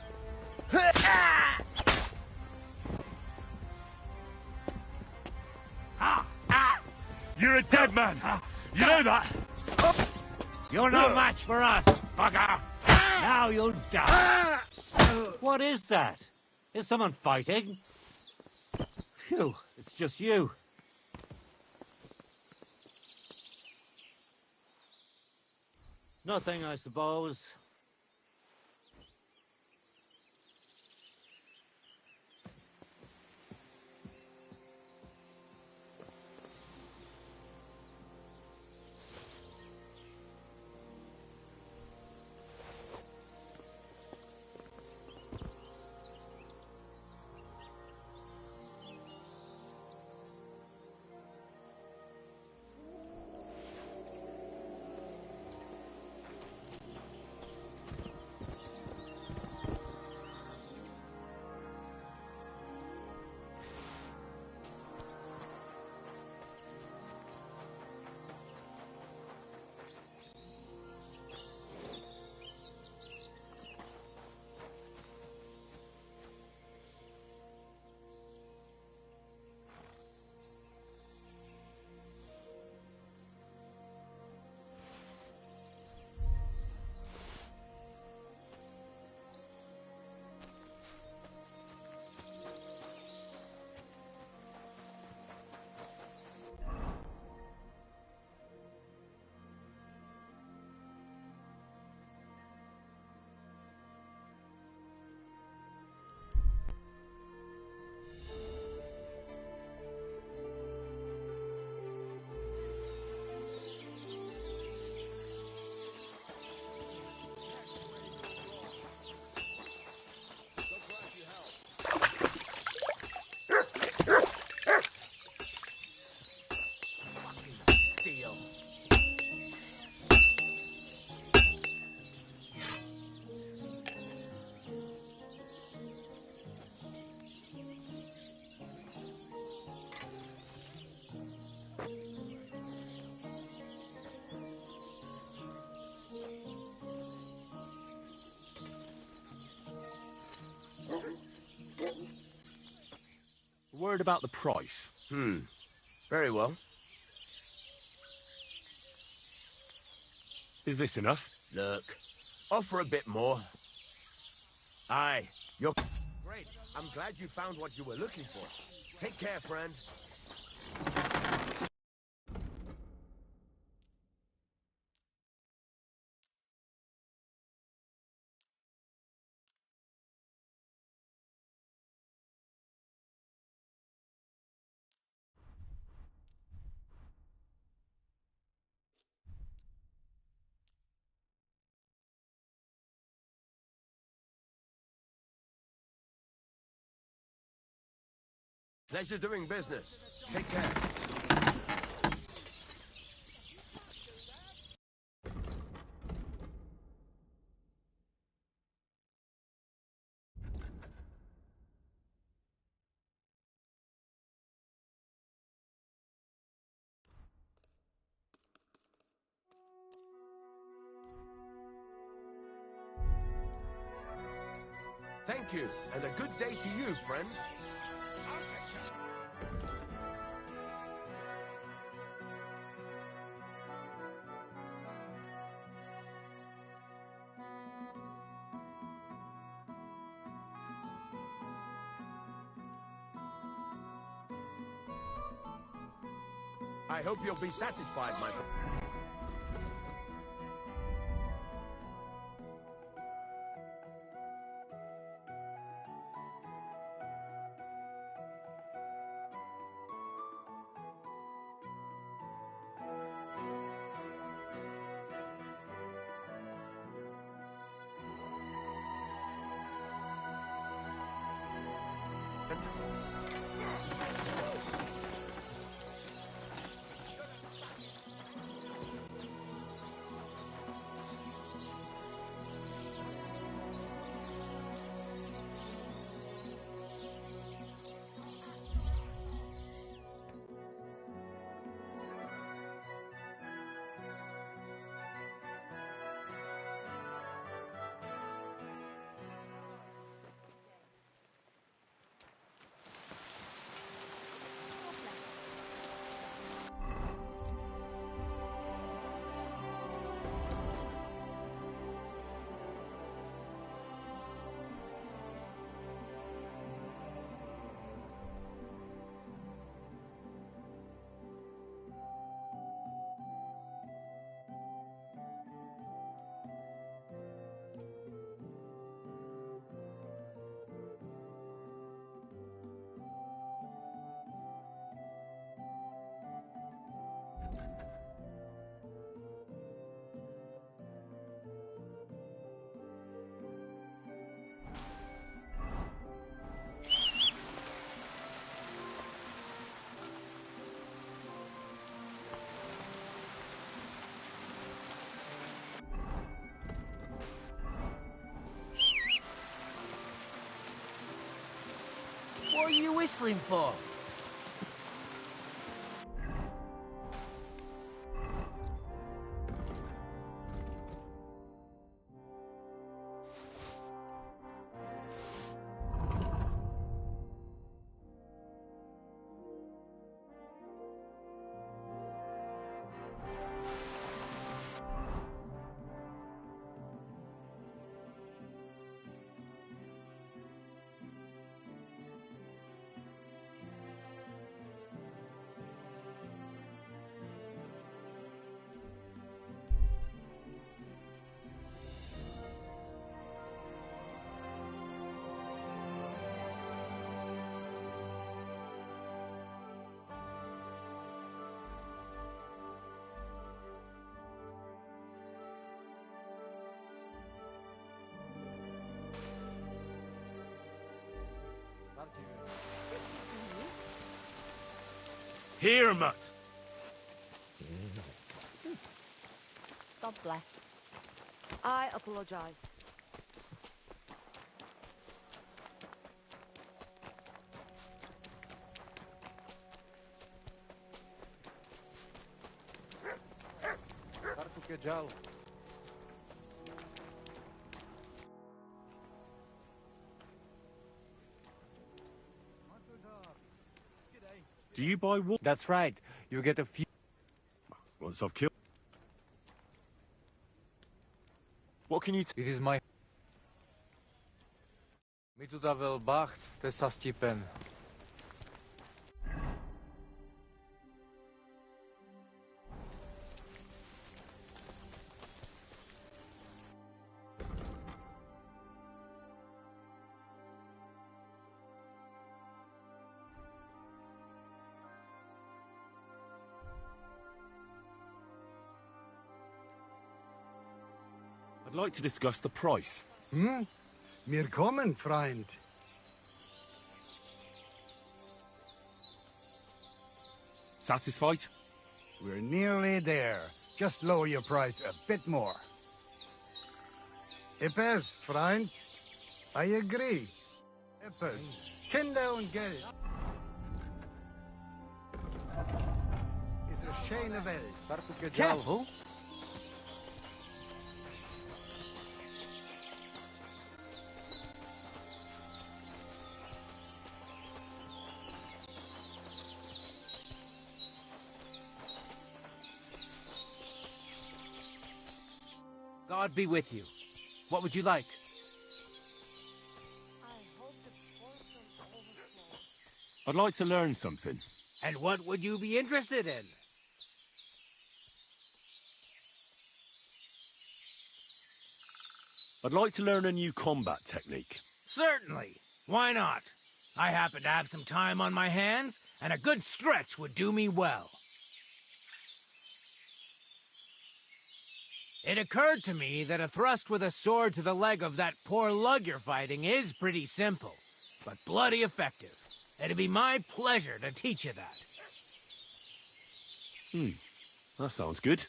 You're a dead man. You know that? You're no match for us, fucker! Now you'll die! What is that? Is someone fighting? Phew, it's just you. Nothing, I suppose. deal. Word about the price. Very well. Is this enough? Look, offer a bit more. Aye, you're... Great. I'm glad you found what you were looking for. Take care, friend. Pleasure doing business. Take care. Thank you, and a good day to you, friend. I hope you'll be satisfied, my friend. What are you whistling for? Here, mutt. God bless. I apologise. Do you buy wool? That's right. You get a few. Once I've killed... What can you... It is my... Mi tu da vel bacht, te sastipen. I'd like to discuss the price. Hm? Wir kommen, Freund. Satisfied? We're nearly there. Just lower your price a bit more. Etwas, Freund. I agree. Etwas. Kinder und Geld. Is a schöne Welt. Careful! God be with you. What would you like? I'd like to learn something. And what would you be interested in? I'd like to learn a new combat technique. Certainly. Why not? I happen to have some time on my hands, and a good stretch would do me well. It occurred to me that a thrust with a sword to the leg of that poor lug you're fighting is pretty simple, but bloody effective. It'd be my pleasure to teach you that. That sounds good.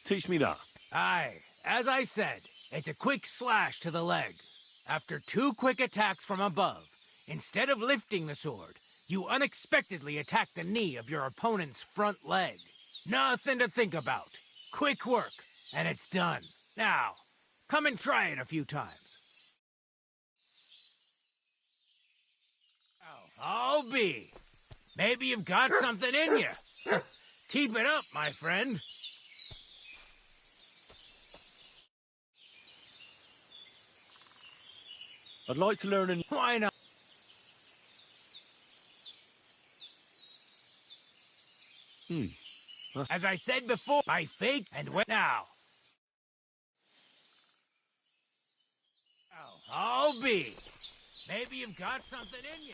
Teach me that. Aye, as I said, it's a quick slash to the leg. After 2 quick attacks from above, instead of lifting the sword, you unexpectedly attack the knee of your opponent's front leg. Nothing to think about. Quick work. And it's done. Now, come and try it a few times. I'll be. Maybe you've got something in you. Keep it up, my friend. I'd like to learn a... Why not? As I said before, I fake and went now. I'll be. Maybe you've got something in you.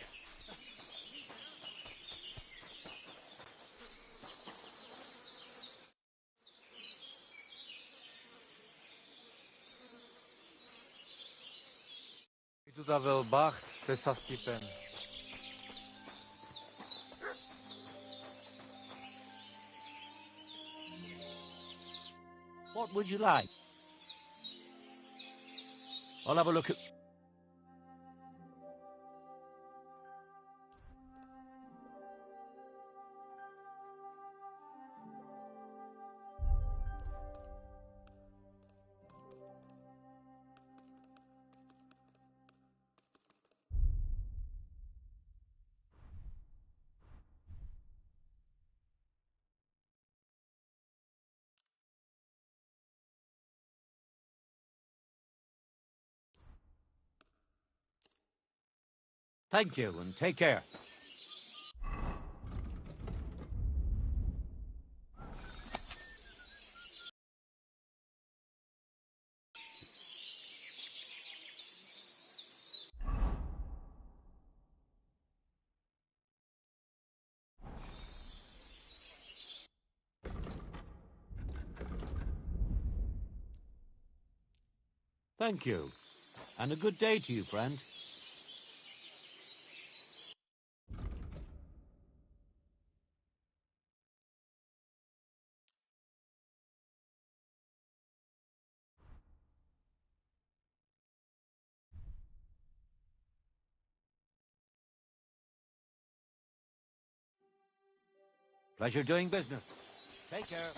Tu da vel bacht, te sastipen. What would you like? I'll have a look at... Thank you, and take care. Thank you. And a good day to you, friend. Pleasure doing business. Take care.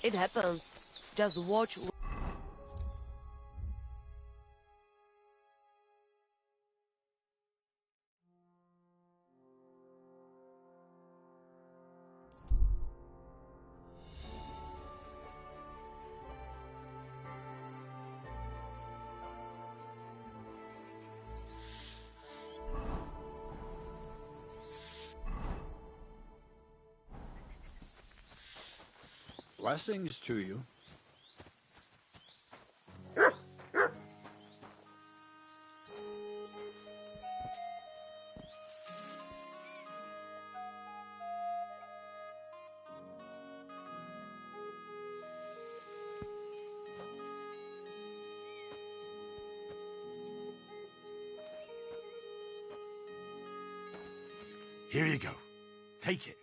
It happens. Just watch. Blessings to you. Here you go. Take it.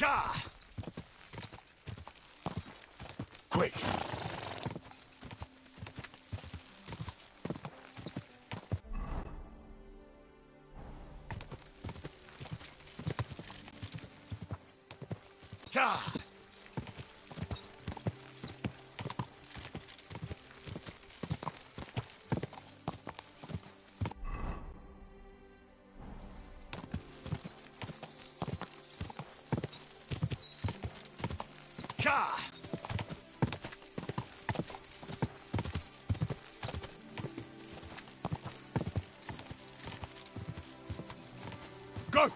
Ka! Quick! Ka! Ka! Go!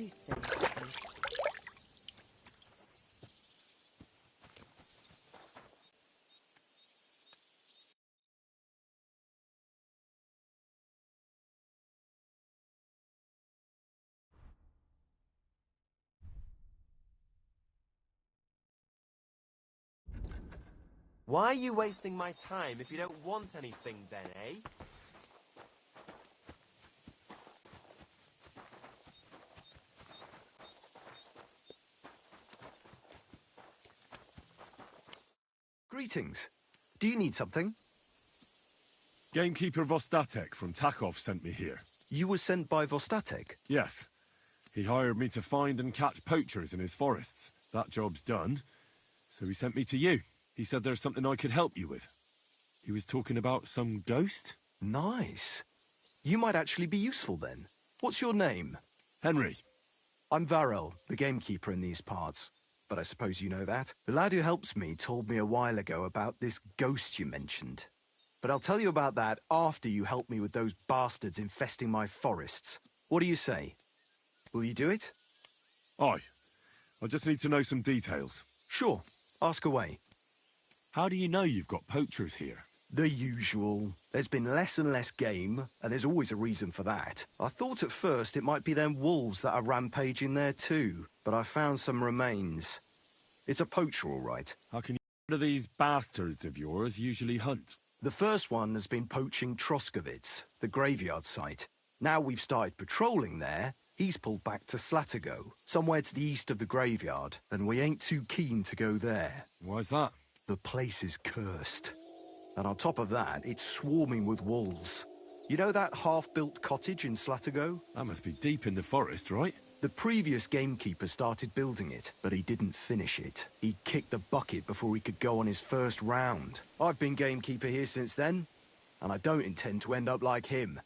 You say. Why are you wasting my time if you don't want anything then, eh? Greetings. Do you need something? Gamekeeper Vostatek from Takov sent me here. You were sent by Vostatek? Yes. He hired me to find and catch poachers in his forests. That job's done, so he sent me to you. He said there's something I could help you with. He was talking about some ghost? Nice. You might actually be useful then. What's your name? Henry. I'm Varel, the gamekeeper in these parts. But I suppose you know that. The lad who helps me told me a while ago about this ghost you mentioned. But I'll tell you about that after you help me with those bastards infesting my forests. What do you say? Will you do it? Aye. I just need to know some details. Sure. Ask away. How do you know you've got poachers here? The usual. There's been less and less game, and there's always a reason for that. I thought at first it might be them wolves that are rampaging there too, but I found some remains. It's a poacher, all right. How can you... What do these bastards of yours usually hunt? The first one has been poaching Troskovitz, the graveyard site. Now we've started patrolling there, he's pulled back to Slatigo, somewhere to the east of the graveyard, and we ain't too keen to go there. Why's that? The place is cursed. And on top of that, it's swarming with wolves. You know that half-built cottage in Slatigo? That must be deep in the forest, right? The previous gamekeeper started building it, but he didn't finish it. He kicked the bucket before he could go on his first round. I've been gamekeeper here since then, and I don't intend to end up like him.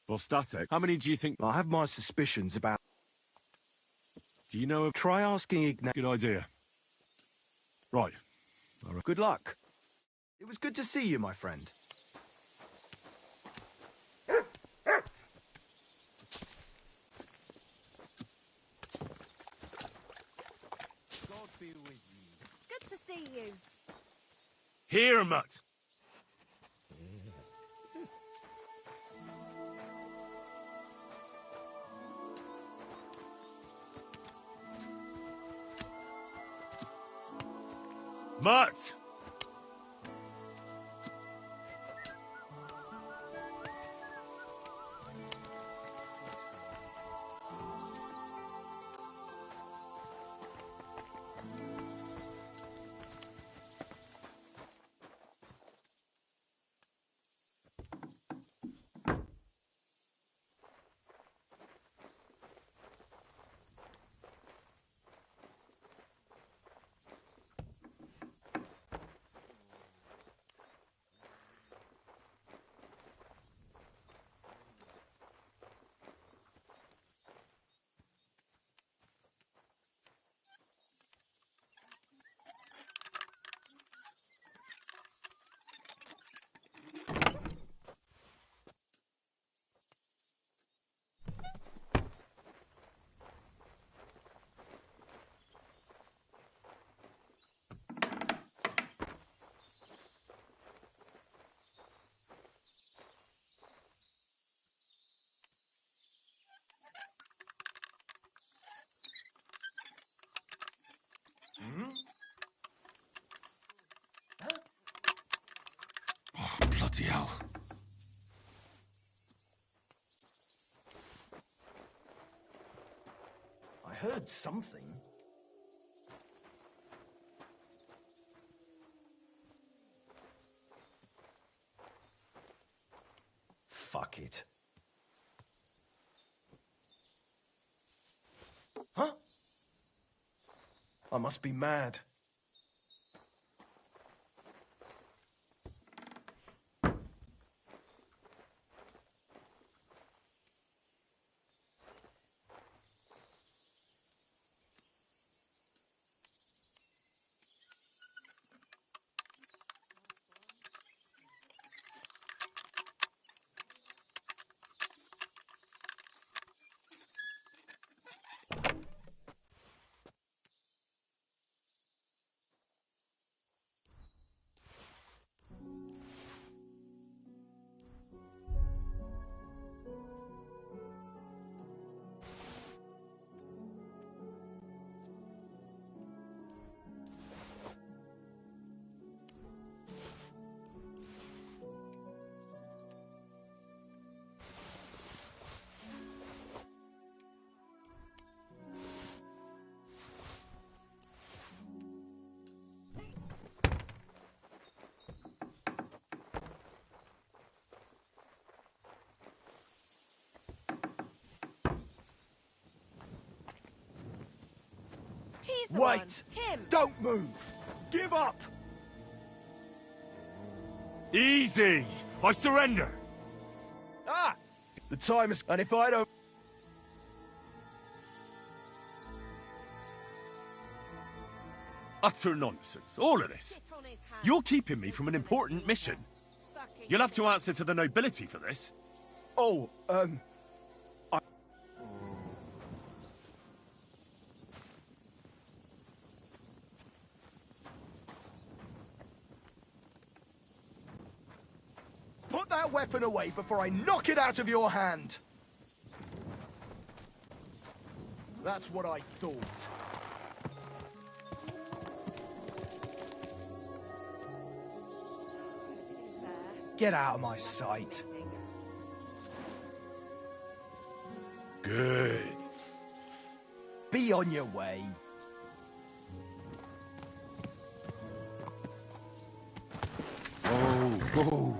Vostatek, how many do you think... I have my suspicions about... Do you know of... Try asking Ignat... Good idea. Right. All right. Good luck. It was good to see you, my friend. God be with you. Good to see you. Here, Mutt! Mutt! Oh, bloody hell. I heard something. fuck it. Huh? I must be mad. Wait! Him! Don't move! Give up! Easy! I surrender! Ah! The time is... And if I don't... Utter nonsense, all of this. You're keeping me from an important mission. You'll have to answer to the nobility for this. Oh, Put that weapon away before I knock it out of your hand! That's what I thought. Get out of my sight. Good. Be on your way. Oh.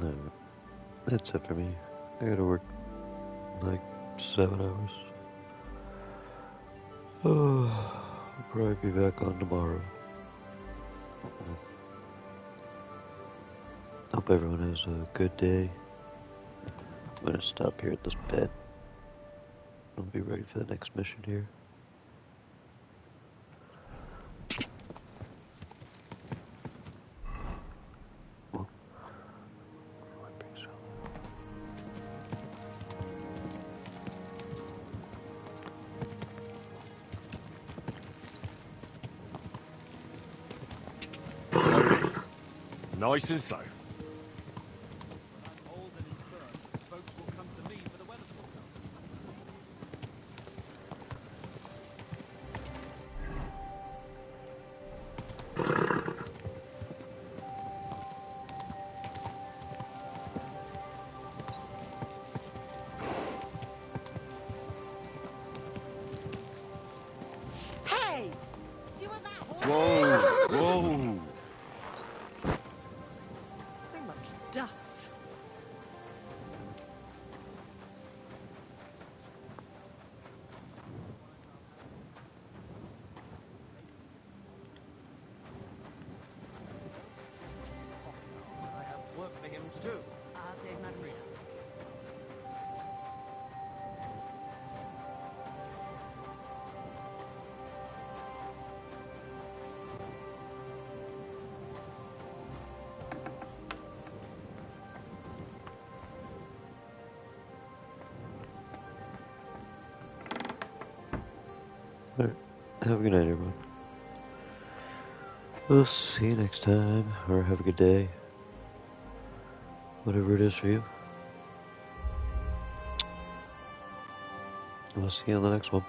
No, that's it for me. I gotta work like 7 hours. Oh, I'll probably be back on tomorrow. Hope everyone has a good day. I'm gonna stop here at this bed. I'll be ready for the next mission here. Nice and slow. Hey! Whoa, whoa. So much dust. I have work for him to do. Alright, have a good night, everyone. We'll see you next time, or have a good day. Whatever it is for you. We'll see you on the next one.